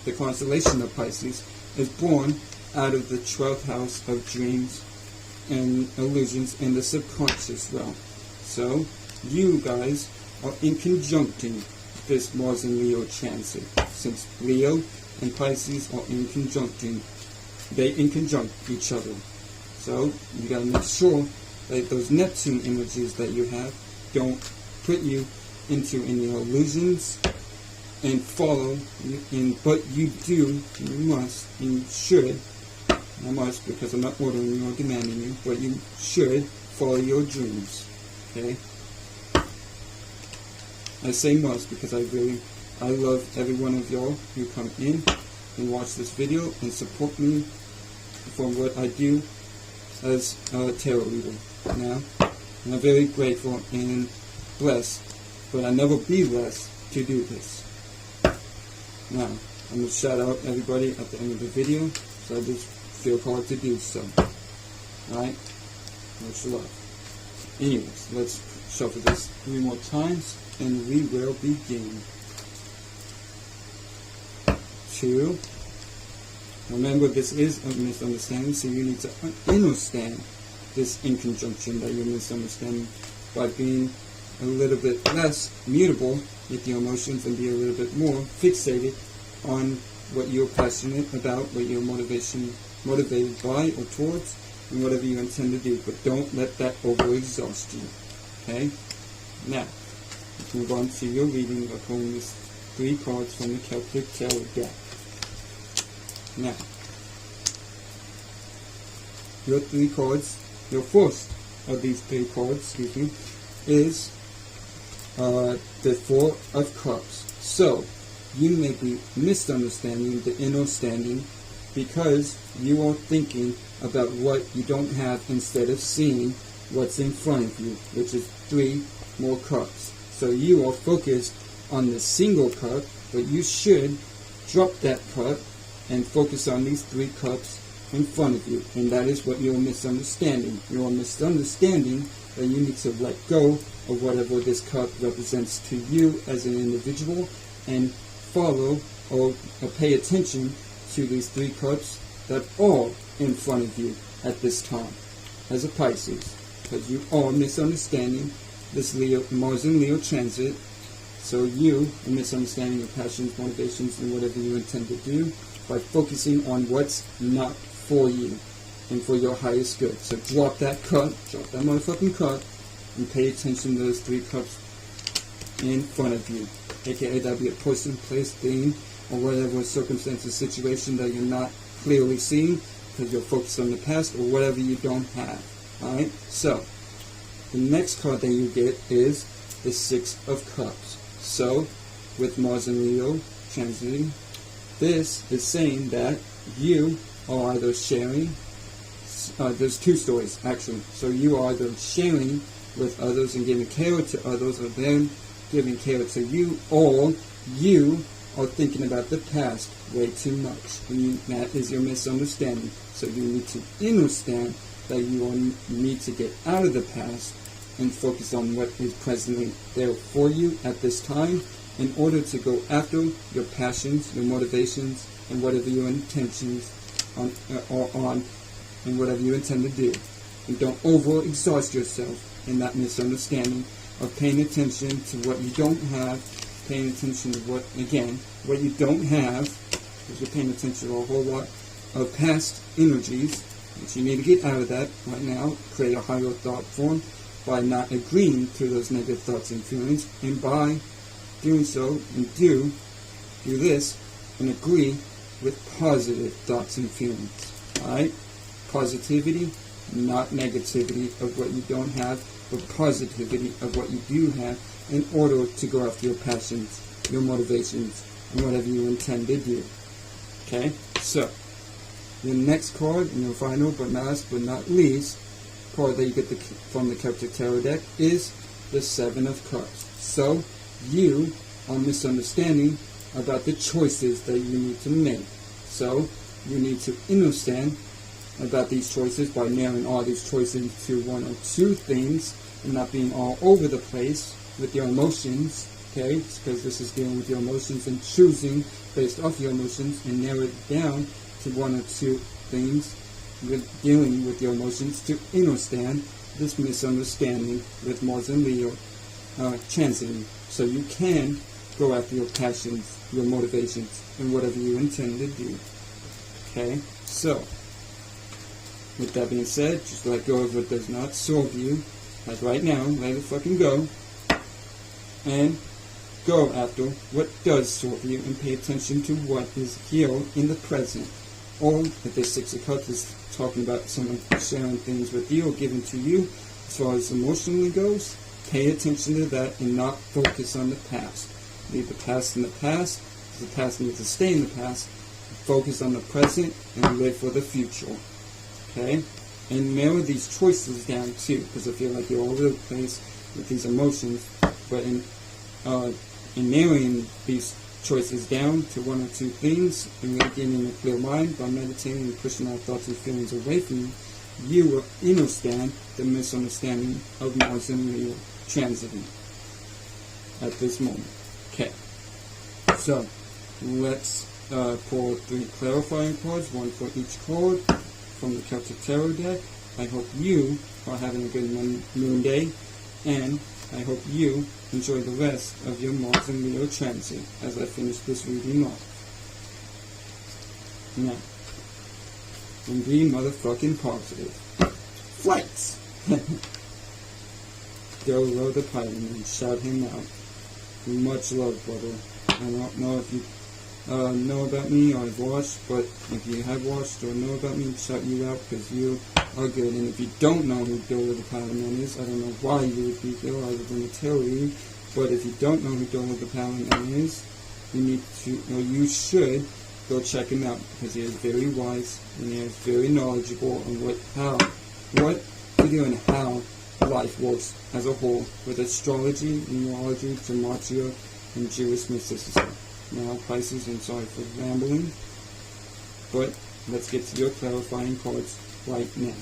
the constellation of Pisces, is born out of the 12th house of dreams and illusions in the subconscious realm. So, you guys are in conjunction this Mars and Leo transit. Since Leo and Pisces are in conjunction, they in conjunct each other. So, you gotta make sure that those Neptune energies that you have don't put you into any illusions and follow, but you do, you must, and you should, I must because I'm not ordering you or demanding you, but you should follow your dreams, okay? I say must because I love every one of y'all who come in and watch this video and support me for what I do as a tarot reader. Now, and I'm very grateful and blessed, but I'll never be less to do this. Now, I'm going to shout out everybody at the end of the video, so I just feel called to do so. Alright? Much love. Anyways, let's shuffle this 3 more times, and we will begin. 2. Remember, this is a misunderstanding, so you need to understand this in conjunction that you're misunderstanding by being a little bit less mutable with your emotions and be a little bit more fixated on what you're passionate about, what you're motivated by or towards, and whatever you intend to do. But don't let that over-exhaust you. Okay? Now, let's move on to your reading by pulling these 3 cards from the Celtic Tarot deck. Now, your 3 cards, your first of these 3 cards, is the 4 of Cups. So, you may be misunderstanding the understanding because you are thinking about what you don't have instead of seeing what's in front of you, which is 3 more cups. So you are focused on the single cup, but you should drop that cup and focus on these 3 cups in front of you. And that is what you're misunderstanding. You're misunderstanding that you need to let go of whatever this cup represents to you as an individual and follow or pay attention to these 3 cups that are in front of you at this time as a Pisces, because you are misunderstanding this Mars and Leo transit. So you are misunderstanding your passions, motivations, and whatever you intend to do by focusing on what's not for you and for your highest good. So drop that cup, drop that motherfucking cup, and pay attention to those 3 cups in front of you. AKA that'll be a person, place, thing, or whatever circumstance or situation that you're not clearly seeing because you're focused on the past or whatever you don't have. Alright? So, the next card that you get is the 6 of Cups. So, with Mars and Leo transiting, this is saying that you are either sharing, there's 2 stories actually. So you are either sharing with others and giving care to others, or them giving care to you, or you are thinking about the past way too much. And that is your misunderstanding. So you need to understand that you need to get out of the past and focus on what is presently there for you at this time in order to go after your passions, your motivations, and whatever your intentions are on and whatever you intend to do. And don't over-exhaust yourself in that misunderstanding of paying attention to what you don't have, paying attention to what you don't have, because you're paying attention to a whole lot of past energies, which you need to get out of that right now, create a higher thought form by not agreeing to those negative thoughts and feelings, and by doing so, and do this, and agree with positive thoughts and feelings. Alright? Positivity, not negativity of what you don't have, but positivity of what you do have in order to go after your passions, your motivations, and whatever you intend to do. Okay? So, your next card, and your final but last but not least card that you get from the Celtic Tarot deck is the 7 of Cups. So, you are misunderstanding about the choices that you need to make. So, you need to understand about these choices by narrowing all these choices to 1 or 2 things and not being all over the place with your emotions, okay? Because this is dealing with your emotions and choosing based off your emotions and narrow it down to 1 or 2 things with dealing with your emotions to understand this misunderstanding with Mars and Leo transiting. So you can go after your passions, your motivations, and whatever you intend to do. Okay? So, with that being said, just let go of what does not serve you. Like right now, let it fucking go. And go after what does serve you and pay attention to what is here in the present. Or, if the 6 of Cups is talking about someone sharing things with you or giving to you, as far as emotionally goes, pay attention to that and not focus on the past. Leave the past in the past. The past needs to stay in the past. Focus on the present and live for the future. Okay? and narrow these choices down too, because I feel like you're all over the place with these emotions. But in narrowing these choices down to one or two things, and really getting a clear mind by meditating and pushing our thoughts and feelings away from you, you will understand the misunderstanding of Mars and Leo transiting at this moment. Okay, so let's pull 3 clarifying cards, 1 for each card from the Celtic Tarot deck. I hope you are having a good moon day, and I hope you enjoy the rest of your Mars and Leo transit as I finish this reading off. Now, and be motherfucking positive. Flights! Go low the pilot and shout him out. Much love, brother. I don't know if you know about me or have watched, but if you have watched or know about me, shout you out because you are good. And if you don't know who Dola the Paladin is, I don't know why you would be here other than to tell you, but if you don't know who Dola the Paladin is, you need to, or you should, go check him out because he is very wise and he is very knowledgeable on what we do and how life works as a whole with astrology, numerology, gematria, and Jewish mysticism. Now, Pisces, I'm sorry for rambling, but let's get to your clarifying cards right now.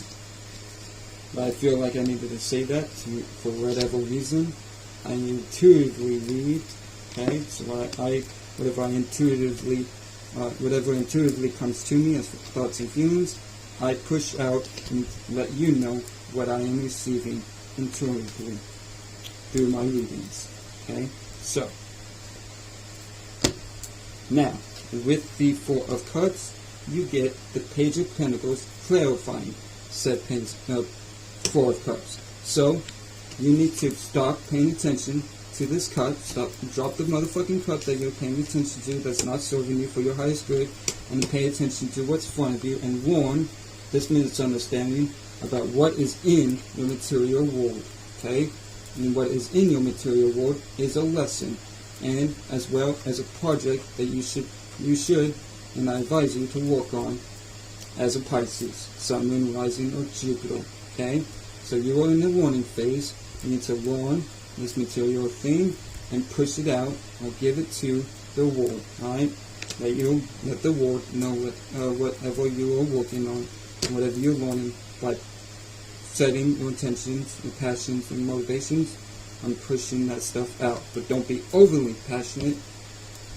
But I feel like I needed to say that for whatever reason. I intuitively read, okay? So whatever intuitively comes to me as thoughts and feelings, I push out and let you know what I am receiving intuitively through my readings, okay? So, now, with the 4 of Cups, you get the Page of Pentacles clarifying said 4 of Cups. So, you need to stop paying attention to this cup, drop the motherfucking cup that you're paying attention to that's not serving you for your highest good, and pay attention to what's in front of you and warn this misunderstanding about what is in your material world, okay? And what is in your material world is a lesson, and as well as a project that you should, and I advise you to work on as a Pisces, Sun, Moon, Rising, or Jupiter, okay? So you are in the warning phase. You need to warn this material thing and push it out or give it to the world, alright? Let the world know whatever you are working on, whatever you're learning, by setting your intentions, your passions, and motivations on pushing that stuff out. But don't be overly passionate,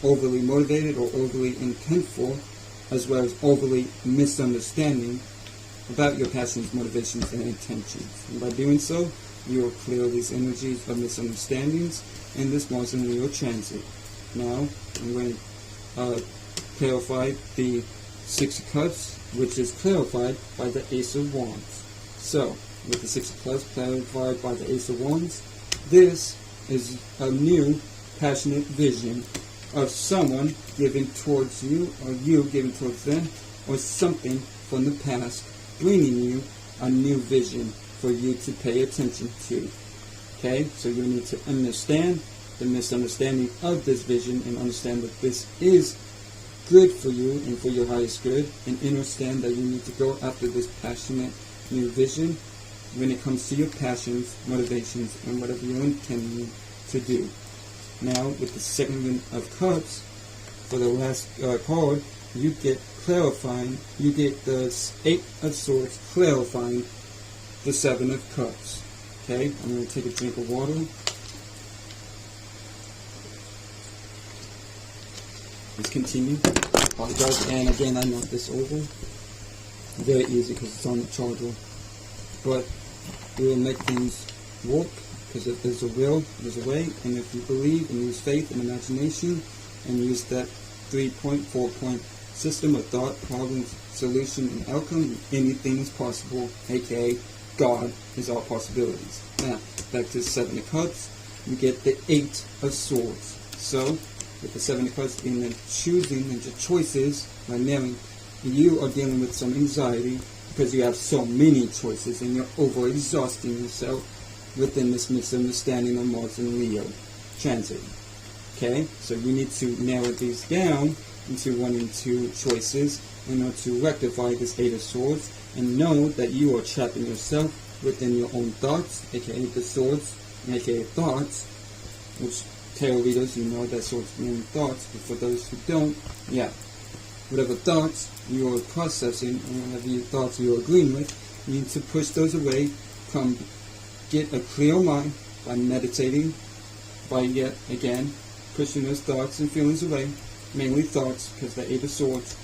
overly motivated, or overly intentful, as well as overly misunderstanding about your passions, motivations, and intentions. And by doing so, you will clear these energies of misunderstandings in this Mars and Leo transit. Now, I'm going to clarify the 6 of Cups, which is clarified by the Ace of Wands. So, with the 6 of Cups clarified by the Ace of Wands, this is a new, passionate vision of someone given towards you, or you given towards them, or something from the past, bringing you a new vision for you to pay attention to. Okay, so you need to understand the misunderstanding of this vision and understand that this is good for you and for your highest good, and understand that you need to go after this passionate new vision when it comes to your passions, motivations, and whatever you're intending to do. Now, with the 7 of Cups, for the last card, you get the 8 of Swords clarifying the 7 of Cups. Okay, I'm going to take a drink of water. Let's continue. Apologize, and again, I knocked this over. Very easy because it's on the charger. But we will make things work, because if there's a will, there's a way, and if you believe and use faith and imagination and use that 3-point, 4-point system of thought, problem, solution, and outcome, anything is possible, aka God is all possibilities. Now, back to the 7 of Cups, you get the 8 of Swords. So, with the 7 of Cups being the choosing and the choices, by marrying, you are dealing with some anxiety because you have so many choices and you're over-exhausting yourself within this misunderstanding of Mars and Leo transit. Okay, so you need to narrow these down into 1 and 2 choices in order to rectify this Eight of Swords, and know that you are trapping yourself within your own thoughts, aka the swords, aka thoughts, which tarot readers, you know that swords mean thoughts, but for those who don't, yeah, whatever thoughts you are processing and whatever thoughts you are agreeing with, you need to push those away. Come get a clear mind by meditating, by yet again pushing those thoughts and feelings away, mainly thoughts, because the Eight of Swords,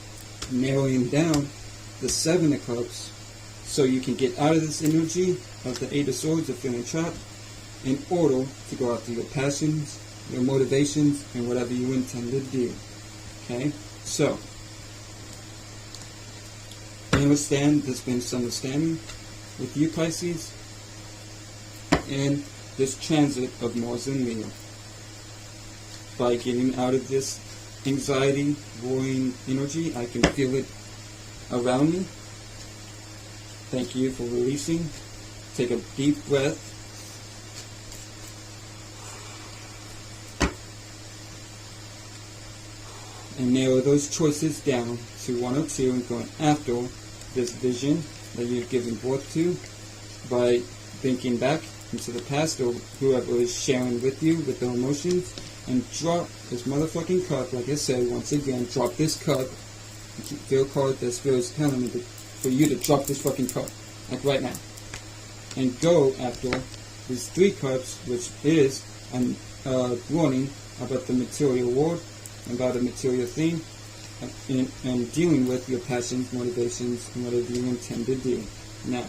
narrowing down the Seven of Cups, so you can get out of this energy of the Eight of Swords of feeling trapped, in order to go after your passions, your motivations, and whatever you intend to do. Okay? So, I understand there's been some understanding with you, Pisces, and this transit of Mars and Leo. By getting out of this anxiety, worrying energy, I can feel it around me. Thank you for releasing. Take a deep breath. And narrow those choices down to one or two, and going after this vision that you've given birth to by thinking back into the past, or whoever is sharing with you with their emotions, and drop this motherfucking cup. Like I said, once again, drop this cup. Feel card that Spirit is telling me for you to drop this fucking cup, like right now, and go after these three cups, which is a warning about the material world, about a material theme, and dealing with your passions, motivations, and whatever you intend to do. Now,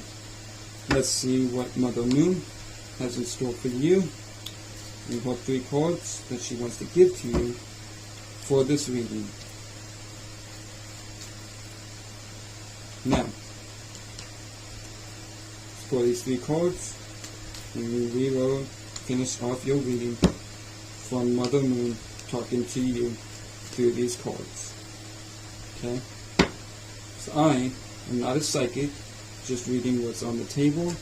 let's see what Mother Moon has in store for you. We have three cards that she wants to give to you for this reading. Now, for these three cards, and we will finish off your reading from Mother Moon talking to you through these cards. Okay? So I am not a psychic, just reading what's on the table,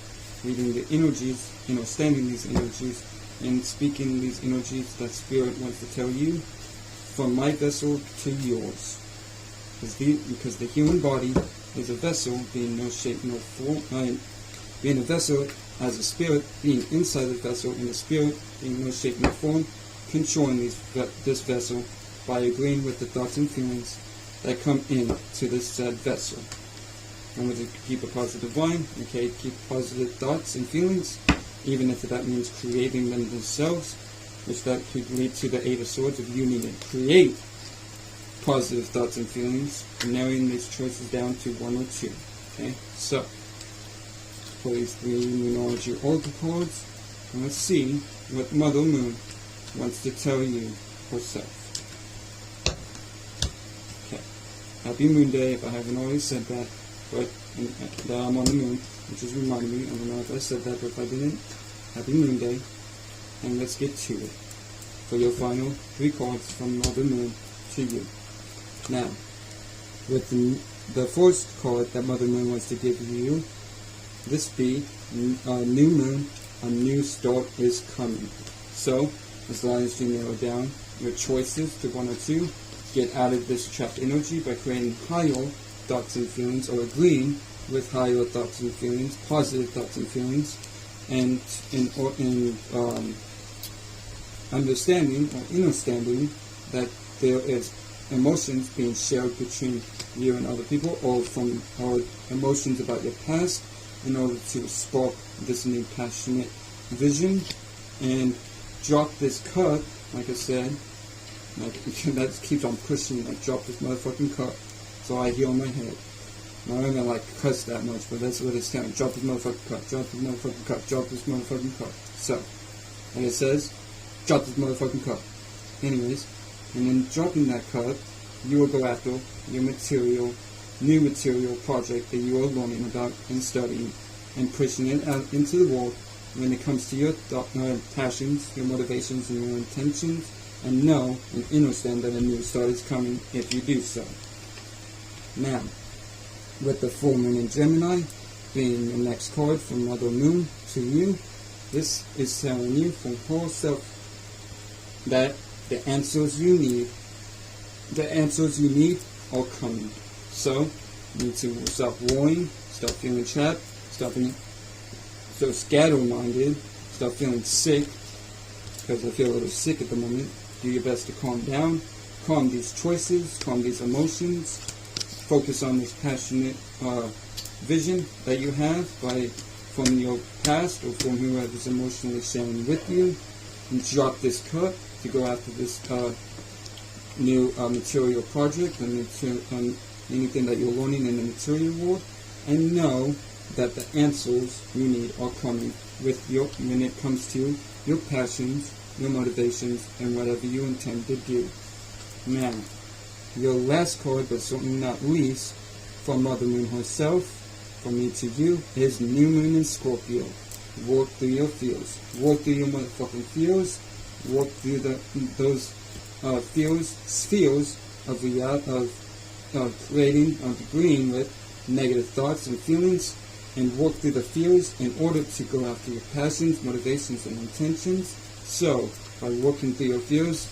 reading the energies, understanding these energies, and speaking these energies that Spirit wants to tell you from my vessel to yours. Because the human body is a vessel, being no shape, no form, being a vessel as a spirit, being inside the vessel, and the spirit being no shape, no form, controlling this vessel by agreeing with the thoughts and feelings that come in to this said vessel. And with to keep a positive mind, okay, keep positive thoughts and feelings, even if that means creating them themselves, which that could lead to the Eight of Swords if you need to create positive thoughts and feelings, and narrowing these choices down to one or two. Okay, so for these three numerology oracle cards, and let's see what Mother Moon wants to tell you herself. Okay, Happy Moon Day, if I haven't already said that, but that I'm on the moon, which is reminding me, I don't know if I said that, but if I didn't, Happy Moon Day, and let's get to it. For your final three cards from Mother Moon to you. Now, with the first card that Mother Moon wants to give you, this be a new moon, a new start is coming. So, as long as you narrow down your choices to one or two, get out of this trapped energy by creating higher thoughts and feelings, or agreeing with higher thoughts and feelings, positive thoughts and feelings, and understanding or understanding that there is emotions being shared between you and other people, or from our emotions about your past, in order to spark this new passionate vision, and drop this cup, like I said, like that keeps on pushing, like drop this motherfucking cup, so I heal my head. I'm not gonna like cuss that much, but that's what it's telling. Drop this motherfucking cup, drop this motherfucking cup, drop this motherfucking cup. So, like it says, drop this motherfucking cup. Anyways, and then dropping that cup, you will go after your new material project that you are learning about and studying, and pushing it out into the world when it comes to your passions, your motivations, and your intentions, and know and understand that a new start is coming if you do so. Now, with the full moon in Gemini being the next card from Mother Moon to you, this is telling you from herself that the answers you need are coming. So, you need to stop worrying, stop feeling trapped, stop being so scatter-minded, stop feeling sick, because I feel a little sick at the moment. Do your best to calm down, calm these choices, calm these emotions, focus on this passionate vision that you have from your past or from whoever's emotionally sharing with you, and drop this cup to go after this new material project and anything that you're learning in the material world, and know that the answers you need are coming when it comes to your passions, your motivations, and whatever you intend to do. Now, your last card, but certainly not least, from Mother Moon herself, from me to you, is New Moon in Scorpio. Walk through your feels. Walk through your motherfucking feels. Walk through those spheres of creating, of agreeing with negative thoughts and feelings, and walk through the fears in order to go after your passions, motivations, and intentions. So, by walking through your fears,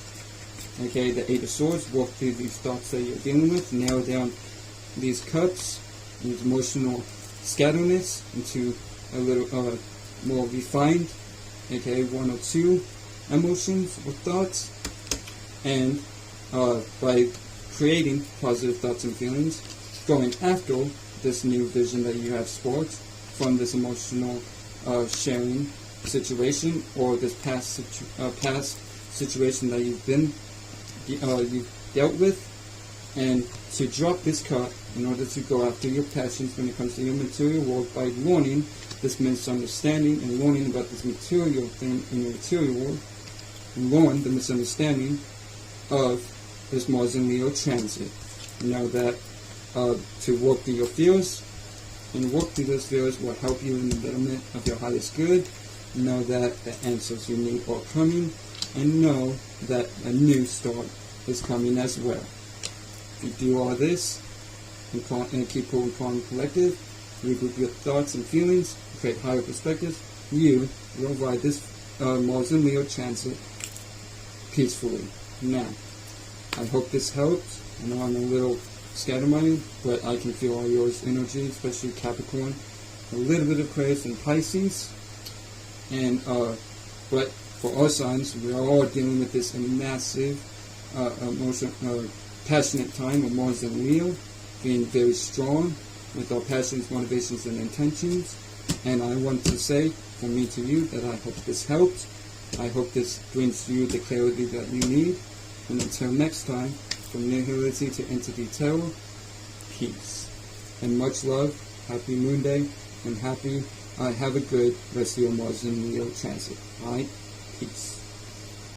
okay, the Eight of Swords, walk through these thoughts that you're dealing with, narrow down these cups, these emotional scatterness into a little more refined, okay, one or two emotions or thoughts, and by creating positive thoughts and feelings, going after this new vision that you have sparked from this emotional sharing situation, or this past situation that you've dealt with, and to drop this cup in order to go after your passions when it comes to your material world by learning this misunderstanding and learning about this material thing in your material world, and learn the misunderstanding of this Mars and Leo transit. You know that to walk through your fears, and walk through those fears will help you in the betterment of your highest good. Know that the answers you need are coming, and know that a new start is coming as well. If you do all this, and keep cool and calm and collective, regroup your thoughts and feelings, create higher perspectives, you will ride this Mars and Leo transit peacefully. Now, I hope this helped. I know I'm a little scatterminded, but I can feel all yours energy, especially Capricorn, a little bit of Aquarius and Pisces, and but for our signs, we are all dealing with this massive, passionate time of Mars and Leo, being very strong with our passions, motivations, and intentions. And I want to say, from me to you, that I hope this helped. I hope this brings you the clarity that you need. And until next time, from nihility to entity tarot, peace. And much love, happy Moon Day, and have a good rest of your Mars and Leo transit. Alright? Peace.